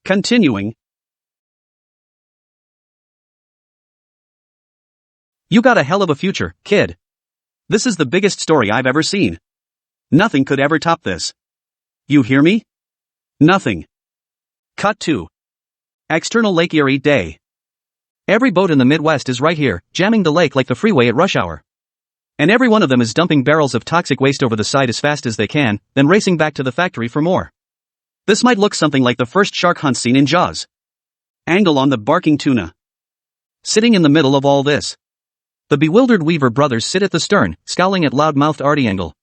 Continuing. You got a hell of a future, kid. This is the biggest story I've ever seen. Nothing could ever top this. You hear me? Nothing. Cut 2. External Lake Erie day. Every boat in the Midwest is right here, jamming the lake like the freeway at rush hour. And every one of them is dumping barrels of toxic waste over the side as fast as they can, then racing back to the factory for more. This might look something like the first shark hunt scene in Jaws. Angle on the barking tuna. Sitting in the middle of all this, the bewildered Weaver brothers sit at the stern, scowling at loud-mouthed Artie Engel.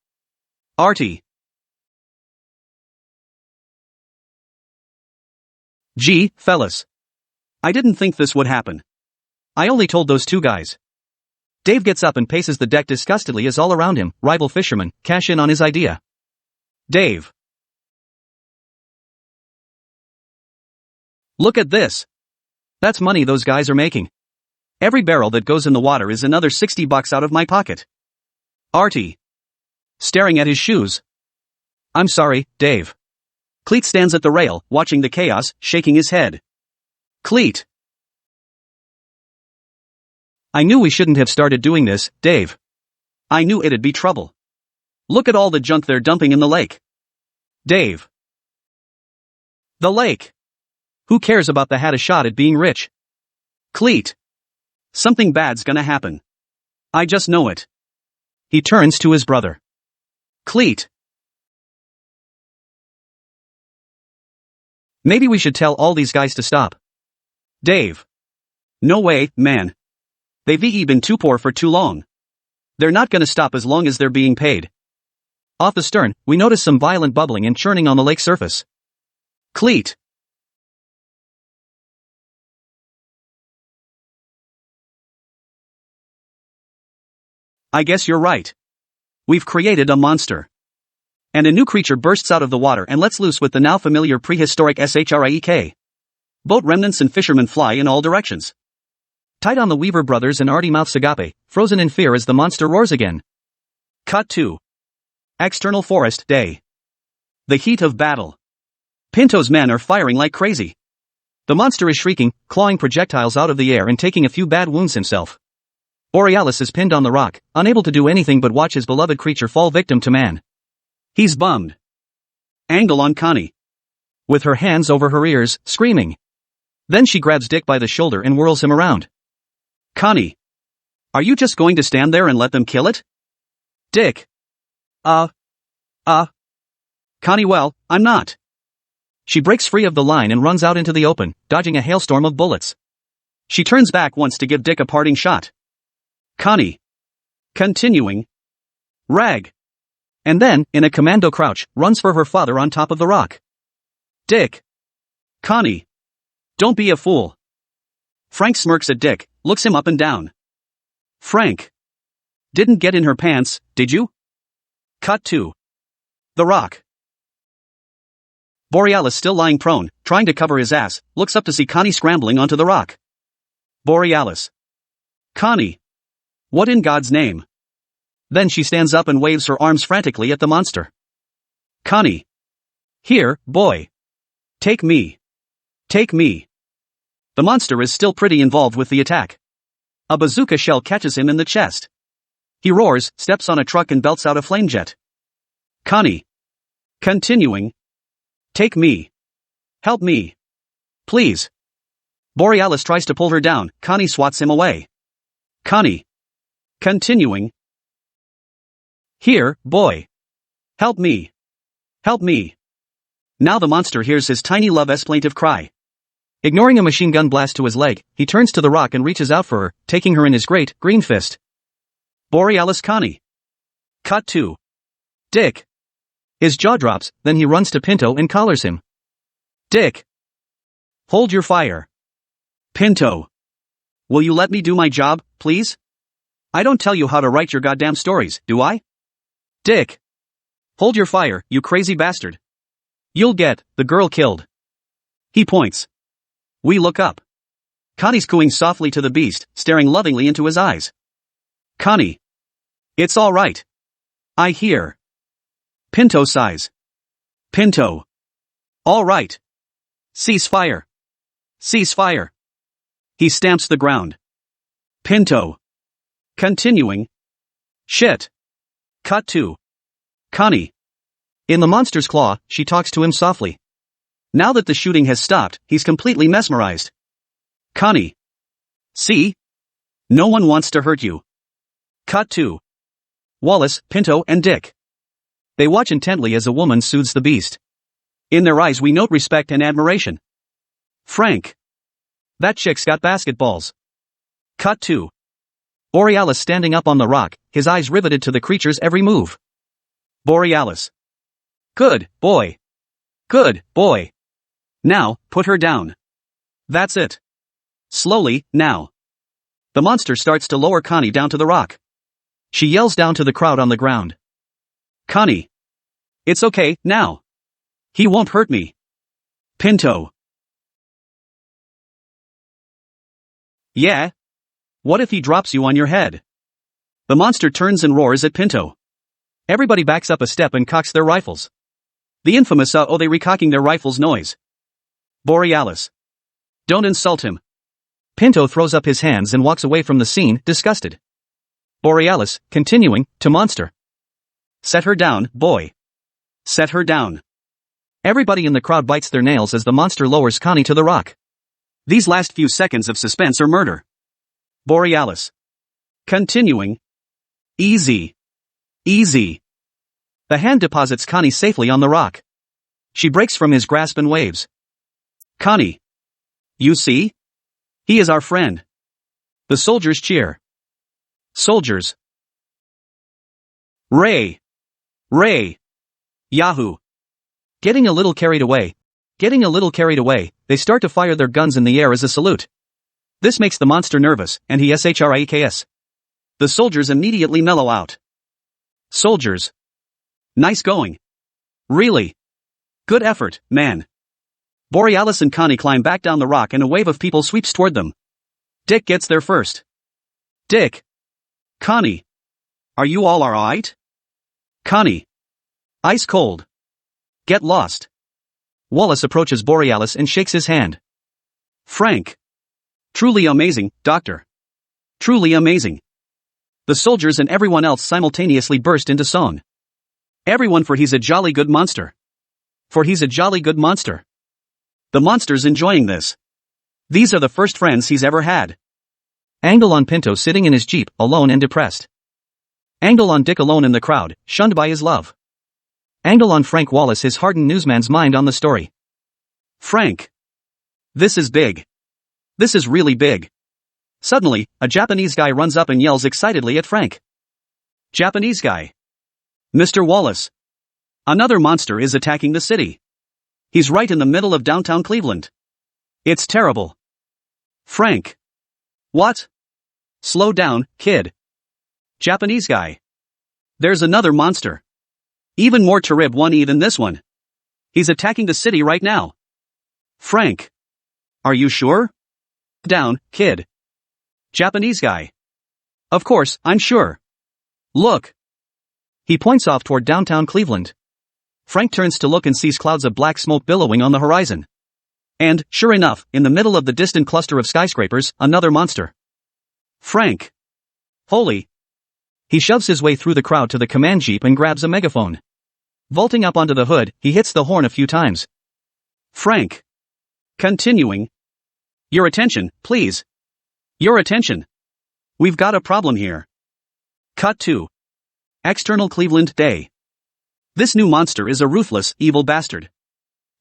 Artie. Gee, fellas. I didn't think this would happen. I only told those two guys. Dave gets up and paces the deck disgustedly as all around him, rival fishermen, cash in on his idea. Dave. Look at this. That's money those guys are making. Every barrel that goes in the water is another $60 out of my pocket. Artie. Staring at his shoes. I'm sorry, Dave. Cleet stands at the rail, watching the chaos, shaking his head. Cleet. I knew we shouldn't have started doing this, Dave. I knew it'd be trouble. Look at all the junk they're dumping in the lake. Dave. The lake. Who cares about the had a shot at being rich? Cleet. Something bad's gonna happen. I just know it. He turns to his brother. Cleet. Maybe we should tell all these guys to stop. Dave. No way, man. They've been too poor for too long. They're not gonna stop as long as they're being paid. Off the stern, we notice some violent bubbling and churning on the lake surface. Cleet. I guess you're right. We've created a monster. And a new creature bursts out of the water and lets loose with the now familiar prehistoric shriek. Boat remnants and fishermen fly in all directions. Tight on the Weaver brothers and Artie mouths agape, frozen in fear as the monster roars again. Cut 2. External forest day. The heat of battle. Pinto's men are firing like crazy. The monster is shrieking, clawing projectiles out of the air and taking a few bad wounds himself. Borealis is pinned on the rock, unable to do anything but watch his beloved creature fall victim to man. He's bummed. Angle on Connie. With her hands over her ears, screaming. Then she grabs Dick by the shoulder and whirls him around. Connie. Are you just going to stand there and let them kill it? Dick. Connie, well, I'm not. She breaks free of the line and runs out into the open, dodging a hailstorm of bullets. She turns back once to give Dick a parting shot. Connie. Continuing. Rag. And then, in a commando crouch, runs for her father on top of the rock. Dick. Connie. Don't be a fool. Frank smirks at Dick, looks him up and down. Frank. Didn't get in her pants, did you? Cut 2. The rock. Borealis, still lying prone, trying to cover his ass, looks up to see Connie scrambling onto the rock. Borealis. Connie. What in God's name? Then she stands up and waves her arms frantically at the monster. Connie. Here, boy. Take me. Take me. The monster is still pretty involved with the attack. A bazooka shell catches him in the chest. He roars, steps on a truck and belts out a flame jet. Connie. Continuing. Take me. Help me. Please. Borealis tries to pull her down, Connie swats him away. Connie. Continuing. Here, boy. Help me. Help me. Now the monster hears his tiny love's plaintive cry. Ignoring a machine gun blast to his leg, he turns to the rock and reaches out for her, taking her in his great, green fist. Borealis. Connie. Cut 2. Dick. His jaw drops, then he runs to Pinto and collars him. Dick. Hold your fire. Pinto. Will you let me do my job, please? I don't tell you how to write your goddamn stories, do I? Dick. Hold your fire, you crazy bastard. You'll get the girl killed. He points. We look up. Connie's cooing softly to the beast, staring lovingly into his eyes. Connie. It's all right. I hear. Pinto sighs. Pinto. All right. Cease fire. Cease fire. He stamps the ground. Pinto. Continuing. Shit. Cut 2. Connie. In the monster's claw, she talks to him softly. Now that the shooting has stopped, he's completely mesmerized. Connie. See? No one wants to hurt you. Cut 2. Wallace, Pinto, and Dick. They watch intently as a woman soothes the beast. In their eyes we note respect and admiration. Frank. That chick's got basketballs. Cut 2. Borealis standing up on the rock, his eyes riveted to the creature's every move. Borealis. Good boy. Good boy. Now, put her down. That's it. Slowly, now. The monster starts to lower Connie down to the rock. She yells down to the crowd on the ground. Connie. It's okay, now. He won't hurt me. Pinto. Yeah? What if he drops you on your head? The monster turns and roars at Pinto. Everybody backs up a step and cocks their rifles. The infamous they recocking their rifles noise. Borealis. Don't insult him. Pinto throws up his hands and walks away from the scene, disgusted. Borealis, continuing, to monster. Set her down, boy. Set her down. Everybody in the crowd bites their nails as the monster lowers Connie to the rock. These last few seconds of suspense are murder. Borealis. Continuing. Easy. Easy. The hand deposits Connie safely on the rock. She breaks from his grasp and waves. Connie. You see? He is our friend. The soldiers cheer. Soldiers. Ray. Ray. Yahoo. Getting a little carried away, they start to fire their guns in the air as a salute. This makes the monster nervous, and he shrieks. The soldiers immediately mellow out. Soldiers. Nice going. Really. Good effort, man. Borealis and Connie climb back down the rock and a wave of people sweeps toward them. Dick gets there first. Dick. Connie. Are you all alright? Connie. Ice cold. Get lost. Wallace approaches Borealis and shakes his hand. Frank. Truly amazing, Doctor. Truly amazing. The soldiers and everyone else simultaneously burst into song. Everyone, for he's a jolly good monster. For he's a jolly good monster. The monster's enjoying this. These are the first friends he's ever had. Angle on Pinto sitting in his jeep, alone and depressed. Angle on Dick alone in the crowd, shunned by his love. Angle on Frank Wallace, his hardened newsman's mind on the story. Frank. This is big. This is really big. Suddenly, a Japanese guy runs up and yells excitedly at Frank. Japanese guy. Mr. Wallace. Another monster is attacking the city. He's right in the middle of downtown Cleveland. It's terrible. Frank. What? Slow down, kid. Japanese guy. There's another monster. Even more Tarib 1E than this one. He's attacking the city right now. Frank. Are you sure? Down, kid. Japanese guy. Of course, I'm sure. Look. He points off toward downtown Cleveland. Frank turns to look and sees clouds of black smoke billowing on the horizon. And, sure enough, in the middle of the distant cluster of skyscrapers, another monster. Frank. Holy. He shoves his way through the crowd to the command jeep and grabs a megaphone. Vaulting up onto the hood, he hits the horn a few times. Frank. Continuing. Your attention, please. Your attention. We've got a problem here. Cut 2. External Cleveland Day. This new monster is a ruthless, evil bastard.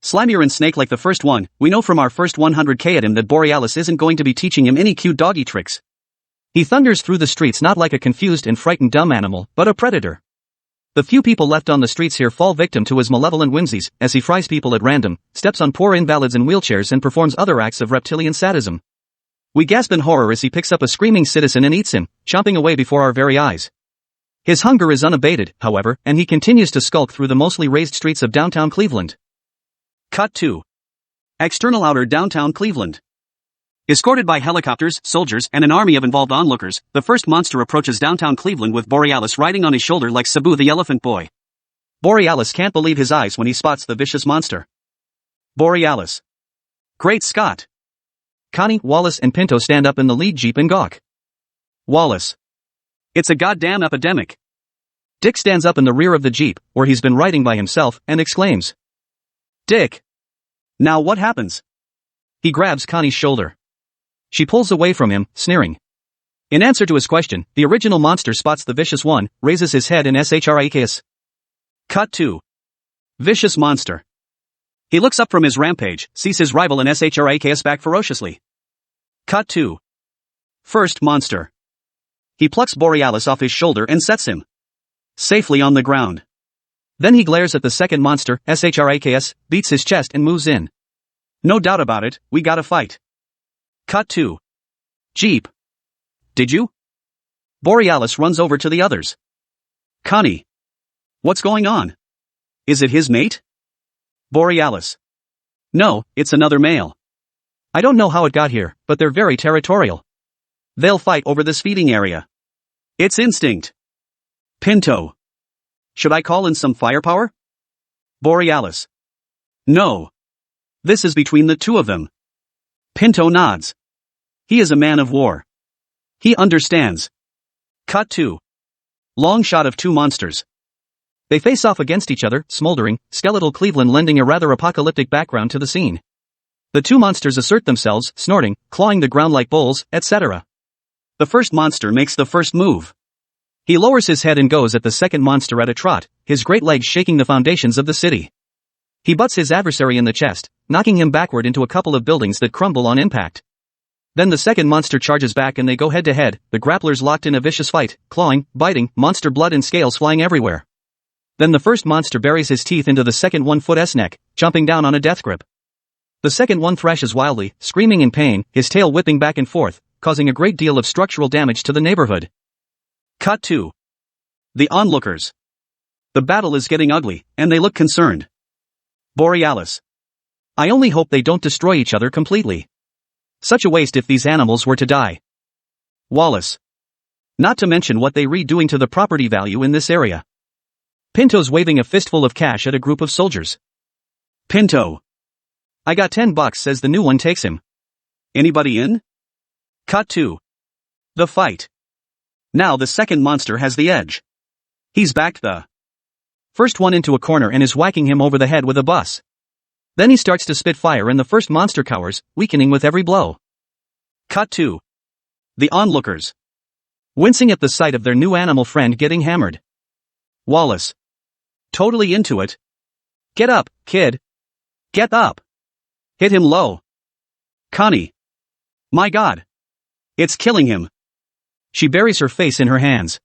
Slimier and snake like the first one, we know from our first 100k at him that Borealis isn't going to be teaching him any cute doggy tricks. He thunders through the streets not like a confused and frightened dumb animal, but a predator. The few people left on the streets here fall victim to his malevolent whimsies, as he fries people at random, steps on poor invalids in wheelchairs and performs other acts of reptilian sadism. We gasp in horror as he picks up a screaming citizen and eats him, chomping away before our very eyes. His hunger is unabated, however, and he continues to skulk through the mostly raised streets of downtown Cleveland. Cut 2. External outer downtown Cleveland. Escorted by helicopters, soldiers, and an army of involved onlookers, the first monster approaches downtown Cleveland with Borealis riding on his shoulder like Sabu the elephant boy. Borealis can't believe his eyes when he spots the vicious monster. Borealis. Great Scott. Connie, Wallace and Pinto stand up in the lead jeep and gawk. Wallace. It's a goddamn epidemic. Dick stands up in the rear of the Jeep, where he's been riding by himself, and exclaims. Dick! Now what happens? He grabs Connie's shoulder. She pulls away from him, sneering. In answer to his question, the original monster spots the vicious one, raises his head and shrakes. Cut 2. Vicious monster. He looks up from his rampage, sees his rival and shrakes back ferociously. Cut 2. First monster. He plucks Borealis off his shoulder and sets him safely on the ground. Then he glares at the second monster, shrakes, beats his chest and moves in. No doubt about it, we gotta fight. Cut 2. Jeep. Did you? Borealis runs over to the others. Connie. What's going on? Is it his mate? Borealis. No, it's another male. I don't know how it got here, but they're very territorial. They'll fight over this feeding area. It's instinct. Pinto. Should I call in some firepower? Borealis. No. This is between the two of them. Pinto nods. He is a man of war. He understands. Cut 2. Long shot of two monsters. They face off against each other, smoldering, skeletal Cleveland lending a rather apocalyptic background to the scene. The two monsters assert themselves, snorting, clawing the ground like bulls, etc. The first monster makes the first move. He lowers his head and goes at the second monster at a trot, his great legs shaking the foundations of the city. He butts his adversary in the chest, knocking him backward into a couple of buildings that crumble on impact. Then the second monster charges back and they go head to head, the grapplers locked in a vicious fight, clawing, biting, monster blood and scales flying everywhere. Then the first monster buries his teeth into the second 1-foot's neck, chomping down on a death grip. The second one thrashes wildly, screaming in pain, his tail whipping back and forth, causing a great deal of structural damage to the neighborhood. Cut 2. The onlookers. The battle is getting ugly, and they look concerned. Borealis. I only hope they don't destroy each other completely. Such a waste if these animals were to die. Wallace. Not to mention what they read doing to the property value in this area. Pinto's waving a fistful of cash at a group of soldiers. Pinto. I got $10, says the new one takes him. Anybody in? Cut 2. The fight. Now the second monster has the edge. He's backed the first one into a corner and is whacking him over the head with a bus. Then he starts to spit fire and the first monster cowers, weakening with every blow. Cut 2. The onlookers. Wincing at the sight of their new animal friend getting hammered. Wallace. Totally into it. Get up, kid. Get up. Hit him low. Connie. My God. It's killing him. She buries her face in her hands.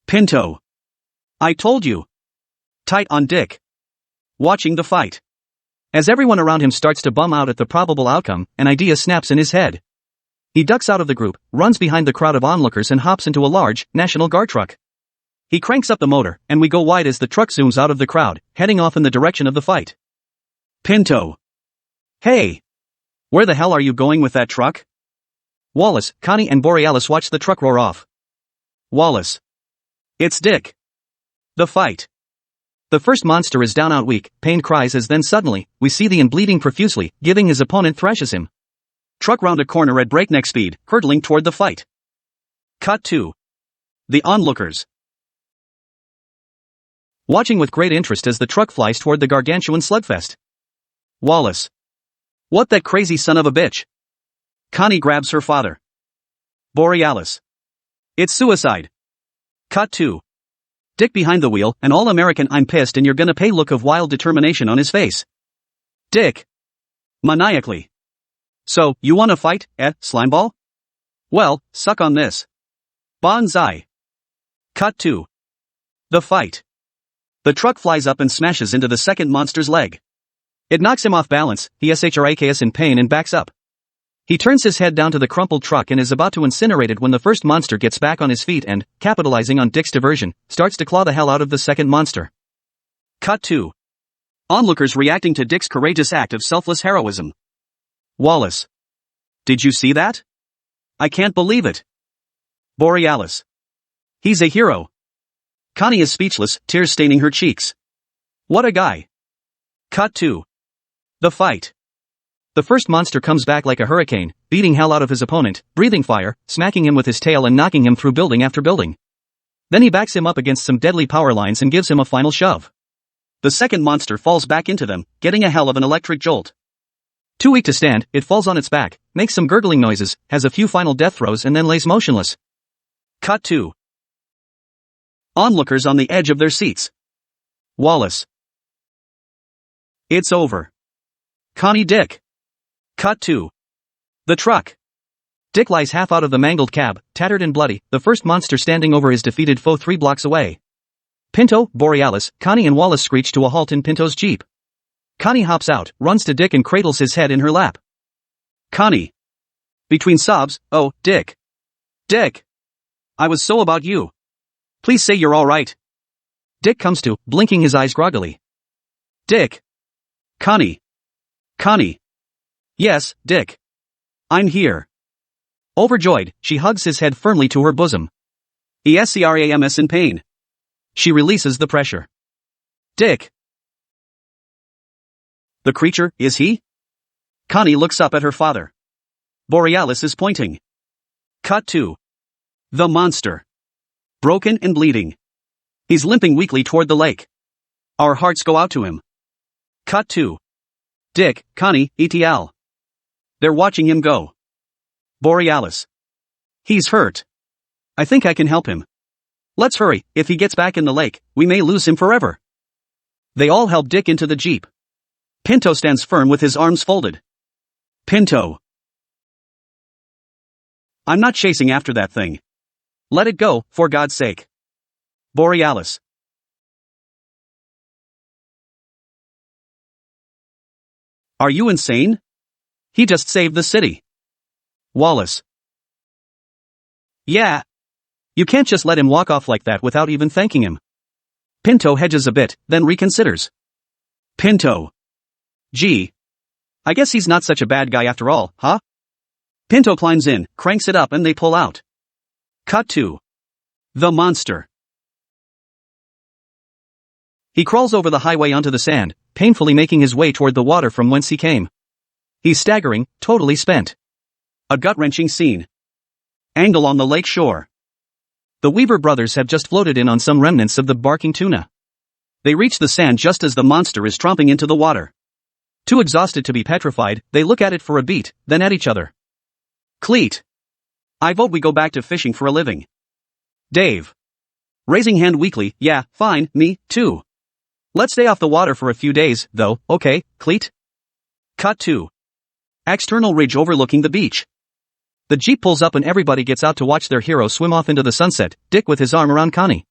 Pinto. I told you. Tight on Dick. Watching the fight. As everyone around him starts to bum out at the probable outcome, an idea snaps in his head. He ducks out of the group, runs behind the crowd of onlookers and hops into a large, National Guard truck. He cranks up the motor, and we go wide as the truck zooms out of the crowd, heading off in the direction of the fight. Pinto. Hey! Where the hell are you going with that truck? Wallace, Connie and Borealis watch the truck roar off. Wallace. It's Dick. The fight. The first monster is down out weak, pain cries as then suddenly, we see the bleeding profusely, giving his opponent thrashes him. Truck round a corner at breakneck speed, hurtling toward the fight. Cut 2. The onlookers. Watching with great interest as the truck flies toward the gargantuan slugfest. Wallace. What that crazy son of a bitch? Connie grabs her father. Borealis. It's suicide. Cut 2. Dick behind the wheel, an all-American I'm pissed and you're gonna pay look of wild determination on his face. Dick. Maniacally. So, you wanna fight, slimeball? Well, suck on this. Bonsai. Cut 2. The fight. The truck flies up and smashes into the second monster's leg. It knocks him off balance, he shrakes in pain and backs up. He turns his head down to the crumpled truck and is about to incinerate it when the first monster gets back on his feet and, capitalizing on Dick's diversion, starts to claw the hell out of the second monster. Cut 2. Onlookers reacting to Dick's courageous act of selfless heroism. Wallace. Did you see that? I can't believe it. Borealis. He's a hero. Connie is speechless, tears staining her cheeks. What a guy. Cut 2. The fight. The first monster comes back like a hurricane, beating hell out of his opponent, breathing fire, smacking him with his tail and knocking him through building after building. Then he backs him up against some deadly power lines and gives him a final shove. The second monster falls back into them, getting a hell of an electric jolt. Too weak to stand, it falls on its back, makes some gurgling noises, has a few final death throes and then lays motionless. Cut 2. Onlookers on the edge of their seats. Wallace. It's over. Connie, Dick. Cut 2. The truck. Dick lies half out of the mangled cab, tattered and bloody, the first monster standing over his defeated foe 3 blocks away. Pinto, Borealis, Connie and Wallace screech to a halt in Pinto's jeep. Connie hops out, runs to Dick and cradles his head in her lap. Connie. Between sobs, oh, Dick. Dick. I was so about you. Please say you're alright. Dick comes to, blinking his eyes groggily. Dick. Connie. Connie. Yes, Dick. I'm here. Overjoyed, she hugs his head firmly to her bosom. ESCRAMS in pain. She releases the pressure. Dick. The creature, is he? Connie looks up at her father. Borealis is pointing. Cut 2. The monster. Broken and bleeding. He's limping weakly toward the lake. Our hearts go out to him. Cut 2. Dick, Connie, ETL. They're watching him go. Borealis. He's hurt. I think I can help him. Let's hurry, if he gets back in the lake, we may lose him forever. They all help Dick into the jeep. Pinto stands firm with his arms folded. Pinto. I'm not chasing after that thing. Let it go, for God's sake. Borealis. Are you insane? He just saved the city. Wallace. Yeah. You can't just let him walk off like that without even thanking him. Pinto hedges a bit, then reconsiders. Pinto. Gee. I guess he's not such a bad guy after all, huh? Pinto climbs in, cranks it up and they pull out. Cut 2. The monster. He crawls over the highway onto the sand, painfully making his way toward the water from whence he came. He's staggering, totally spent. A gut-wrenching scene. Angle on the lake shore. The Weaver brothers have just floated in on some remnants of the barking tuna. They reach the sand just as the monster is tromping into the water. Too exhausted to be petrified, they look at it for a beat, then at each other. Cleet. I vote we go back to fishing for a living. Dave. Raising hand weakly, yeah, fine, me, too. Let's stay off the water for a few days, though, okay, Cleet? Cut 2. External ridge overlooking the beach. The jeep pulls up and everybody gets out to watch their hero swim off into the sunset, Dick with his arm around Connie.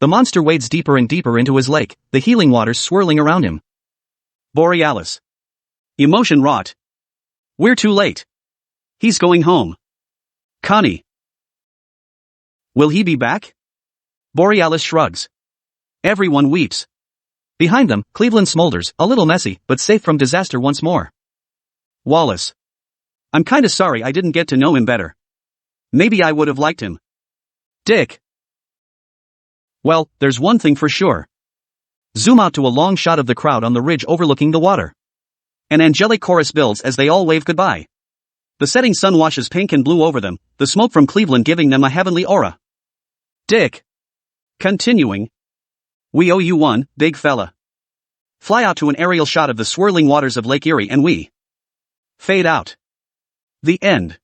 The monster wades deeper and deeper into his lake, the healing waters swirling around him. Borealis. Emotion wrought. We're too late. He's going home. Connie. Will he be back? Borealis shrugs. Everyone weeps. Behind them, Cleveland smolders, a little messy, but safe from disaster once more. Wallace. I'm kinda sorry I didn't get to know him better. Maybe I would have liked him. Dick. Well, there's one thing for sure. Zoom out to a long shot of the crowd on the ridge overlooking the water. An angelic chorus builds as they all wave goodbye. The setting sun washes pink and blue over them, the smoke from Cleveland giving them a heavenly aura. Dick. Continuing. We owe you one, big fella. Fly out to an aerial shot of the swirling waters of Lake Erie and we fade out. The end.